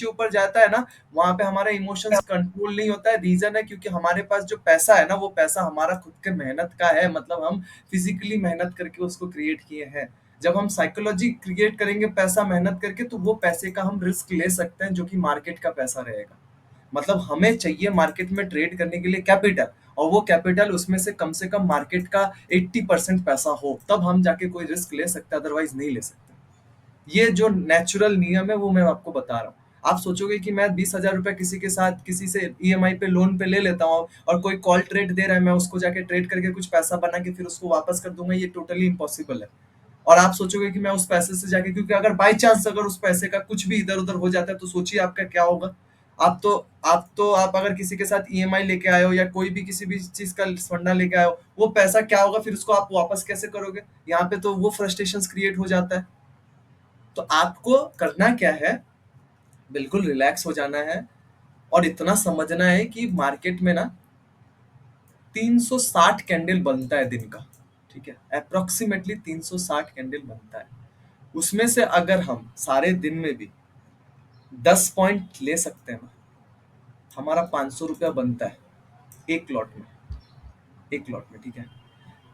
ऊपर जाता है ना, वहां पे हमारा इमोशंस कंट्रोल नहीं होता है। रीजन है क्योंकि हमारे पास जो पैसा है ना, वो पैसा हमारा खुद के मेहनत का है, मतलब हम फिजिकली मेहनत करके उसको क्रिएट किए हैं। जब हम साइकोलॉजी क्रिएट करेंगे पैसा मेहनत करके, तो वो पैसे का हम रिस्क ले सकते हैं जो कि मार्केट का पैसा रहेगा। मतलब हमें चाहिए मार्केट में ट्रेड करने के लिए कैपिटल, और वो कैपिटल उसमें से कम मार्केट का 80% पैसा हो, तब हम जाके कोई रिस्क ले सकते हैं, अदरवाइज नहीं ले सकते। ये जो नेचुरल नियम है वो मैं आपको बता रहा हूँ। आप सोचोगे कि मैं 20,000 रुपया किसी से ईएमआई पे लोन पे ले लेता हूँ और कोई कॉल ट्रेड दे रहा है, मैं उसको जाके ट्रेड करके कुछ पैसा बना के फिर उसको वापस कर दूंगा, ये टोटली इम्पॉसिबल है। और आप सोचोगे कि मैं उस पैसे से जाके, क्योंकि अगर बाई चांस अगर उस पैसे का कुछ भी इधर उधर हो जाता है तो सोचिए आपका क्या होगा। आप अगर किसी के साथ ईएमआई लेके आए हो या कोई भी किसी भी चीज का फंडा लेके आए हो, वो पैसा क्या होगा, फिर उसको आप वापस कैसे करोगे? यहाँ पे तो वो फ्रस्ट्रेशन क्रिएट हो जाता है। तो आपको करना क्या है, बिल्कुल रिलैक्स हो जाना है और इतना समझना है कि मार्केट में ना 360 कैंडल बनता है दिन का, ठीक है, अप्रोक्सीमेटली 360 कैंडल बनता है। उसमें से अगर हम सारे दिन में भी 10 पॉइंट ले सकते हैं ना, हमारा 500 रुपया बनता है एक लॉट में, ठीक है।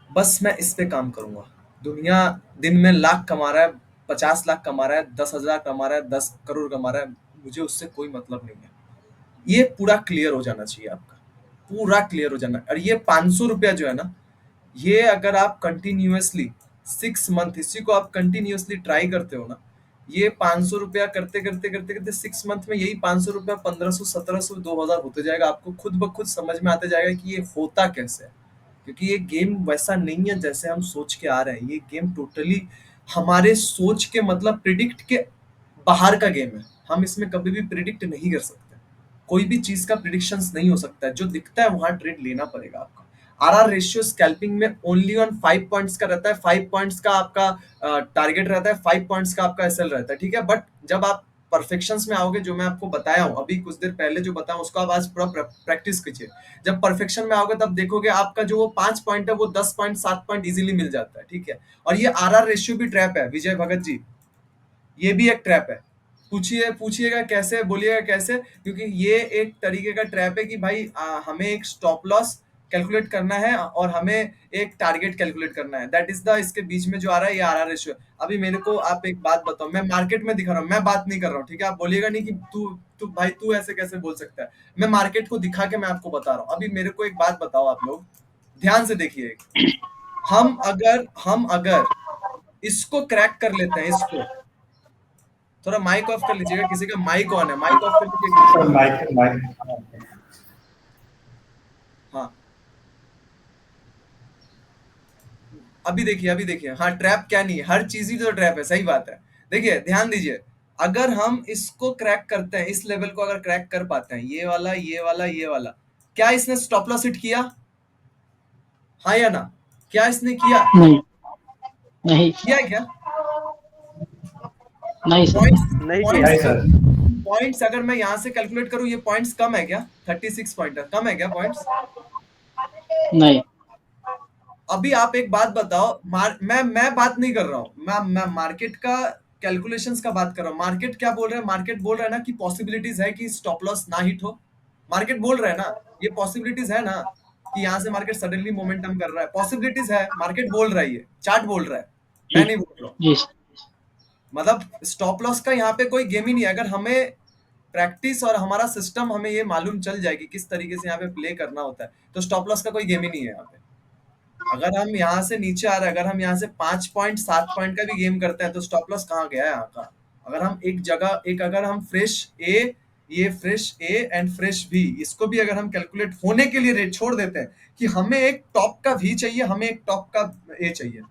बस मैं इस पे काम करूंगा। दुनिया दिन में लाख कमा रहा है, 50 लाख कमा रहा है, 10,000 कमा रहा है, 10 करोड़ कमा रहा है, मुझे उससे कोई मतलब नहीं है। ये पूरा क्लियर हो जाना चाहिए आपका, पूरा क्लियर हो जाना। और ये 500 रुपया जो है ना, ये अगर आप कंटिन्यूअसली 6 मंथ इसी को आप कंटिन्यूअसली ट्राई करते हो ना, ये 500 रुपया करते 6 मंथ में यही 500 रुपया 1500 1700 2000 होते जाएगा। आपको खुद ब खुद समझ में आते जाएगा कि ये होता कैसे है। क्योंकि ये गेम वैसा नहीं है जैसे हम सोच के आ रहे हैं। ये गेम टोटली हमारे सोच के, मतलब प्रिडिक्ट के बाहर का गेम है। हम इसमें कभी भी प्रिडिक्ट नहीं कर सकते, कोई भी चीज का प्रिडिक्शंस नहीं हो सकता है। जो दिखता है वहां ट्रेड लेना पड़ेगा आपको। आरआर रेशियो स्कैल्पिंग में ओनली ऑन 5 पॉइंट्स का रहता है, 5 पॉइंट्स का आपका टारगेट रहता है, 5 पॉइंट्स का आपका एसएल रहता है, ठीक है। बट जब आप परफेक्शंस में आओगे, जो मैं आपको बताया हूँ अभी कुछ देर पहले जो बताया उसको आप आज पूरा प्रैक्टिस कीजिए। जब परफेक्शन में आओगे तब देखोगे आपका जो वो 5 पॉइंट है वो 10 पॉइंट 7 पॉइंट इजीली मिल जाता है, ठीक है। और ये आरआर रेशियो भी ट्रैप है विजय भगत जी, ये भी एक ट्रैप है। पूछिएगा कैसे, बोलिएगा कैसे, क्योंकि ये एक तरीके का ट्रैप है कि भाई हमें एक स्टॉप लॉस कैलकुलेट करना है और हमें एक टारगेट कैलकुलेट करना है। दैट इज द, इसके बीच में जो आ रहा है ये आरआर रेशियो। अभी मेरे को आप एक बात बताओ, मैं मार्केट में दिखा रहा हूँ, मैं बात नहीं कर रहा हूँ, ठीक है। आप बोलिएगा नहीं कि तू भाई तू ऐसे कैसे बोल सकता है। मैं मार्केट को दिखा के मैं आपको बता रहा हूँ। अभी मेरे को एक बात बताओ, आप लोग ध्यान से देखिए। हम अगर इसको क्रैक कर लेते हैं, इसको थोड़ा माइक ऑफ कर लीजिएगा, किसी का माइक ऑन है, माइक ऑफ कर लीजिएगा। हाँ अभी देखिए, हाँ ट्रैप क्या नहीं है, हर चीज ही तो ट्रैप है, सही बात है। देखिए ध्यान दीजिए, अगर हम इसको क्रैक करते हैं, इस लेवल को अगर क्रैक कर पाते हैं, ये वाला, क्या इसने स्टॉप लॉस हिट किया? हाँ या ना? क्या इसने किया? नहीं किया क्या? नहीं सर पॉइंट्स अगर मैं यहाँ से कैलकुलेट करूँ, ये पॉइंट्स कम है क्या? 36 पॉइंट कम है क्या पॉइंट्स? नहीं। अभी आप एक बात बताओ, मैं बात नहीं कर रहा हूँ, मैं मार्केट का कैलकुलेशंस का बात कर रहा हूँ। मार्केट क्या बोल रहा है? मार्केट बोल रहा है ना कि पॉसिबिलिटीज है कि स्टॉप लॉस ना हिट हो। मार्केट बोल रहा है ना, ये पॉसिबिलिटीज है ना कि यहाँ से मार्केट सडनली मोमेंटम कर रहा है, पॉसिबिलिटीज है, मार्केट बोल रहा है, ये चार्ट बोल रहा है, मैं नहीं बोल रहा हूँ। मतलब स्टॉप लॉस का यहाँ पे कोई गेम ही नहीं है। अगर हमें प्रैक्टिस और हमारा सिस्टम हमें ये मालूम चल जाएगी किस तरीके से यहाँ पे प्ले करना होता है, तो स्टॉप लॉस का कोई गेम ही नहीं है यहाँ पे। अगर हम यहाँ से नीचे आ रहे हैं, अगर हम यहाँ से 5 पॉइंट 7 पॉइंट का भी गेम करते हैं तो स्टॉप लॉस कहाँ गया है यहाँ का? अगर हम एक जगह एक अगर हम फ्रेश ए, ये fresh A and fresh B, इसको भी अगर हम कैलकुलेट होने के लिए रेट छोड़ देते हैं कि हमें एक टॉप का वी चाहिए, हमें एक टॉप का ए चाहिए,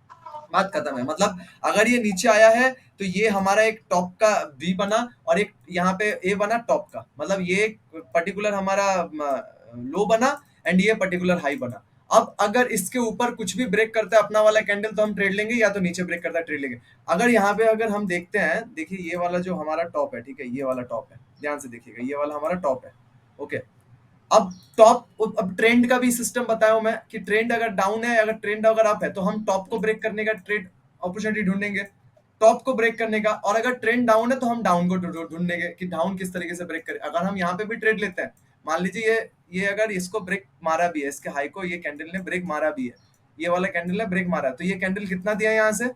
बात खत्म है। मतलब अगर ये नीचे आया है तो ये हमारा एक टॉप का वी बना और एक यहाँ पे ए बना टॉप का, मतलब ये एक पर्टिकुलर हमारा लो बना एंड ये पर्टिकुलर हाई बना। अब अगर इसके ऊपर कुछ भी ब्रेक करता है अपना वाला कैंडल तो हम ट्रेड लेंगे, या तो नीचे ब्रेक करता है ट्रेड लेंगे। अगर यहाँ पे अगर हम देखते हैं, देखिए ये वाला जो हमारा टॉप है, ठीक है, ये वाला टॉप है, ध्यान से देखिएगा, ये वाला हमारा टॉप है, ओके। अब अब ट्रेंड का भी सिस्टम बताया हूं मैं कि ट्रेंड अगर डाउन है, अगर ट्रेंड अगर अप है तो हम टॉप को ब्रेक करने का ट्रेड अपॉर्चुनिटी ढूंढेंगे, टॉप को ब्रेक करने का। और अगर ट्रेंड डाउन है तो हम डाउन को ढूंढेंगे कि डाउन किस तरीके से ब्रेक करें। अगर हम यहाँ पे भी ट्रेड लेते हैं, मान लीजिए ये अगर इसको ब्रेक मारा भी है, इसके हाई को ये कैंडल ने ब्रेक मारा भी है, ये वाला कैंडल ने ब्रेक मारा, तो ये कैंडल कितना दिया यहाँ से?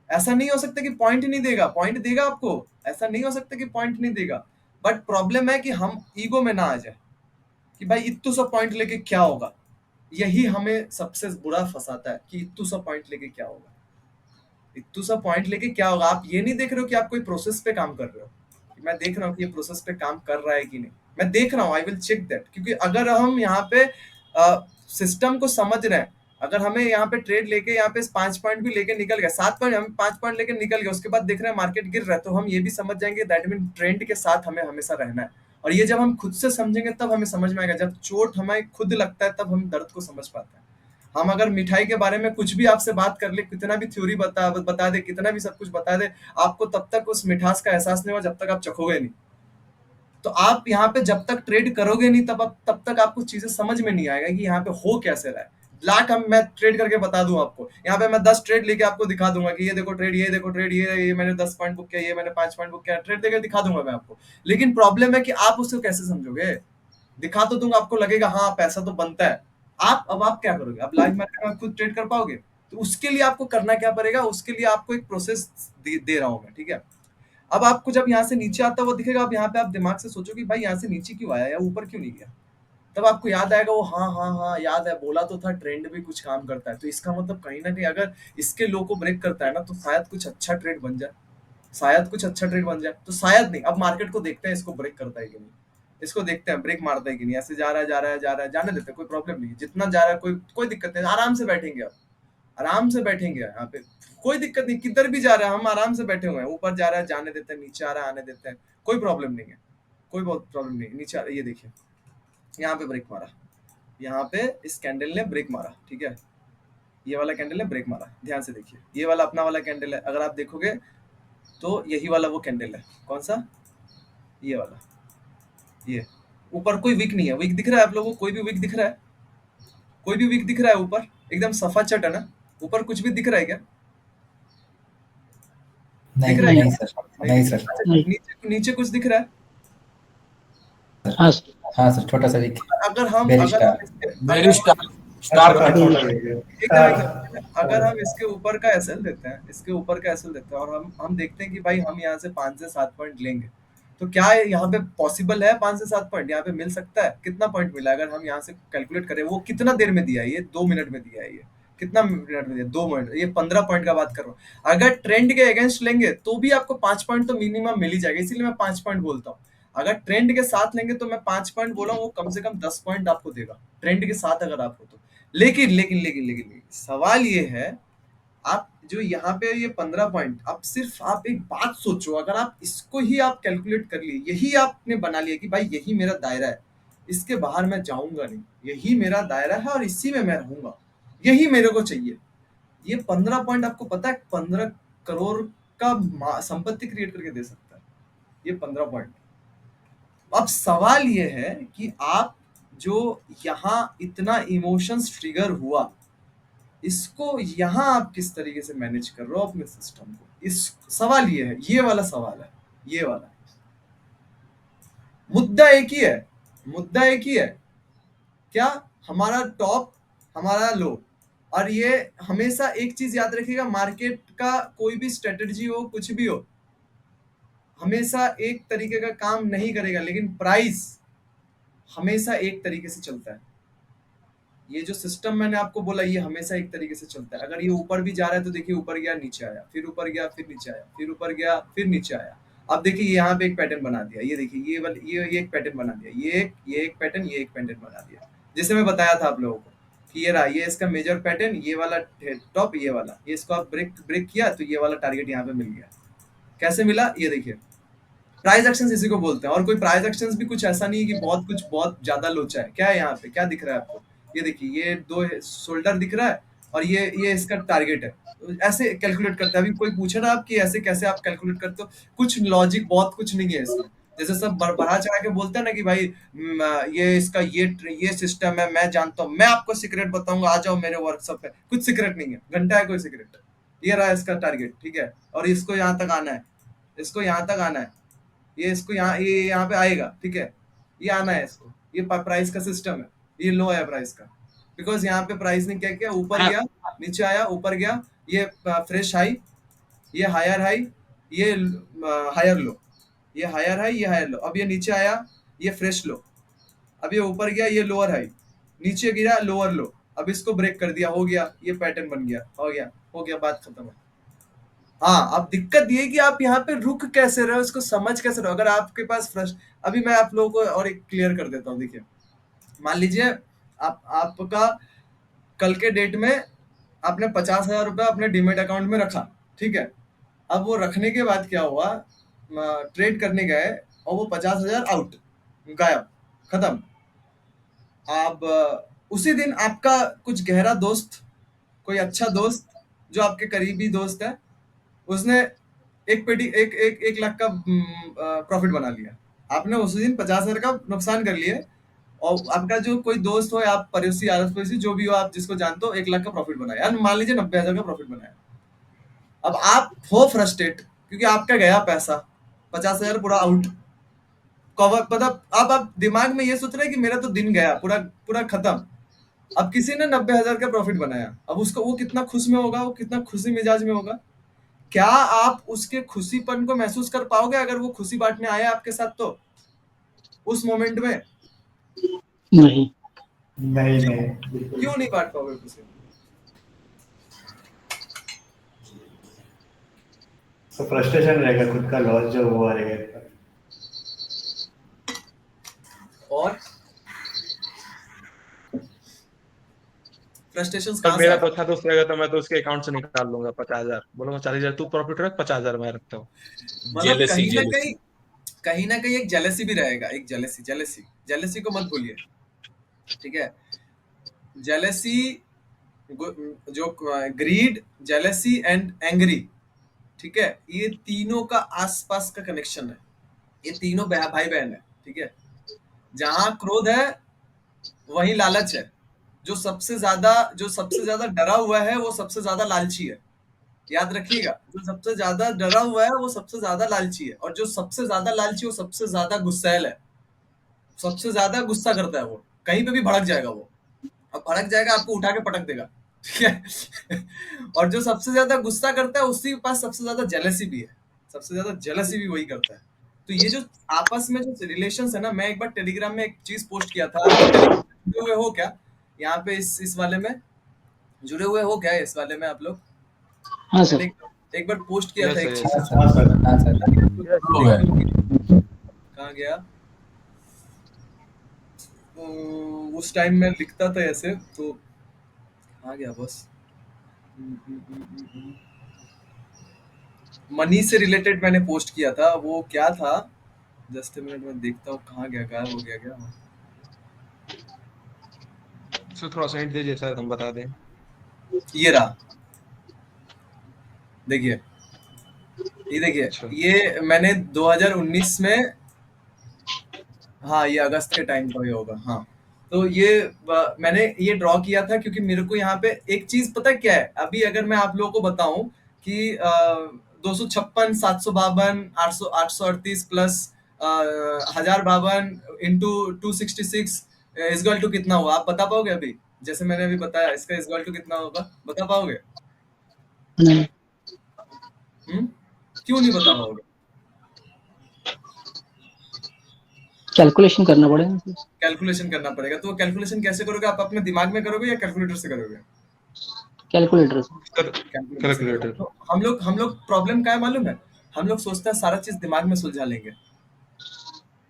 ऐसा नहीं हो सकता कि पॉइंट नहीं देगा, पॉइंट देगा आपको, ऐसा नहीं हो सकता कि पॉइंट नहीं देगा। बट प्रॉब्लम है कि हम ईगो में ना आ जाए कि भाई इतने सौ पॉइंट लेके क्या होगा। यही हमें सबसे बुरा फंसाता है कि इतने सौ पॉइंट लेके क्या होगा, इतने सौ पॉइंट लेके क्या होगा। आप ये नहीं देख रहे हो कि आप कोई प्रोसेस पे काम कर रहे हो, मैं देख रहा हूँ कि ये प्रोसेस पे काम कर रहा है कि नहीं, मैं देख रहा हूँ, आई विल चेक दैट। क्योंकि अगर हम यहाँ पे सिस्टम को समझ रहे हैं, अगर हमें यहाँ पे ट्रेड लेके यहाँ पे 5 पॉइंट भी लेके निकल गए, 7 पॉइंट, हम 5 पॉइंट लेके निकल गए, उसके बाद देख रहे हैं मार्केट गिर रहा है, तो हम ये भी समझ जाएंगे दैट मीन ट्रेंड के साथ हमें हमेशा रहना है। और ये जब हम खुद से समझेंगे तब हमें समझ में आएगा, जब चोट हमें खुद लगता है तब हम दर्द को समझ पाते हैं। हम अगर मिठाई के बारे में कुछ भी आपसे बात कर ले, कितना भी थ्योरी बता दे, कितना भी सब कुछ बता दे, आपको तब तक उस मिठास का एहसास नहीं होगा जब तक आप चखोगे नहीं। तो आप यहाँ पे जब तक ट्रेड करोगे नहीं तब तक आपको चीजें समझ में नहीं आएगा कि यहाँ पे हो कैसे रहा है। लाख मैं ट्रेड करके बता दूं आपको, यहाँ पे मैं 10 ट्रेड लेके आपको दिखा दूंगा कि ये देखो ट्रेड, ये देखो ट्रेड, ये मैंने 10 पॉइंट बुक किया, ये मैंने 5 पॉइंट बुक किया, ट्रेड देकर दिखा दूंगा मैं आपको। लेकिन प्रॉब्लम है कि आप उसको कैसे समझोगे। दिखा तो दूंगा, आपको लगेगा हाँ पैसा तो बनता है, आप क्या करोगे, आप लाइव मार्केट में खुद ट्रेड कर पाओगे? तो उसके लिए आपको करना क्या पड़ेगा, उसके लिए आपको एक प्रोसेस दे रहा हूं मैं, ठीक है। अब आपको जब यहाँ से नीचे आता हुआ दिखेगा, अब यहाँ पे आप दिमाग से सोचो कि भाई यहाँ से नीचे क्यों आया या ऊपर क्यों नहीं गया, तब आपको याद आएगा वो हाँ याद है, बोला तो था ट्रेंड भी कुछ काम करता है। तो इसका मतलब कहीं ना कहीं अगर इसके लो को ब्रेक करता है ना तो शायद कुछ अच्छा ट्रेड बन जाए, शायद कुछ अच्छा ट्रेड बन जाए। तो शायद नहीं, अब मार्केट को देखते हैं इसको ब्रेक करता है कि नहीं, इसको देखते हैं ब्रेक मारता है कि नहीं। ऐसे जा रहा है, जाने देते हैं, कोई प्रॉब्लम नहीं, जितना जा रहा है कोई दिक्कत नहीं, आराम से बैठेंगे, आप आराम से बैठेंगे यहाँ पे, कोई दिक्कत नहीं, किधर भी जा रहा है हम आराम से बैठे हुए हैं। ऊपर जा रहा है जाने देते हैं, नीचे आ रहा है आने देते हैं, कोई प्रॉब्लम नहीं है, कोई बहुत प्रॉब्लम नहीं। नीचे आ रहा है, ये देखिए यहाँ पे ब्रेक मारा, यहाँ पे इस कैंडल ने ब्रेक मारा, ठीक है, ये वाला कैंडल ने ब्रेक मारा, ध्यान से देखिए, ये वाला अपना वाला कैंडल है, अगर आप देखोगे तो यही वाला वो कैंडल है, कौन सा, ये वाला, ये ऊपर कोई विक नहीं है, विक दिख रहा है आप लोगों को, कोई भी विक दिख रहा है, कोई भी विक दिख रहा है ऊपर, एकदम सफा चट है ना, ऊपर कुछ भी दिख रहा है क्या? नहीं, दिख रहा है नहीं सर, नहीं सर, नीचे कुछ दिख रहा है? हाँ हाँ सर, छोटा सा वीक, अगर हम अगर हम इसके ऊपर का एसएल देते हैं, इसके ऊपर का एसएल देते हैं और हम देखते हैं कि भाई हम यहाँ से 5 से 7 पॉइंट लेंगे, तो क्या यहाँ पे पॉसिबल है 5 से 7 पॉइंट यहाँ पे मिल सकता है? कितना पॉइंट मिला अगर हम यहाँ से कैलकुलेट करें, वो कितना देर में दिया है, ये 2 मिनट में दिया है, ये कितना मिनट में दिया, 2 मिनट, ये 15 पॉइंट का बात कर रहा हूँ। अगर ट्रेंड के अगेंस्ट लेंगे तो भी आपको 5 पॉइंट तो मिनिमम मिल ही जाएगा, इसीलिए मैं 5 पॉइंट बोलता हूँ। अगर ट्रेंड के साथ लेंगे तो मैं 5 पॉइंट बोला हूँ, वो कम से कम 10 पॉइंट आपको देगा ट्रेंड के साथ अगर आप हो तो। लेकिन सवाल ये है, आप जो यहाँ पे ये 15 पॉइंट, आप सिर्फ आप एक बात सोचो, अगर आप इसको ही आप कैलकुलेट कर लिए, यही आपने बना लिया कि भाई यही मेरा दायरा है, इसके बाहर मैं जाऊंगा नहीं, यही मेरा दायरा है और इसी में मैं रहूंगा, यही मेरे को चाहिए। ये 15 पॉइंट आपको पता है 15 करोड़ का संपत्ति क्रिएट करके दे सकता है, ये 15 पॉइंट। अब सवाल ये है कि आप जो यहाँ इतना इमोशंस ट्रिगर हुआ, इसको यहाँ आप किस तरीके से मैनेज कर रहे हो अपने सिस्टम को, इस सवाल ये है, ये वाला सवाल है, ये वाला मुद्दा एक ही है, मुद्दा एक ही है, क्या हमारा टॉप हमारा लो। और ये हमेशा एक चीज याद रखिएगा, मार्केट का कोई भी स्ट्रेटजी हो, कुछ भी हो, हमेशा एक तरीके का काम नहीं करेगा, लेकिन प्राइस हमेशा एक तरीके से चलता है। ये जो सिस्टम मैंने आपको बोला ये हमेशा एक तरीके से चलता है। अगर ये ऊपर भी जा रहा है तो देखिए ऊपर गया नीचे आया, फिर ऊपर गया फिर नीचे आया, फिर ऊपर गया फिर नीचे आया। अब देखिए यहाँ पे एक पैटर्न बना दिया, ये देखिए ये एक पैटर्न बना दिया, ये एक पैटर्न, ये एक पैटर्न बना दिया। जैसे मैं बताया था आप लोगों को कि ये रहा, ये इसका मेजर पैटर्न, ये वाला टॉप, ये वाला, ये इसको आप ब्रेक किया तो ये वाला टारगेट यहाँ पे मिल गया। कैसे मिला ये देखिए, प्राइस एक्शंस इसी को बोलते हैं। और कोई प्राइस एक्शंस भी कुछ ऐसा नहीं है कि बहुत ज्यादा लोचा है। क्या है यहाँ पे, क्या दिख रहा है आपको, ये देखिए ये दो शोल्डर दिख रहा है और ये इसका टारगेट है। तो ऐसे कैलकुलेट करते हैं। अभी कोई पूछे ना आप कि ऐसे कैसे आप कैलकुलेट करते हो, कुछ लॉजिक बहुत कुछ नहीं है इसमें। जैसे सब बढ़ा चढ़ा के बोलते हैं ना कि भाई ये इसका ये सिस्टम है, मैं जानता हूँ, मैं आपको सीक्रेट बताऊंगा, आ जाओ मेरे वर्कशॉप पे। कुछ सीक्रेट नहीं है, घंटा है कोई सीक्रेट। ये रहा इसका टारगेट, ठीक है, और इसको यहाँ तक आना है, इसको यहाँ तक आना है, ये इसको ये यहाँ पे आएगा, ठीक है, ये आना है इसको। ये प्राइस का सिस्टम है, ये लो है प्राइस का, बिकॉज यहाँ पे प्राइस ने क्या किया, ऊपर गया नीचे आया, ऊपर गया, ये फ्रेश हाई, ये हायर हाई, ये हायर लो, ये हायर हाई, ये हायर लो। अब ये नीचे आया, ये फ्रेश लो। अब ये ऊपर गया, ये लोअर हाई, नीचे गिरा लोअर लो। अब इसको ब्रेक कर दिया, हो गया, ये पैटर्न बन गया, हो गया, बात खत्म है। हाँ, अब दिक्कत ये कि आप यहाँ पे रुक कैसे रहे हो, इसको समझ कैसे रहे हो। अगर आपके पास अभी मैं आप लोगों को और एक क्लियर कर देता हूँ। देखिए, मान लीजिए आपका कल के डेट में आपने 50,000 रुपया अपने डीमेट अकाउंट में रखा, ठीक है। अब वो रखने के बाद क्या हुआ, ट्रेड करने गए और वो 50,000 आउट, गायब, खत्म। अब उसी दिन आपका कुछ गहरा दोस्त, कोई अच्छा दोस्त जो आपके करीबी दोस्त है, उसने एक लाख का प्रॉफिट बना लिया। आपने उसी दिन 50,000 का नुकसान कर लिए, और आपका जो कोई दोस्त हो या आप पड़ोसी, आस पड़ोसी जो भी हो, आप जिसको जानते हो, 1 लाख का प्रॉफिट बनाया, मान लीजिए 90,000 का प्रॉफिट बनाया। अब आप हो फ्रस्ट्रेट क्योंकि आपका गया पैसा 50,000 पूरा आउट, मतलब अब आप दिमाग में ये सोच रहे हैं कि मेरा तो दिन गया, पूरा खत्म। अब किसी ने 90,000 का प्रॉफिट बनाया, अब उसको वो कितना खुश में होगा, वो कितना खुशी मिजाज में होगा। क्या आप उसके खुशीपन को महसूस कर पाओगे अगर वो खुशी बांटने आया आपके साथ, तो उस मोमेंट में नहीं क्यों नहीं बांट पाओगे खुशी? तो फ्रस्ट्रेशन रहेगा, खुद का लॉस जो हुआ रहेगा। और फ्रस्ट्रेशंस तब कहां मेरा से तो अच्छा दोस्त रहेगा तो मैं तो उसके अकाउंट से निकाल लूंगा 50,000, बोलूंगा 40,000 तू प्रॉफिट रख, 50,000 मैं रखता हूँ। मतलब कहीं ना कहीं एक जेलसी भी रहेगा, एक जेलसी को मत भूलिए, ठीक है। जेलसी, जो ग्रीड, जेलसी एंड एंग्री, ठीक है, ये तीनों का आसपास का कनेक्शन है। ये तीनों भाई बहन है, ठीक है। जहां क्रोध है वहीं लालच है। जो सबसे ज्यादा डरा हुआ है वो सबसे ज्यादा लालची है, याद रखिएगा। जो सबसे ज्यादा डरा हुआ है वो सबसे ज्यादा लालची है, और जो सबसे ज्यादा लालची वो सबसे ज्यादा गुस्सैल है। सबसे ज्यादा गुस्सा करता है वो, कहीं पे भी भड़क जाएगा वो, अब भड़क जाएगा आपको उठा के पटक देगा, ठीक है। और जो सबसे ज्यादा गुस्सा करता है उसके पास सबसे ज्यादा जेलसी भी है, सबसे ज्यादा जेलसी भी वही करता है। तो ये जो आपस में जो रिलेशंस है ना, मैं एक बार टेलीग्राम में एक चीज पोस्ट किया था, जुड़े हुए हो क्या यहाँ पे, इस वाले में जुड़े हुए हो क्या, इस वाले में आप लोग? हाँ सर, एक बार पोस्ट किया था एक चीज, कहाँ गया उस टाइम में लिखता था ऐसे, तो आ गया बस। मनी से रिलेटेड मैंने पोस्ट किया था, वो क्या था, जस्ट ए मिनट में देखता हूँ कहाँ गया, गायब हो गया क्या। तो थोड़ा सा हिंट दीजिए सर, हम बता दें। ये रहा, देखिए, ये देखिए, ये मैंने 2019 में, हाँ ये अगस्त के टाइम का ही होगा, हाँ। तो ये मैंने ये ड्रॉ किया था क्योंकि मेरे को यहाँ पे एक चीज पता क्या है, अभी अगर मैं आप लोगों को बताऊं कि 256, 752, 838 प्लस 1052 इंटू 266 इक्वल टू कितना हुआ, आप बता पाओगे? अभी जैसे मैंने अभी बताया, इसका इक्वल टू कितना होगा, बता पाओगे? नहीं क्यों नहीं बता पाओगे? कैलकुलेशन करना पड़ेगा। कैलकुलेशन करना पड़ेगा। तो वो कैलकुलेशन कैसे करोगे? आप अपने दिमाग में करोगे या कैलकुलेटर से करोगे? कैलकुलेटर से। कैलकुलेटर से करोगे। कैलकुलेटर। तो हम लोग प्रॉब्लम क्या है मालूम है? हम लोग सोचते हैं सारा चीज दिमाग में सुलझा लेंगे।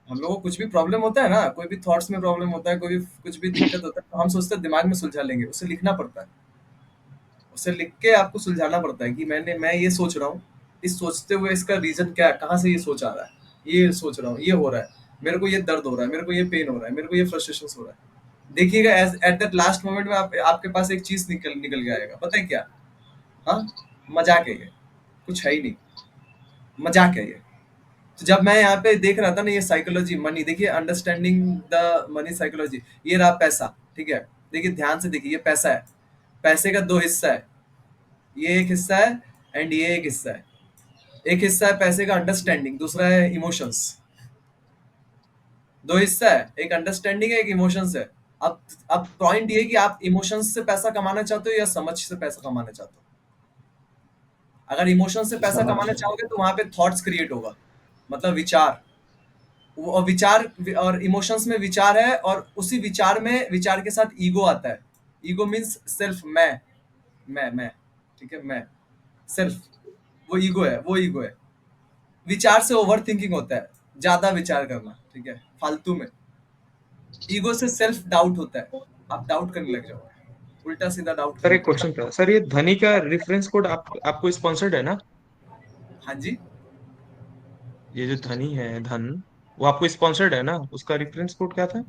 हम लोगों को कुछ भी प्रॉब्लम होता है ना, कोई भी थॉट्स में प्रॉब्लम होता है, कोई भी कुछ भी दिक्कत होता है, तो हम सोचते हैं दिमाग में सुलझा लेंगे। उसे लिखना पड़ता है, उसे लिख के आपको सुलझाना पड़ता है कि मैं ये सोच रहा हूँ, इस सोचते हुए इसका रीजन क्या है, कहाँ से ये सोच आ रहा है, ये सोच रहा हूँ, ये हो रहा है, मेरे को ये दर्द हो रहा है, मेरे को ये पेन हो रहा है, मेरे को ये फ्रस्ट्रेशन हो रहा है। देखिएगा एट दैट लास्ट मोमेंट में आपके पास एक चीज निकल के आएगा। पता है क्या? हाँ, मजाक है ये, कुछ है ही नहीं, मजाक है ये। तो जब मैं यहाँ पे देख रहा था ना, ये साइकोलॉजी मनी, देखिए अंडरस्टैंडिंग द मनी साइकोलॉजी, ये रहा पैसा, ठीक है। देखिए ध्यान से देखिए, ये पैसा है, पैसे का दो हिस्सा है, ये एक हिस्सा है एंड ये एक हिस्सा है। एक हिस्सा है पैसे का अंडरस्टैंडिंग, दूसरा है इमोशंस। दो हिस्सा है, एक अंडरस्टैंडिंग है, एक इमोशंस है। अब पॉइंट ये कि आप इमोशंस से पैसा कमाना चाहते हो या समझ से पैसा कमाना चाहते हो। अगर इमोशन से पैसा कमाना चाहोगे तो वहां पे थॉट्स क्रिएट होगा, मतलब विचार। और विचार और इमोशंस में विचार है, और उसी विचार में, विचार के साथ ईगो आता है। ईगो मीन्स सेल्फ, मैं, ठीक है, मैं, सेल्फ, वो ईगो है, वो ईगो है। विचार से ओवर थिंकिंग होता है, ज्यादा विचार करना, ठीक है, फालतू में। ईगो से सेल्फ डाउट होता है, आप डाउट करने लग जाओगे, उल्टा सीधा डाउट सर करने एक लग क्वेश्चन था सर, ये धनी का रेफरेंस कोड आपको स्पॉन्सर्ड है ना? जाओगे। हाँ जी, ये जो धनी है, धन, वो आपको स्पॉन्सर्ड है ना? उसका रेफरेंस कोड क्या था?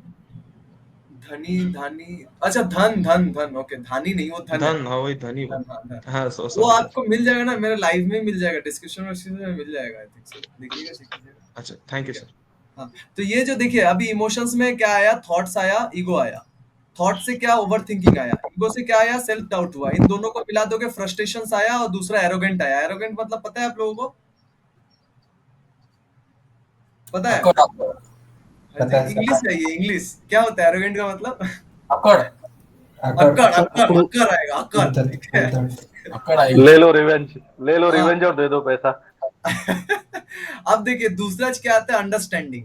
धनी, धानी, अच्छा, धन धन धन, ओके, धानी नहीं, वो धन है। धन, हाँ वही धनी वो। धन, हाँ, धन। हाँ वो सॉरी सर। आपको मिल जाएगा ना, मेरे लाइव में मिल जाएगा, डिस्क्रिप्शन में मिल जाएगा, आई थिंक सो। देखिएगा, चेक कीजिएगा। अच्छा थैंक यू ठीक है। सर। हाँ, तो ये जो देखिए, अभी इमोशंस में क्या आया? थॉट्स आया, ईगो आया। थॉट से क्या? ओवर थिंकिंग आया। ईगो से क्या आया? सेल्फ डाउट हुआ। इन दोनों को मिला दोगे, फ्रस्ट्रेशन आया, और दूसरा एरोगेंट आया। एरोगेंट मतलब पता है आप लोगों को? पता है? अकड़ अकड़ हाँ जी, इंग्लिश है ये, इंग्लिश। क्या होता है एरोगेंट का मतलब? अकड़ अक्कड़, अक्कड़, अक्कड़ आएगा, अक्कड़, ठीक है। अकड़ आएगी। ले लो रिवेंज, ले लो हाँ। रिवेंज और दे दो पैसा। अब देखिए दूसरा क्या आता है? अंडरस्टैंडिंग।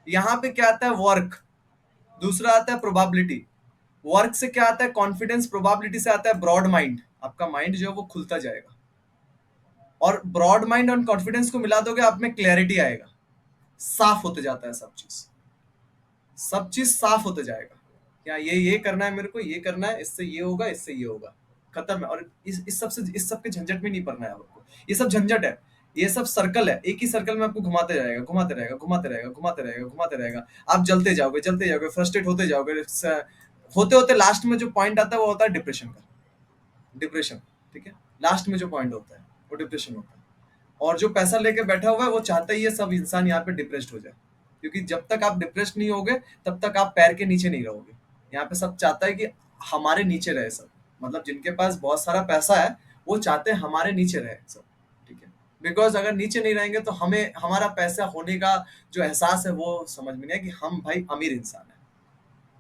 यहाँ पे क्या आता है? वर्क। दूसरा आता है प्रोबेबिलिटी। वर्क से क्या आता है? कॉन्फिडेंस। प्रोबेबिलिटी से आता है ब्रॉड माइंड। आपका माइंड जो है वो खुलता जाएगा, और ब्रॉड माइंड और कॉन्फिडेंस को मिला दोगे, आप में क्लैरिटी आएगा, साफ होते जाता है सब चीज, सब चीज साफ होते जाएगा। क्या ये करना है, मेरे को ये करना है, इससे ये होगा, इससे ये होगा, खत्म है। और इस सब के झंझट में नहीं पड़ना है आपको। ये सब झंझट है, ये सब सर्कल है, एक ही सर्कल में आपको घुमाते जाएगा, घुमाते रहेगा, घुमाते रहेगा, घुमाते रहेगा, घुमाते रहेगा। आप जलते जाओगे, जलते जाओगे, फ्रस्ट्रेट होते जाओगे, होते होते लास्ट में जो पॉइंट आता है वो होता है डिप्रेशन का। डिप्रेशन, ठीक है, लास्ट में जो पॉइंट होता है वो डिप्रेशन होता है। और जो पैसा लेके बैठा हुआ है वो चाहता ही है सब इंसान यहाँ पे डिप्रेस्ड हो जाए, क्योंकि जब तक आप डिप्रेस्ड नहीं होगे तब तक आप पैर के नीचे नहीं रहोगे। यहाँ पे सब चाहता है कि हमारे नीचे रहे सब, मतलब जिनके पास बहुत सारा पैसा है वो चाहते हैं हमारे नीचे रहे सब, ठीक है। बिकॉज अगर नीचे नहीं रहेंगे तो हमें हमारा पैसा होने का जो एहसास है वो समझ में नहीं है कि हम भाई अमीर इंसान है,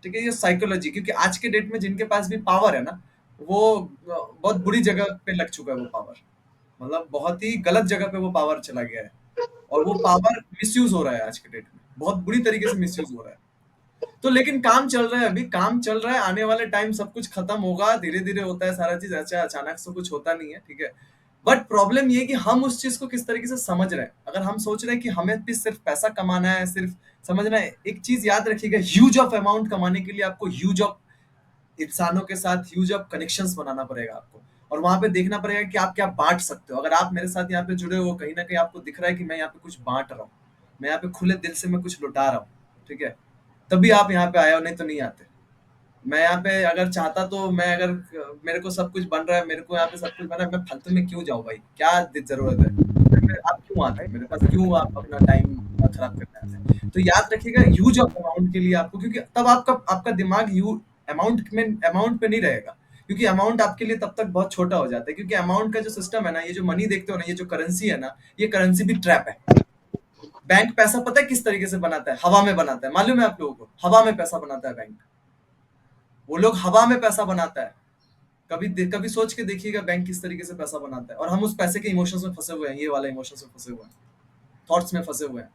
ठीक है। ये साइकोलॉजी, क्योंकि आज के डेट में जिनके पास भी पावर है ना, वो बहुत बुरी जगह पे लग चुका है वो पावर, मतलब बहुत ही गलत जगह पे वो पावर चला गया है, और वो पावर मिसयूज हो रहा है आज के डेट में, बहुत बुरी तरीके से मिसयूज हो रहा है। तो लेकिन काम चल रहा है, अभी काम चल रहा है, आने वाले टाइम सब कुछ खत्म होगा, धीरे धीरे होता है सारा चीज, अच्छा अचानक से कुछ होता नहीं है, ठीक है। बट प्रॉब्लम ये कि हम उस चीज को किस तरीके से समझ रहे हैं। अगर हम सोच रहे हैं कि हमें भी सिर्फ पैसा कमाना है, सिर्फ समझना है, एक चीज याद रखिएगा, ह्यूज ऑफ अमाउंट कमाने के लिए आपको ह्यूज ऑफ इंसानों के साथ ह्यूज ऑफ कनेक्शंस बनाना पड़ेगा आपको, और वहां पे देखना पड़ेगा कि आप क्या बांट सकते हो। अगर आप मेरे साथ यहाँ पे जुड़े हो, कहीं ना कहीं आपको दिख रहा है कि मैं यहाँ पे कुछ बांट रहा हूँ, मैं यहाँ पे खुले दिल से मैं कुछ लुटा रहा हूँ, ठीक है, तभी आप यहाँ पे आए हो, नहीं तो नहीं आते। मैं यहाँ पे अगर चाहता तो मैं, अगर मेरे को सब कुछ बन रहा है, मेरे को यहाँ पे सब कुछ बन रहा है, मैं फालतू में क्यों जाऊँ भाई, क्या जरूरत है, आप क्यों आते हैं मेरे पास, क्यों आप अपना टाइम खराब करने आते हैं। तो याद रखिएगा ह्यूज ऑफ अमाउंट के लिए आपको, क्योंकि तब आपका दिमाग अमाउंट पे नहीं रहेगा, क्योंकि अमाउंट आपके लिए तब तक बहुत छोटा हो जाता है। क्योंकि अमाउंट का जो सिस्टम है ना, ये जो मनी देखते हो ना, ये जो करेंसी है ना, ये करेंसी भी ट्रैप है। बैंक पैसा पता है किस तरीके से बनाता है? हवा में बनाता है, मालूम है आप लोगों को? हवा में पैसा बनाता है बैंक, वो लोग हवा में पैसा बनाता है। कभी सोच के देखिएगा बैंक किस तरीके से पैसा बनाता है, और हम उस पैसे के इमोशंस में फंसे हुए हैं, ये वाला इमोशंस में फंसे हुए हैं, थॉट्स में फंसे हुए हैं।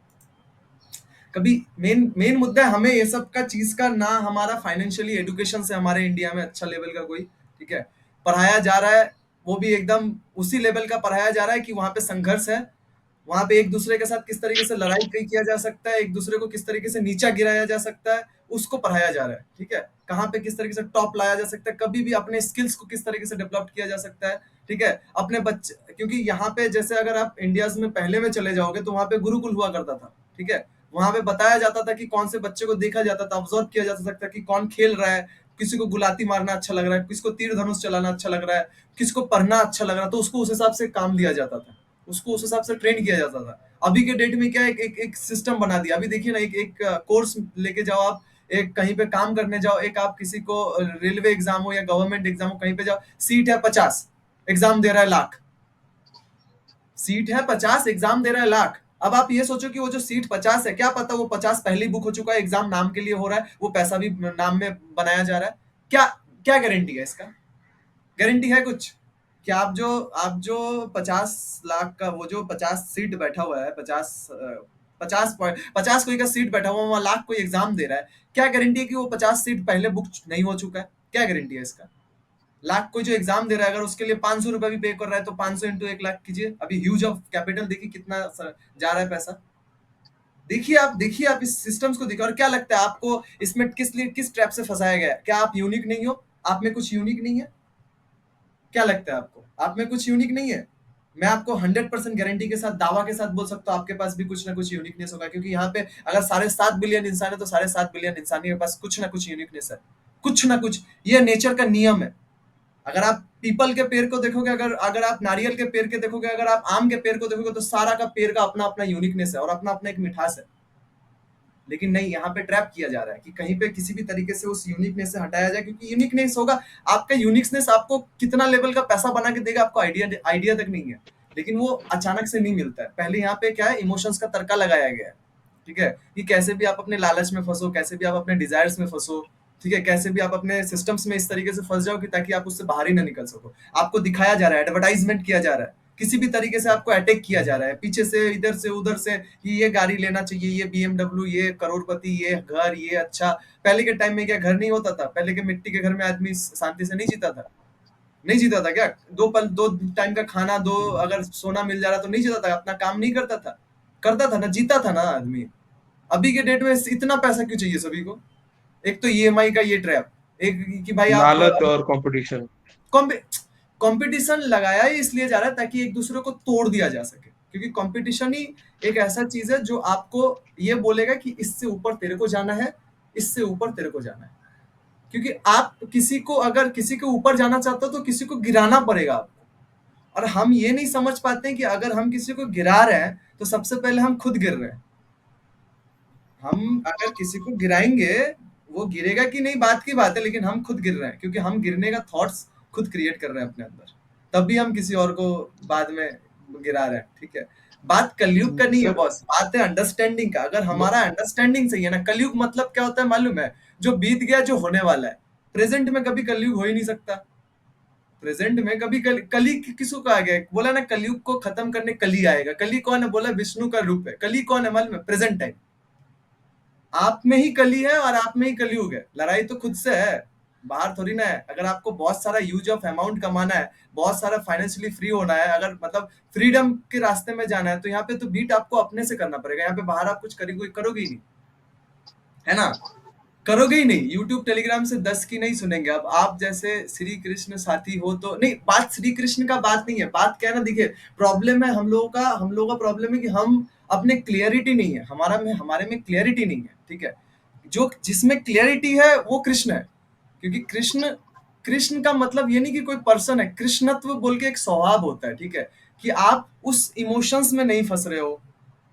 कभी मेन मेन मुद्दा है हमें ये सब का चीज का ना हमारा फाइनेंशियली एजुकेशन से हमारे इंडिया में अच्छा लेवल का कोई, ठीक है, पढ़ाया जा रहा है, वो भी एकदम उसी लेवल का पढ़ाया जा रहा है कि वहां पे संघर्ष है, वहां पे एक दूसरे के साथ किस तरीके से लड़ाई किया जा सकता है, एक दूसरे को किस तरीके से नीचा गिराया जा सकता है, उसको पढ़ाया जा रहा है, ठीक है, कहाँ पे किस तरीके से टॉप लाया जा सकता है, कभी भी अपने स्किल्स को किस तरीके से डेवलप किया जा सकता है, ठीक है, अपने बच्चे, क्योंकि यहाँ पे जैसे अगर आप इंडियाज में पहले में चले जाओगे तो वहां पे गुरुकुल हुआ करता था, ठीक है, वहां पे बताया जाता था कि कौन से बच्चे को देखा जाता था, ऑब्जर्व किया जा सकता कि कौन खेल रहा है, किसी को गुलाती मारना अच्छा लग रहा है, किसी को तीर धनुष चलाना अच्छा लग रहा है, किसी को पढ़ना अच्छा लग रहा है, तो उसको उस हिसाब से काम दिया जाता था, उसको उस हिसाब से ट्रेन किया जाता था। अभी के डेट में क्या है, एक सिस्टम बना दिया, अभी देखिए ना, एक कोर्स लेके जाओ आप, एक कहीं पे काम करने जाओ, एक आप किसी को रेलवे एग्जाम हो या गवर्नमेंट एग्जाम हो, कहीं पे जाओ, सीट है 50, एग्जाम दे रहा है लाख, सीट है 50, एग्जाम दे रहा है लाख। अब आप ये सोचो कि वो जो सीट 50 है, क्या पता वो 50 पहले बुक हो चुका है, एग्जाम नाम के लिए हो रहा है, वो पैसा भी नाम में बनाया जा रहा है, क्या क्या गारंटी है इसका? गारंटी है कुछ? कि आप जो 50 लाख का वो जो 50 सीट बैठा हुआ है, 50 कोई का सीट बैठा हुआ है, वहां लाख कोई एग्जाम दे रहा है, क्या गारंटी है कि वो 50 सीट पहले बुक नहीं हो चुका है? क्या गारंटी है इसका? लाख कोई जो एग्जाम दे रहा है, अगर उसके लिए 500 रुपए भी पे कर रहा है, तो 500 इंटू 1 लाख कीजिए, अभी ह्यूज ऑफ कैपिटल देखिए कितना जा रहा है पैसा। देखिए आप इस सिस्टम्स को देखिए, और क्या लगता है आपको इसमें किस ट्रैप से फंसाया गया है? क्या आप यूनिक नहीं हो? आप में कुछ यूनिक नहीं है? क्या लगता है आपको? आप में कुछ यूनिक नहीं है? मैं आपको 100% गारंटी के साथ, दावा के साथ बोल सकता हूँ, आपके पास भी कुछ ना कुछ यूनिकनेस होगा, क्योंकि यहाँ पे अगर 7.5 बिलियन इंसान है तो 7.5 बिलियन इंसान के पास कुछ ना कुछ यूनिकनेस है, कुछ ना कुछ, ये नेचर का नियम है। अगर आप पीपल के पेड़ को देखोगे, अगर आप नारियल के पेड़ के देखोगे, अगर आप आम के पेड़ को देखोगे, तो सारा का पेड़ का अपना अपना यूनिकनेस है और अपना अपना एक मिठास है। लेकिन नहीं, यहाँ पे ट्रैप किया जा रहा है कि कहीं पे किसी भी तरीके से उस यूनिकनेस से हटाया जाए, क्योंकि यूनिकनेस होगा, आपका यूनिकनेस आपको कितना लेवल का पैसा बना के देगा, आपको आइडिया तक नहीं है, लेकिन वो अचानक से नहीं मिलता है। पहले यहाँ पे क्या है, इमोशंस का तड़का लगाया गया है, ठीक है, कि कैसे भी आप अपने लालच में फंसो, कैसे भी आप अपने डिजायर्स में फंसो, ठीक है, कैसे भी आप अपने सिस्टम्स में इस तरीके से फंस जाओ कि ताकि आप उससे बाहर ही ना निकल सको। आपको दिखाया जा रहा है, एडवर्टाइजमेंट किया जा रहा है, किसी भी तरीके से आपको अटैक किया जा रहा है, पीछे से, इधर से, उधर से, कि ये गाड़ी लेना चाहिए, ये BMW, ये करोड़पति, ये घर, ये अच्छा। पहले के टाइम में क्या घर नहीं होता था? पहले के मिट्टी के घर में आदमी शांति से नहीं जीता था? नहीं जीता था क्या? दो टाइम का खाना, अगर सोना मिल जा रहा तो नहीं जीता था? अपना काम नहीं करता था? करता था ना, जीता था ना आदमी। अभी के डेट में इतना पैसा क्यों चाहिए सभी को? एक तो EMI का ये ट्रैप, एक कि भाई आप लालच और कंपटीशन। कंपटीशन लगाया ही इसलिए जा रहा है ताकि एक दूसरे को तोड़ दिया जा सके, क्योंकि कंपटीशन ही एक ऐसा चीज है जो आपको ये बोलेगा कि इससे ऊपर तेरे को जाना है, इससे ऊपर तेरे को जाना है। क्योंकि आप अगर किसी के ऊपर जाना चाहते हो तो किसी को गिराना पड़ेगा आपको, और हम ये नहीं समझ पाते हैं कि अगर हम किसी को गिरा रहे हैं तो सबसे पहले हम खुद गिर रहे हैं। हम अगर किसी को गिराएंगे, वो गिरेगा कि नहीं बात की बात है, लेकिन हम खुद गिर रहे हैं, क्योंकि हम गिरने का थॉट्स खुद क्रिएट कर रहे हैं अपने अंदर, तब भी हम किसी और को बाद में गिरा रहे हैं, ठीक है। बात कलयुग का नहीं है बॉस, बात है अंडरस्टैंडिंग का। अगर हमारा अंडरस्टैंडिंग सही है ना, कलयुग मतलब क्या होता है मालूम है? जो बीत गया, जो होने वाला है। प्रेजेंट में कभी कलयुग हो ही नहीं सकता। प्रेजेंट में कभी कली किसको कहा गया? बोला ना कलयुग को खत्म करने कली आएगा। कली कौन है? बोला विष्णु का रूप है। कली कौन है मालूम है? Present time. आप में ही कली है और आप में ही कलयुग है। लड़ाई तो खुद से है, बाहर थोड़ी ना है। अगर आपको बहुत सारा यूज ऑफ अमाउंट कमाना है, बहुत सारा फाइनेंशियली फ्री होना है, अगर मतलब फ्रीडम के रास्ते में जाना है, तो यहाँ पे तो बीट आपको अपने से करना पड़ेगा। यहाँ पे बाहर आप कुछ करोगे ही नहीं, है ना? करोगे ही नहीं। यूट्यूब टेलीग्राम से 10 की नहीं सुनेंगे। अब आप जैसे श्री कृष्ण साथी हो तो नहीं, बात श्री कृष्ण का बात नहीं है। बात क्या है ना, देखिए प्रॉब्लम है हम लोगों का प्रॉब्लम है कि हम अपने क्लियरिटी नहीं है, हमारे में क्लियरिटी नहीं है, ठीक है। जो जिसमें क्लियरिटी है वो कृष्ण है, क्योंकि कृष्ण का मतलब ये नहीं कि कोई पर्सन है। कृष्णत्व बोल के एक स्वभाव होता है, ठीक है, कि आप उस इमोशंस में नहीं फंस रहे हो,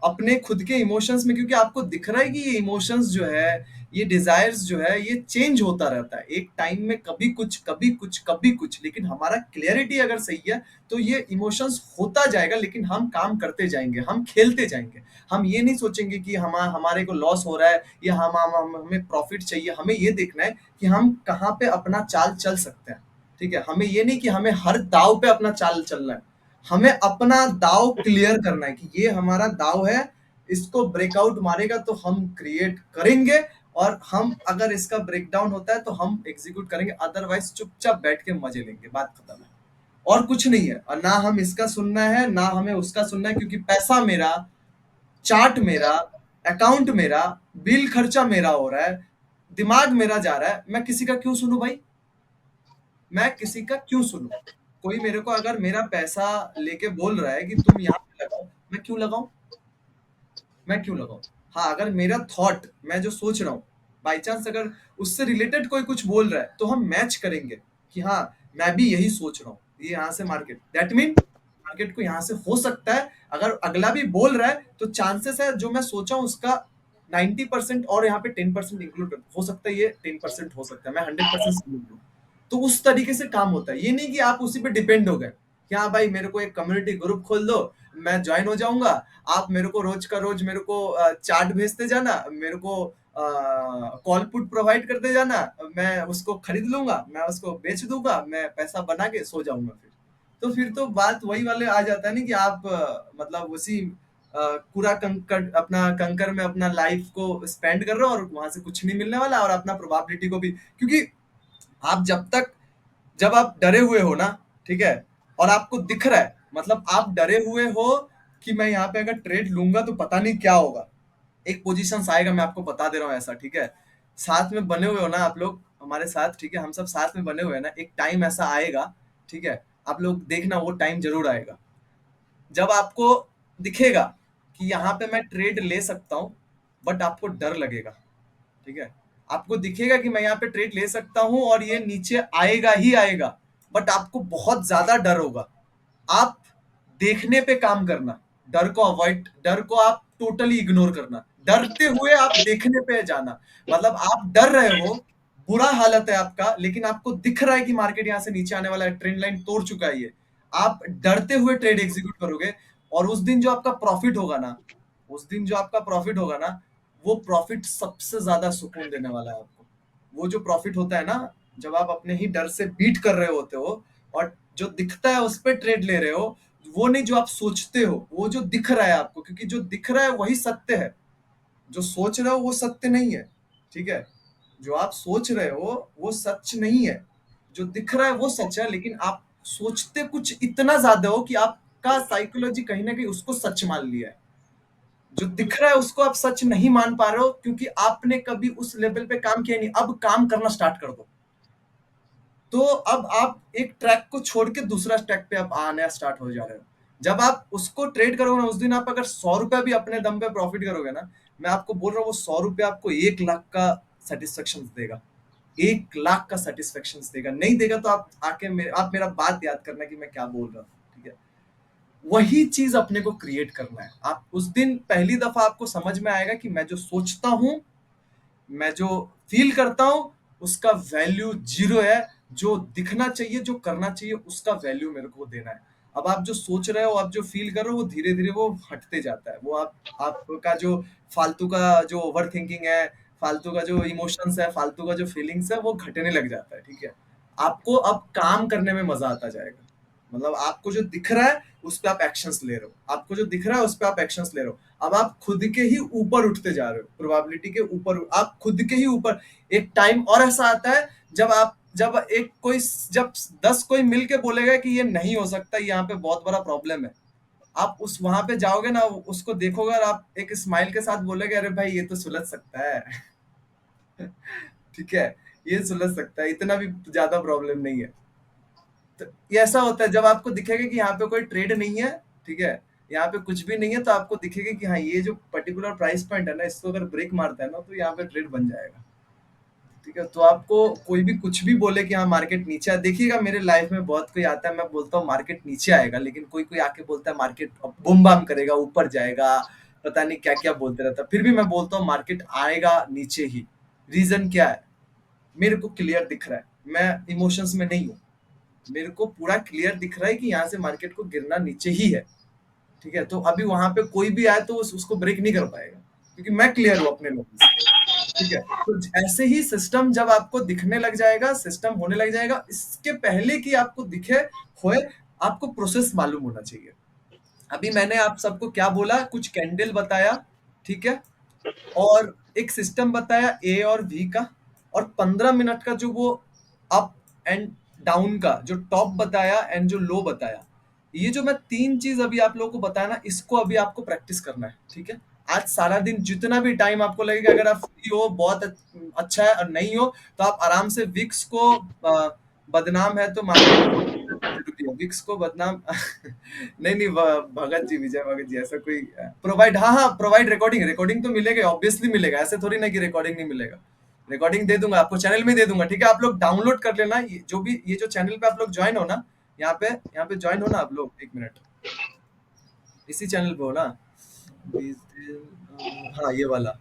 अपने खुद के इमोशंस में, क्योंकि आपको दिख रहा है कि ये इमोशंस जो है, ये डिजायर्स जो है, ये चेंज होता रहता है एक टाइम में, कभी कुछ, लेकिन हमारा क्लियरिटी अगर सही है तो ये इमोशंस होता जाएगा, लेकिन हम काम करते जाएंगे, हम खेलते जाएंगे। हम ये नहीं सोचेंगे कि हमारे को लॉस हो रहा है या हमें प्रॉफिट चाहिए। हमें ये देखना है कि हम कहाँ पे अपना चाल चल सकते हैं, ठीक है। हमें ये नहीं कि हमें हर दाव पे अपना चाल चलना है, हमें अपना दाव क्लियर करना है कि ये हमारा दाव है, इसको ब्रेकआउट मारेगा तो हम क्रिएट करेंगे, और हम अगर इसका ब्रेकडाउन होता है तो हम एग्जीक्यूट करेंगे, अदरवाइज चुपचाप बैठ के मजे लेंगे, बात खत्म है। और कुछ नहीं है, और ना हम इसका सुनना है ना हमें उसका सुनना है, क्योंकि पैसा मेरा, चार्ट मेरा, अकाउंट मेरा, बिल खर्चा मेरा हो रहा है, दिमाग मेरा जा रहा है, मैं किसी का क्यों सुनूं भाई? मैं किसी का क्यों सुनूं? कोई मेरे को अगर मेरा पैसा लेके बोल रहा है कि तुम यहाँ पे लगाओ, मैं क्यों लगाऊं? मैं क्यों लगाऊं? हाँ, अगर मेरा थॉट, मैं जो सोच रहा हूँ, बाई चांस अगर उससे रिलेटेड कोई कुछ बोल रहा है तो हम मैच करेंगे कि हाँ मैं भी यही सोच रहा हूँ, ये यहाँ से मार्केट, दैट मीन मार्केट को यहाँ से हो सकता है, अगर अगला भी बोल रहा है तो चांसेस है जो मैं सोचा हूँ उसका 90% और यहाँ पे 10% इंक्लूड हो सकता है, ये 10% हो सकता है, मैं 100% समझ लूँ। तो उस तरीके से काम होता है, ये नहीं कि आप उसी पे डिपेंड हो गए कि हाँ भाई मेरे को एक कम्युनिटी ग्रुप खोल दो, मैं ज्वाइन हो जाऊंगा, आप मेरे को रोज का रोज मेरे को चार्ट भेजते जाना, मेरे को कॉल पुट प्रोवाइड करते जाना, मैं उसको खरीद लूंगा, मैं उसको बेच दूंगा, मैं पैसा बना के सो जाऊंगा। फिर तो बात वही वाले आ जाता है ना कि आप मतलब उसी पूरा कंकर अपना कंकर में अपना लाइफ को स्पेंड कर रहे हो और वहां से कुछ नहीं मिलने वाला, और अपना प्रोबेबिलिटी को भी, क्योंकि आप जब आप डरे हुए हो ना, ठीक है, और आपको दिख रहा है, मतलब आप डरे हुए हो कि मैं यहाँ पे अगर ट्रेड लूंगा तो पता नहीं क्या होगा, एक पोजीशन आएगा, मैं आपको बता दे रहा हूँ ऐसा, ठीक है, साथ में बने हुए हो ना आप लोग हमारे साथ, ठीक है, हम सब साथ में बने हुए हैं ना, एक टाइम ऐसा आएगा, ठीक है, आप लोग देखना वो टाइम जरूर आएगा जब आपको दिखेगा कि यहाँ पे मैं ट्रेड ले सकता हूँ, बट आपको डर लगेगा, ठीक है, आपको दिखेगा कि मैं यहाँ पे ट्रेड ले सकता हूँ और ये नीचे आएगा ही आएगा, बट आपको बहुत ज्यादा डर होगा। आप देखने पे काम करना, डर को अवॉइड, डर को आप टोटली इग्नोर करना, डरते हुए आप देखने पे जाना, मतलब आप डर रहे हो, बुरा हालत है आपका, लेकिन आपको दिख रहा है कि मार्केट यहाँ से नीचे आने वाला है, ट्रेंड लाइन तोड़ चुका है ये, आप डरते हुए ट्रेड एग्जीक्यूट करोगे, और उस दिन जो आपका प्रॉफिट होगा ना, उस दिन जो आपका प्रॉफिट होगा ना, वो प्रॉफिट सबसे ज्यादा सुकून देने वाला है आपको। वो जो प्रॉफिट होता है ना, जब आप अपने ही डर से बीट कर रहे होते हो और जो दिखता है उस पर ट्रेड ले रहे हो, वो नहीं जो आप सोचते हो, वो जो दिख रहा है आपको, क्योंकि जो दिख रहा है वही सत्य है, जो सोच रहे हो वो सत्य नहीं है, ठीक है, जो आप सोच रहे हो वो सच नहीं है, जो दिख रहा है वो सच है, लेकिन आप सोचते कुछ इतना ज्यादा हो कि आपका साइकोलॉजी कहीं ना कहीं उसको सच मान लिया है, जो दिख रहा है उसको आप सच नहीं मान पा रहे हो, क्योंकि आपने कभी उस लेवल पे काम किया नहीं, अब काम करना स्टार्ट कर दो, तो अब आप एक ट्रैक को छोड़ के दूसरा ट्रैक पे आप आने स्टार्ट हो जा रहे हो। जब आप उसको ट्रेड करोगे ना, उस दिन आप अगर 100 रुपया भी अपने दम पे प्रॉफिट करोगे ना, मैं आपको बोल रहा हूँ वो 100 रुपया आपको 1 लाख का सेटिस्फेक्शन देगा, 1 लाख का सेटिस्फेक्शन देगा, नहीं देगा तो आप आके आप मेरा बात याद करना कि मैं क्या बोल रहा हूँ, ठीक है, वही चीज अपने को क्रिएट करना है। आप उस दिन पहली दफा आपको समझ में आएगा कि मैं जो सोचता हूँ, मैं जो फील करता हूँ, उसका वैल्यू 0 है, जो दिखना चाहिए, जो करना चाहिए, उसका वैल्यू मेरे को देना है। अब आप जो सोच रहे हो, आप जो फील कर रहे हो, वो धीरे धीरे वो हटते जाता है, वो आपका जो फालतू का जो ओवर थिंकिंग है, फालतू का जो इमोशंस है, फालतू का जो फीलिंग्स है, वो घटने लग जाता है, ठीक है, आपको अब काम करने में मजा आता जाएगा, मतलब आपको जो दिख रहा है उस पर आप एक्शंस ले रहे हो, आपको जो दिख रहा है उस पर आप एक्शंस ले रहे हो, अब आप खुद के ही ऊपर उठते जा रहे हो, प्रोबेबिलिटी के ऊपर आप खुद के ही ऊपर। एक टाइम और ऐसा आता है जब 10 कोई मिल के बोलेगा कि ये नहीं हो सकता, यहाँ पे बहुत बड़ा प्रॉब्लम है, आप उस वहां पे जाओगे ना, उसको देखोगे और आप एक स्माइल के साथ बोलोगे अरे भाई ये तो सुलझ सकता है ठीक है, ये सुलझ सकता है, इतना भी ज्यादा प्रॉब्लम नहीं है। तो ये ऐसा होता है जब आपको दिखेगा कि यहाँ पे कोई ट्रेड नहीं है, ठीक है, यहाँ पे कुछ भी नहीं है, तो आपको दिखेगा कि हाँ ये जो पर्टिकुलर प्राइस पॉइंट है ना, इसको अगर ब्रेक मारता है ना तो यहाँ पे ट्रेड बन जाएगा, ठीक है। तो आपको कोई भी कुछ भी बोले कि हाँ मार्केट नीचे है, देखिएगा मेरे लाइफ में बहुत कोई आता है, मैं बोलता हूँ मार्केट नीचे आएगा, लेकिन कोई आके बोलता है मार्केट बूम बाम करेगा, ऊपर जाएगा, पता नहीं क्या क्या बोलते रहता है, फिर भी मैं बोलता हूँ मार्केट आएगा नीचे ही। रीजन क्या है, मेरे को क्लियर दिख रहा है, मैं इमोशंस में नहीं हूँ, मेरे को पूरा क्लियर दिख रहा है कि यहाँ से मार्केट को गिरना नीचे ही है, ठीक है। तो अभी वहां पे कोई भी आए तो उसको ब्रेक नहीं कर पाएगा, क्योंकि मैं क्लियर हूँ अपने लोगों से, ठीक है। तो ऐसे ही सिस्टम जब आपको दिखने लग जाएगा, सिस्टम होने लग जाएगा, इसके पहले कि आपको दिखे होए, आपको प्रोसेस मालूम होना चाहिए। अभी मैंने आप सबको क्या बोला, कुछ कैंडल बताया, ठीक है, और एक सिस्टम बताया ए और वी का, और 15 मिनट का जो वो अप एंड डाउन का जो टॉप बताया एंड जो लो बताया। ये जो मैं 3 चीज अभी आप लोगों को बताया ना, इसको अभी आपको प्रैक्टिस करना है, ठीक है। आज सारा दिन जितना भी टाइम आपको लगेगा, अगर आप फ्री हो बहुत अच्छा है, और नहीं हो तो आप आराम से विक्स को बदनाम है तो मार्केट विक्स को बदनाम नहीं नहीं, भगत जी, विजय भगत जी, ऐसा कोई प्रोवाइड, हाँ प्रोवाइड रिकॉर्डिंग तो मिलेगा, ऑब्वियसली मिलेगा, ऐसे थोड़ी ना कि रिकॉर्डिंग नहीं मिलेगा। रिकॉर्डिंग दे दूंगा आपको, चैनल में दे दूंगा, ठीक है। आप लोग डाउनलोड कर लेना, ये जो चैनल पे आप लोग ज्वाइन हो ना, यहाँ पे ज्वाइन हो ना आप लोग, 1 मिनट, इसी चैनल पे हो ना, हाँ ये वाला,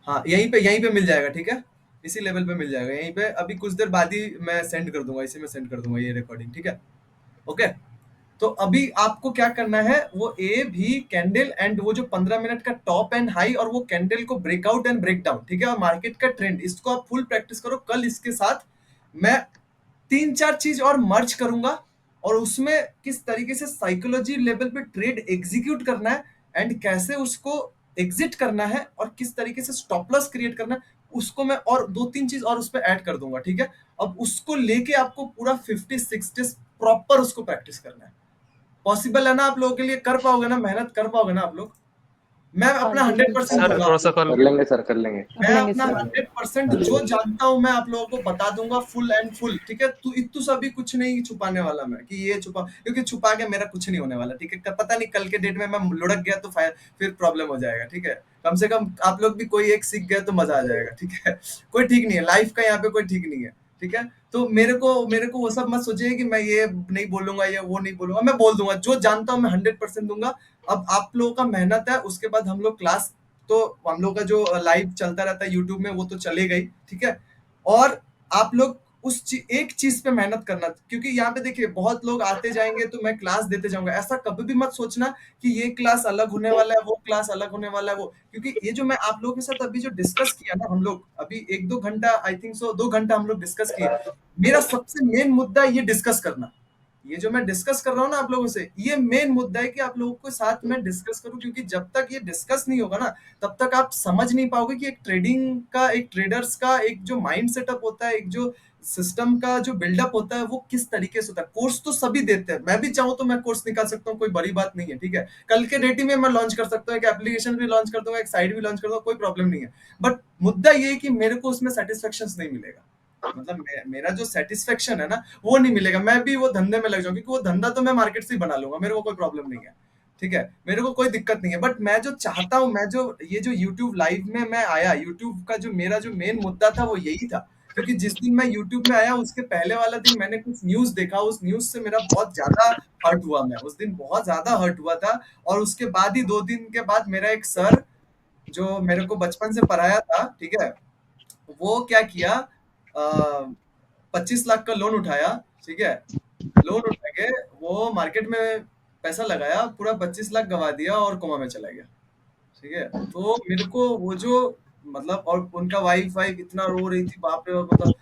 हाँ यहीं पे मिल जाएगा, ठीक है, इसी लेवल पे मिल जाएगा, यहीं पे अभी कुछ देर बाद ही मैं सेंड कर दूंगा, इसी में सेंड कर दूंगा ये रिकॉर्डिंग, ठीक है, ओके। तो अभी आपको क्या करना है, वो ए भी कैंडल एंड वो जो 15 मिनट का टॉप एंड हाई, और वो कैंडल को ब्रेकआउट एंड ब्रेक डाउन, ठीक है, और मार्केट का ट्रेंड, इसको आप फुल प्रैक्टिस करो। कल इसके साथ मैं 3-4 चीज और मर्ज करूंगा, और उसमें किस तरीके से साइकोलॉजी लेवल पे ट्रेड एग्जीक्यूट करना है एंड कैसे उसको एग्जिट करना है, और किस तरीके से स्टॉप लॉस क्रिएट करना है, उसको मैं और 2-3 चीज और उस पर ऐड कर दूंगा, ठीक है। अब उसको लेके आपको पूरा 50-60 प्रॉपर उसको प्रैक्टिस करना है। पॉसिबल है ना आप लोगों के लिए? कर पाओगे ना, मेहनत कर पाओगे ना आप लोग? मैं अपना 100% सर दूंगा, थोड़ा सा कर लेंगे सर, कर लेंगे। मैं अपना 100% जो जानता हूँ मैं आप लोगों को बता दूंगा, फुल एंड फुल, ठीक है। तू इतू सभी कुछ नहीं छुपाने वाला मैं, कि ये छुपा, क्योंकि छुपा के मेरा कुछ नहीं होने वाला, ठीक है। पता नहीं कल के डेट में मैं लुढ़क गया तो फिर प्रॉब्लम हो जाएगा, ठीक है। कम से कम आप लोग भी कोई एक सीख गए तो मजा आ जाएगा, ठीक है। कोई ठीक नहीं है लाइफ का, यहाँ पे कोई ठीक नहीं है, ठीक है। तो मेरे को वो सब मत सोचिए कि मैं ये नहीं बोलूंगा या वो नहीं बोलूंगा, मैं बोल दूंगा, जो जानता हूँ मैं 100% दूंगा। अब आप लोगों का मेहनत है, उसके बाद हम लोग क्लास, तो हम लोग का जो लाइव चलता रहता है यूट्यूब में, वो तो चलेगा ही, ठीक है। और आप लोग एक चीज पे मेहनत करना, क्योंकि यहाँ पे देखिए बहुत लोग आते जाएंगे तो मैं क्लास देते जाऊंगा, ऐसा कभी भी मत सोचना कि ये क्लास अलग होने वाला है, वो क्लास अलग होने वाला है, वो, क्योंकि ये जो मैं आप लोगों के साथ अभी जो डिस्कस किया ना, हम लोग अभी 1-2 घंटा, आई थिंक सो 2 घंटा हम लोग डिस्कस किए, मेरा सबसे मेन मुद्दा ये डिस्कस करना, ये जो मैं डिस्कस कर रहा हूँ ना आप लोगों से, ये मेन मुद्दा है कि आप लोगों के साथ मैं डिस्कस करूं, क्योंकि जब तक ये डिस्कस नहीं होगा ना, तब तक आप समझ नहीं पाओगे कि एक ट्रेडिंग का, एक ट्रेडर्स का एक जो माइंड सेटअप होता है, एक जो सिस्टम का जो बिल्डअप होता है, वो किस तरीके से होता है। कोर्स तो सभी देते हैं, मैं भी चाहूँ तो मैं कोर्स निकाल सकता हूँ, कोई बड़ी बात नहीं है, ठीक है। कल के डेट में मैं लॉन्च कर सकता हूँ, एक एप्लीकेशन भी लॉन्च कर दूंगा, एक साइट भी लॉन्च कर दूंगा, कोई प्रॉब्लम नहीं है। बट मुद्दा ये है कि मेरे को उसमें सेटिस्फेक्शन नहीं मिलेगा, मतलब मेरा जो सेटिस्फेक्शन है ना, वो नहीं मिलेगा। मैं भी वो धंधे में लग जाऊँ, क्योंकि वो धंधा तो मैं मार्केट से ही बना लूंगा, मेरे को कोई प्रॉब्लम नहीं है, ठीक है, मेरे को कोई दिक्कत नहीं है। बट मैं जो चाहता हूँ, मैं जो ये जो यूट्यूब लाइव में मैं आया, यूट्यूब का जो मेरा जो मेन मुद्दा था वो यही था, क्योंकि जिस दिन मैं यूट्यूब में आया उसके पहले वाला दिन मैंने कुछ न्यूज देखा, उस न्यूज से मेरा बहुत ज्यादा हर्ट हुआ, मैं उस दिन बहुत ज्यादा हर्ट हुआ था। और उसके बाद ही 2 दिन के बाद मेरा एक सर जो मेरे को बचपन से पढ़ाया था, ठीक है, वो क्या किया, 25 लाख का लोन उठाया, ठीक है, लोन उठा के वो मार्केट में पैसा लगाया, पूरा 25 लाख गवा दिया और कोमा में चला गया, ठीक है। तो मेरे को वो जो, मतलब, और उनका वाइफ इतना रो रही थी, बाप रे बाप, मतलब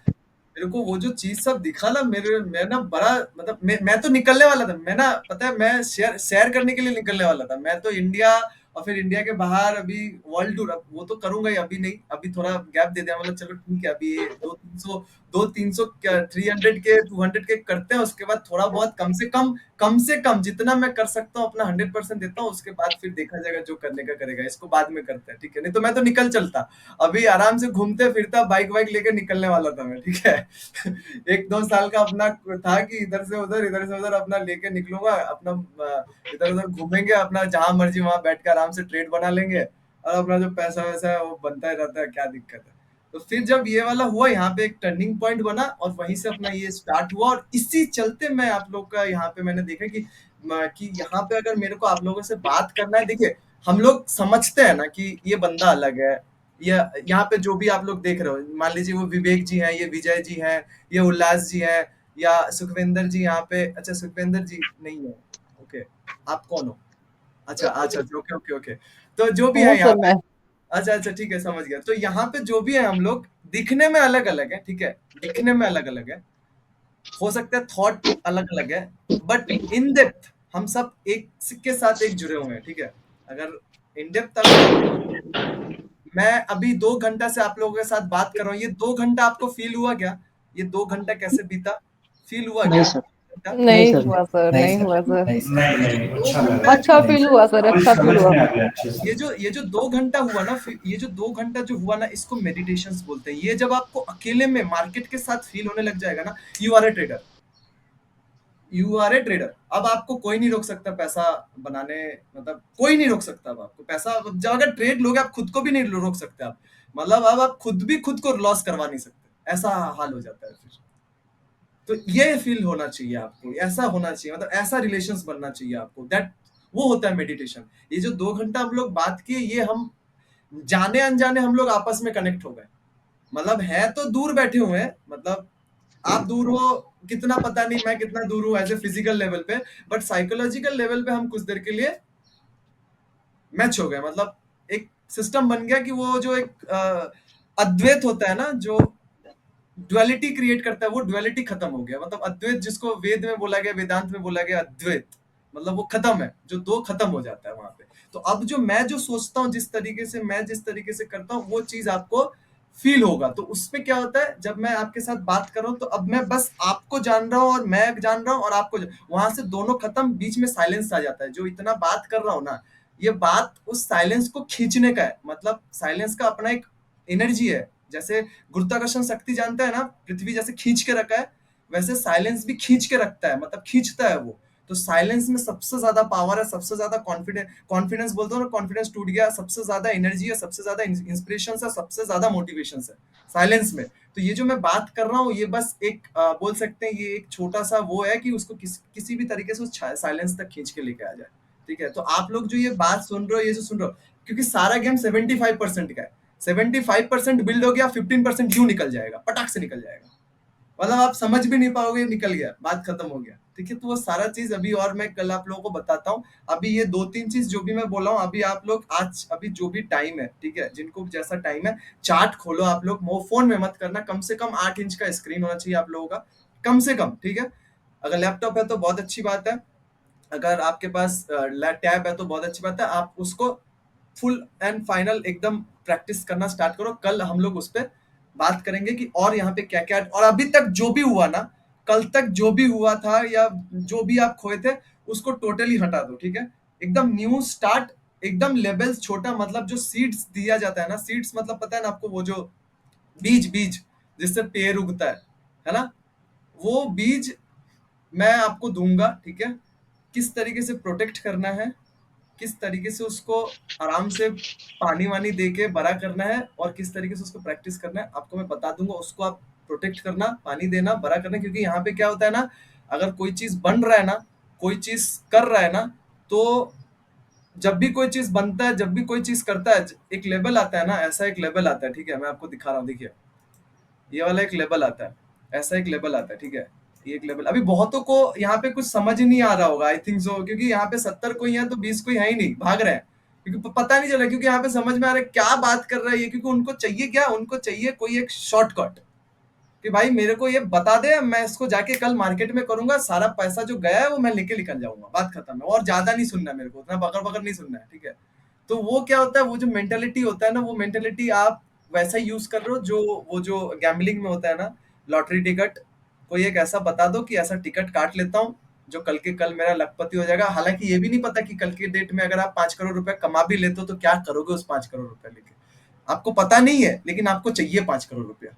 मेरे को वो जो चीज सब दिखा ना, मैं ना बड़ा, मतलब मैं तो निकलने वाला था, मैं ना, पता है, मैं शेयर करने के लिए निकलने वाला था, मैं तो इंडिया और फिर इंडिया के बाहर अभी वर्ल्ड टूर, अब वो तो करूंगा ही, अभी नहीं, अभी थोड़ा गैप दे दिया, मतलब चलो ठीक है, अभी ये 200-300 300 के 200 के करते हैं, उसके बाद थोड़ा बहुत कम से कम जितना मैं कर सकता हूँ अपना 100% देता हूँ, उसके बाद फिर देखा जाएगा, जो करने का करेगा, इसको बाद में करते हैं, ठीक है। नहीं तो मैं तो निकल चलता, अभी आराम से घूमते फिरता, बाइक लेके निकलने वाला था मैं, ठीक है। 1-2 साल का अपना था कि इधर से उधर अपना लेके निकलूंगा, अपना इधर उधर घूमेंगे, अपना जहां मर्जी वहां बैठ के आराम से ट्रेड बना लेंगे, और अपना जो पैसा वैसा है वो बनता ही रहता है, क्या दिक्कत है। तो फिर जब ये वाला हुआ, यहाँ पे एक टर्निंग पॉइंट बना, और वहीं से अपना ये स्टार्ट हुआ, और इसी चलते मैं आप लोग का यहाँ पे मैंने देखा कि यहाँ पे अगर मेरे को आप लोगों से बात करना है, देखिए हम लोग समझते हैं ना कि ये बंदा अलग है, या यहाँ पे जो भी आप लोग देख रहे हो, मान लीजिए वो विवेक जी हैं, ये विजय जी हैं, ये उल्लास जी हैं, या सुखविंदर जी यहाँ पे, अच्छा सुखविंदर जी नहीं है, ओके, आप कौन हो? अच्छा ओके, तो जो भी है यहाँ पे, अच्छा ठीक है, समझ गया। तो यहाँ पे जो भी है, हम लोग दिखने में अलग अलग है, ठीक है, दिखने में अलग अलग है, हो सकता है थॉट अलग अलग है, बट इन डेप्थ हम सब एक के साथ एक जुड़े हुए हैं, ठीक है। अगर इन डेप्थ अभी मैं अभी 2 घंटा से आप लोगों के साथ बात कर रहा हूँ, ये 2 घंटा आपको फील हुआ क्या? ये 2 घंटा कैसे बीता? फील हुआ नहीं क्या? सर, नहीं नहीं सर, हुआ सर, नहीं नहीं सर, हुआ सर। नहीं सर, नहीं, अच्छा लगा, अच्छा नहीं फील सर, हुआ सर, अच्छा फील समझ हुआ। में आ गया अच्छे से। ये जो 2 घंटा हुआ ना, ये जो 2 घंटा जो हुआ ना, इसको मेडिटेशंस बोलते हैं। ये जब आपको अकेले में मार्केट के साथ फील होने लग जाएगा ना, you are a trader, you are a trader. अब आपको कोई नहीं रोक सकता पैसा बनाने, मतलब कोई नहीं रोक सकता। अब आपको पैसा, जब अगर ट्रेड लोगे आप खुद को भी नहीं रोक सकते आप, मतलब अब आप खुद भी खुद को लॉस करवा नहीं सकते, ऐसा हाल हो जाता है फिर। तो ये फील होना चाहिए आपको, ऐसा होना चाहिए, मतलब ऐसा रिलेशंस बनना चाहिए आपको, दैट वो होता है मेडिटेशन। ये जो 2 घंटा हम लोग बात किए, ये हम जाने अनजाने हम लोग आपस में कनेक्ट हो गए। मतलब है तो दूर बैठे हुए हैं, मतलब आप दूर हो कितना पता नहीं, मैं कितना दूर हूं एज ए फिजिकल लेवल पे, बट साइकोलॉजिकल लेवल पे हम कुछ देर के लिए मैच हो गए। मतलब एक सिस्टम बन गया कि वो जो एक अद्वैत होता है ना, जो ड्युअलिटी क्रिएट करता है, वो ड्युअलिटी खत्म हो गया। मतलब अद्वैत जिसको वेद में बोला गया, वेदांत में बोला गया अद्वैत, मतलब वो खत्म है, जो 2 खत्म हो जाता है वहां पे। तो अब जो मैं जो सोचता हूँ, जिस तरीके से मैं जिस तरीके से करता हूँ, वो चीज आपको फील होगा। तो उसमें क्या होता है, जब मैं आपके साथ बात कर रहा हूँ, तो अब मैं बस आपको जान रहा हूँ और मैं जान रहा हूँ और आपको वहां से दोनों खत्म, बीच में साइलेंस आ जाता है। जो इतना बात कर रहा हूँ ना, ये बात उस साइलेंस को खींचने का है। मतलब साइलेंस का अपना एक एनर्जी है। जैसे गुरुत्वाकर्षण शक्ति जानते हैं ना, पृथ्वी जैसे खींच के रखा है, वैसे साइलेंस भी खींच के रखता है, मतलब खींचता है वो। तो साइलेंस में सबसे ज्यादा पावर है, सबसे ज्यादा कॉन्फिडेंस बोलते हो ना, कॉन्फिडेंस टूट गया, सबसे ज्यादा एनर्जी है, सबसे ज्यादा इंस्पिरेशन है, सबसे ज्यादा मोटिवेशन है साइलेंस में। तो ये जो मैं बात कर रहा हूँ, ये बस एक बोल सकते हैं, ये एक छोटा सा वो है कि उसको किसी भी तरीके से उस साइलेंस तक खींच के लेके आ जाए। ठीक है, तो आप लोग जो ये बात सुन रहे हो, ये जो सुन रहे हो, क्योंकि सारा गेम 75% का है, 75% बिल्ड हो गया, 15% यूं निकल जाएगा, पटाख से निकल जाएगा, मतलब आप समझ भी नहीं पाओगे, निकल गया, बात खत्म हो गया। ठीक है, तो वो सारा चीज अभी और मैं कल आप लोगों को बताता हूँ। अभी ये 2-3 चीज जो भी मैं बोला हूँ, अभी आप लोग आज अभी जो भी टाइम है, ठीक है, जिनको जैसा टाइम है, चार्ट खोलो आप लोग, फोन में मत करना, कम से कम 8 इंच का स्क्रीन होना चाहिए आप लोगों का, कम से कम। ठीक है, अगर लैपटॉप है तो बहुत अच्छी बात है, अगर आपके पास टैब है तो बहुत अच्छी बात है। आप उसको फुल एंड फाइनल एकदम प्रैक्टिस करना स्टार्ट करो। कल हम लोग उस पर बात करेंगे कि और यहाँ पे क्या क्या, और अभी तक जो भी हुआ ना, कल तक जो भी हुआ था या जो भी आप खोए थे, उसको टोटली हटा दो। ठीक है, एकदम न्यू स्टार्ट, एकदम लेवल्स छोटा। मतलब जो सीड्स दिया जाता है ना, सीड्स मतलब पता है ना आपको, वो जो बीज बीज जिससे पेड़ उगता है ना, वो बीज मैं आपको दूंगा। ठीक है, किस तरीके से प्रोटेक्ट करना है, किस तरीके से उसको आराम से पानी वानी दे के बड़ा करना है, और किस तरीके से उसको प्रैक्टिस करना है, आपको मैं बता दूंगा। उसको आप प्रोटेक्ट करना, पानी देना, बड़ा करना। क्योंकि यहाँ पे क्या होता है ना, अगर कोई चीज बन रहा है ना, कोई चीज कर रहा है ना, तो जब भी कोई चीज बनता है, जब भी कोई चीज करता है, एक लेवल आता है ना, ऐसा एक लेवल आता है। ठीक है, मैं आपको दिखा रहा हूँ, देखिए ये वाला एक लेवल आता है, ऐसा एक लेवल आता है। ठीक है, ये एक लेवल, अभी बहुतों को यहाँ पे कुछ समझ ही नहीं आ रहा होगा, आई थिंक सो, क्योंकि यहाँ पे 70 कोई है तो 20 कोई है ही नहीं, भाग रहे हैं, क्योंकि पता नहीं चल रहा, क्योंकि यहाँ पे समझ में आ रहा है क्या बात कर रहा है ये। क्योंकि उनको चाहिए क्या, उनको चाहिए कोई एक शॉर्टकट, कि भाई मेरे को ये बता दे, मैं इसको जाके कल मार्केट में करूंगा, सारा पैसा जो गया है वो मैं लेके निकल जाऊंगा, बात खत्म है। और ज्यादा नहीं सुनना है मेरे को, उतना बकर बकर नहीं सुनना है। ठीक है, तो वो क्या होता है, वो जो मेंटेलिटी होता है ना, वो मेंटेलिटी आप वैसा ही यूज कर रहे हो, जो वो जो गैम्बलिंग में होता है ना, लॉटरी टिकट। कोई एक ऐसा बता दो कि ऐसा टिकट काट लेता हूँ जो कल के कल मेरा लखपति हो जाएगा। हालांकि ये भी नहीं पता कि कल के डेट में अगर आप 5 करोड़ रुपए कमा भी लेते हो तो क्या करोगे उस 5 करोड़ रुपए लेके, आपको पता नहीं है, लेकिन आपको चाहिए 5 करोड़ रुपया।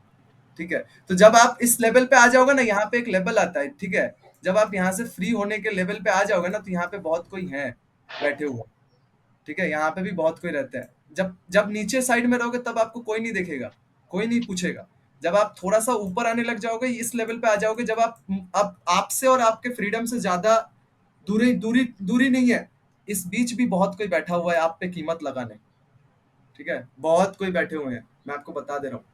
ठीक है, तो जब आप इस लेवल पे आ जाओगे ना, यहाँ पे एक लेवल आता है। ठीक है, जब आप यहाँ से फ्री होने के लेवल पे आ जाओगे ना, तो यहाँ पे बहुत कोई है बैठे हुए। ठीक है, यहाँ पे भी बहुत कोई रहते हैं। जब जब नीचे साइड में रहोगे तब आपको कोई नहीं देखेगा, कोई नहीं पूछेगा। जब आप थोड़ा सा ऊपर आने लग जाओगे, इस लेवल पे आ जाओगे, जब आप आपसे और आपके फ्रीडम से ज्यादा दूरी दूरी दूरी नहीं है, इस बीच भी बहुत कोई बैठा हुआ है आप पे कीमत लगाने। ठीक है, बहुत कोई बैठे हुए हैं, मैं आपको बता दे रहा हूँ।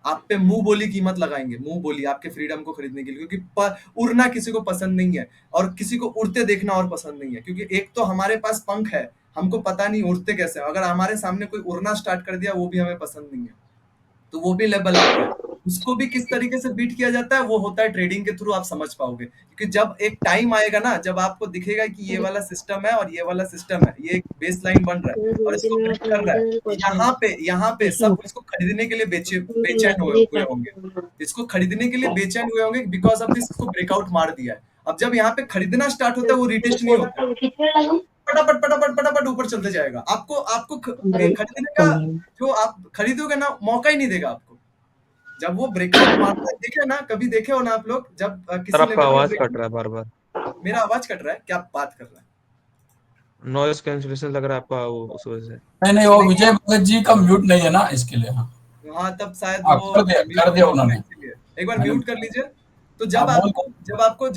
आप पे मुंह बोली कीमत लगाएंगे, मुंह बोली आपके फ्रीडम को खरीदने के लिए, क्योंकि उड़ना किसी को पसंद नहीं है, और किसी को उड़ते देखना और पसंद नहीं है। क्योंकि एक तो हमारे पास पंख है, हमको पता नहीं उड़ते कैसे, अगर हमारे सामने कोई उड़ना स्टार्ट कर दिया, वो भी हमें पसंद नहीं है। तो वो भी लेवल आता है, उसको भी किस तरीके से बीट किया जाता है वो होता है ट्रेडिंग के थ्रू, आप समझ पाओगे। क्योंकि जब एक टाइम आएगा ना, जब आपको दिखेगा कि ये वाला सिस्टम है और ये वाला सिस्टम है, ये एक बेस लाइन बन रहा है और इसको ब्रेक कर रहा है, यहाँ पे सब इसको खरीदने के लिए बेचैन हुए होंगे, इसको खरीदने के लिए बेचैन हुए होंगे बिकॉज ऑफ दिस, इसको ब्रेकआउट मार दिया है। अब जब यहाँ पे खरीदना स्टार्ट होता है वो रिटेस्ट नहीं होता, फटाफट ऊपर चलते जाएगा। आपको खरीदने का जो आप खरीदोगे ना मौका ही नहीं देगा आपको। जब वो ब्रेकआउट मारता है, देखे ना, कभी देखे हो ना आप लोग, जब किसी सर आपका आवाज कट रहा है बार बार। मेरा आवाज कट रहा है क्या? आप बात कर रहे हैं, नॉइज कैंसिलेशन लग रहा है आपका, वो उस वजह से। नहीं वो विजय भगत जी का म्यूट नहीं है ना, इसके लिए। हाँ तब शायद वो कर दिया उन्होंने, एक बार म्यूट कर लीजिए। तो जब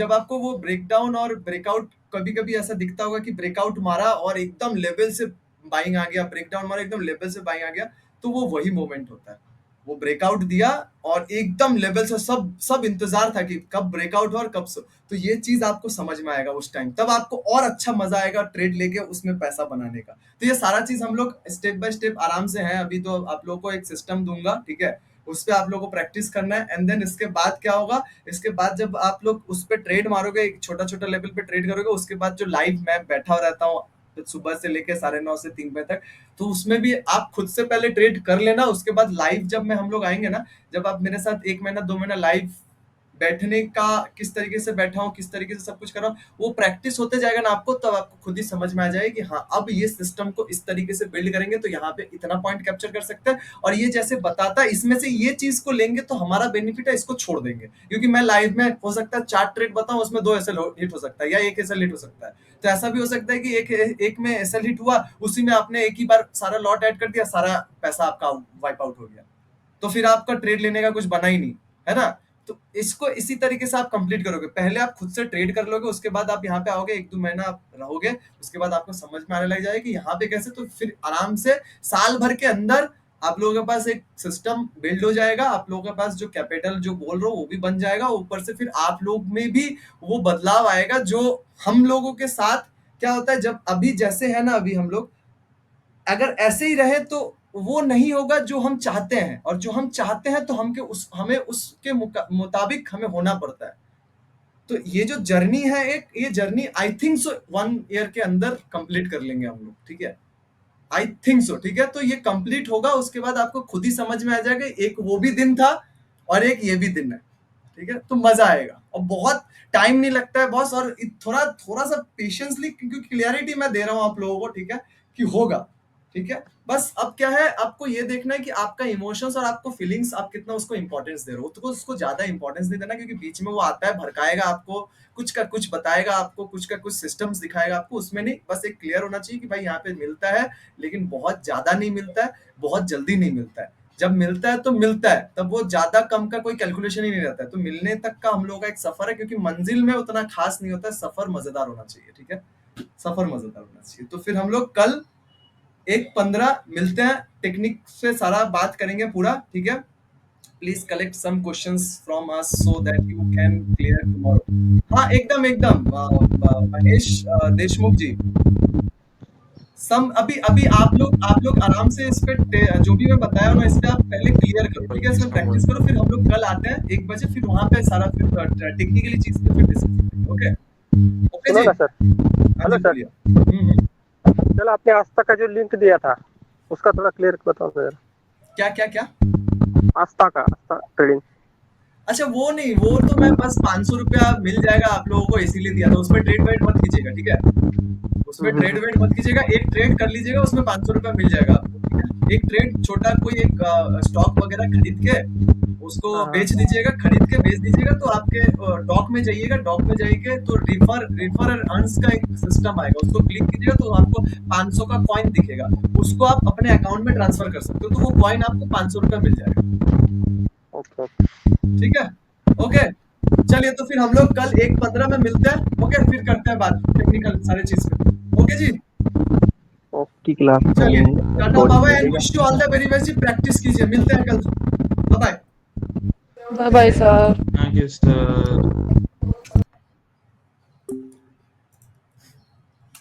आपको वो ब्रेकडाउन और ब्रेकआउट, कभी कभी ऐसा दिखता होगा कि ब्रेकआउट मारा और एकदम लेवल से बाइंग आ गया, ब्रेकडाउन मारा एकदम लेवल से बाइंग आ गया, तो वो वही मोमेंट होता है। वो ब्रेकआउट दिया और एकदम लेवल से सब इंतजार था कि कब ब्रेकआउट हो और कब तो ये चीज आपको समझ में आएगा उस टाइम, तब आपको और अच्छा मजा आएगा ट्रेड लेके उसमें पैसा बनाने का। तो ये सारा चीज हम लोग स्टेप बाय स्टेप आराम से है। अभी तो आप लोगों को एक सिस्टम दूंगा, ठीक है, उस पे आप लोगों को प्रैक्टिस करना है। एंड देन इसके बाद क्या होगा, इसके बाद जब आप लोग उस पे ट्रेड मारोगे, एक छोटा छोटा लेवल पे ट्रेड करोगे, उसके बाद जो लाइव मैं बैठा रहता हूँ सुबह से लेके 9:30 से 3 बजे तक, तो उसमें भी आप खुद से पहले ट्रेड कर लेना। उसके बाद लाइव जब हम लोग आएंगे ना, जब आप मेरे साथ 1 महीना 2 महीना लाइव बैठने का, किस तरीके से बैठा हूँ, किस तरीके से सब कुछ कर रहा हूँ, वो प्रैक्टिस होते जाएगा ना आपको, तब आपको खुद ही समझ में आ जाएगा कि हाँ अब ये सिस्टम को इस तरीके से बिल्ड करेंगे तो यहाँ पे इतना पॉइंट कैप्चर कर सकते हैं। और ये जैसे बताता है, इसमें से ये चीज को लेंगे तो हमारा बेनिफिट है, इसको छोड़ देंगे। क्योंकि मैं लाइव में हो सकता है 4 ट्रेड बताऊं, उसमें 2 एसएल हिट हो सकता है या 1 एसएल हिट हो सकता है। तो ऐसा भी हो सकता है कि एक में एसएल हिट हुआ, उसी में आपने एक ही बार सारा लॉट ऐड कर दिया, सारा पैसा आपका वाइप आउट हो गया, तो फिर आपका ट्रेड लेने का कुछ बना ही नहीं, है ना। तो इसको इसी तरीके से आप कंप्लीट करोगे। पहले आप खुद से ट्रेड कर लोगे, उसके बाद आप यहाँ पे आओगे, 1-2 महीना आप रहोगे, उसके बाद आपको समझ में आने लग जाएगा कि यहाँ पे कैसे। तो फिर आराम से साल भर के अंदर आप लोगों के पास एक सिस्टम बिल्ड हो जाएगा, आप लोगों के पास जो कैपिटल जो बोल रहे हो वो भी बन जाएगा, ऊपर से फिर आप लोग में भी वो बदलाव आएगा जो हम लोगों के साथ क्या होता है। जब अभी जैसे है ना, अभी हम लोग अगर ऐसे ही रहे तो वो नहीं होगा जो हम चाहते हैं, और जो हम चाहते हैं तो हमें उसके मुताबिक हमें होना पड़ता है। तो ये जो जर्नी है, ये journey I think so 1 year के अंदर कंप्लीट कर लेंगे हम लोग, ठीक है, आई थिंक सो, ठीक है। तो ये कंप्लीट होगा, उसके बाद आपको खुद ही समझ में आ जाएगा एक वो भी दिन था और एक ये भी दिन है, ठीक है। तो मजा आएगा और बहुत टाइम नहीं लगता है बॉस, और थोड़ा सा पेशेंसली, क्योंकि क्लियरिटी मैं दे रहा हूँ आप लोगों को, ठीक है, कि होगा, ठीक है। बस अब क्या है, आपको ये देखना है कि आपका इमोशंस और आपको फीलिंग्स, आप कितना उसको इंपॉर्टेंस दे रहे हो। तो उसको ज्यादा इंपॉर्टेंस नहीं देना, क्योंकि बीच में वो आता है, भड़काएगा आपको, कुछ का कुछ बताएगा आपको, कुछ का कुछ सिस्टम्स दिखाएगा आपको, उसमें नहीं। बस एक क्लियर होना चाहिए कि भाई यहाँ पे मिलता है, लेकिन बहुत ज्यादा नहीं मिलता है, बहुत जल्दी नहीं मिलता है। जब मिलता है तो मिलता है, तब वो ज्यादा कम का कोई कैलकुलेशन ही नहीं रहता है। तो मिलने तक का हम लोगों का एक सफर है, क्योंकि मंजिल में उतना खास नहीं होता है, सफर मजेदार होना चाहिए, ठीक है, सफर मजेदार होना चाहिए। तो फिर हम लोग कल 1:15 मिलते हैं, टेक्निक से सारा बात करेंगे पूरा, ठीक है। Please collect some questions from us so that you can clear tomorrow. हाँ एकदम महेश देशमुख जी, अभी आप लोग आराम से इस पे जो भी मैं बताया ना, इस पे आप पहले क्लियर करो, ठीक है, इसमें प्रैक्टिस करो। फिर हम लोग कल आते हैं 1 बजे, फिर वहां पे सारा फिर टेक्निकली चीज पे फिर डिस्कस। ओके जी सर। हेलो सर, चलो आपने आस्था का जो लिंक दिया था उसका थोड़ा क्लियर बताओ सर। क्या आस्था ट्रेडिंग। अच्छा वो नहीं, वो तो मैं बस 500 रुपया मिल जाएगा आप लोगों को इसीलिए दिया था। उसमें ट्रेड वेट मत कीजिएगा, ठीक है, उसमें ट्रेड वेट मत कीजिएगा। एक ट्रेड कर लीजिएगा, उसमें 500 रुपया मिल जाएगा आपको, ठीक है। एक ट्रेड छोटा कोई एक स्टॉक वगैरह खरीद के उसको बेच दीजिएगा, खरीद के बेच दीजिएगा। तो आपके डॉक में जाइएगा, डॉक में जाइए तो रिफर अर्न्स का एक सिस्टम आएगा, उसको क्लिक कीजिएगा तो आपको 500 का कॉइन दिखेगा, उसको आप अपने अकाउंट में ट्रांसफर कर सकते हो, तो वो कॉइन आपको 500 रुपया मिल जाएगा। ओके ठीक है, ओके चलिए, तो फिर हम लोग कल 1:15 में मिलते हैं। ओके, फिर करते हैं बात टेक्निकल सारे चीज पे। ओके जी, ओके क्लास, चलिए tata bye bye and wish you all the very best. Practise कीजिए, मिलते हैं कल, bye bye. Bye bye sir. Thank you sir.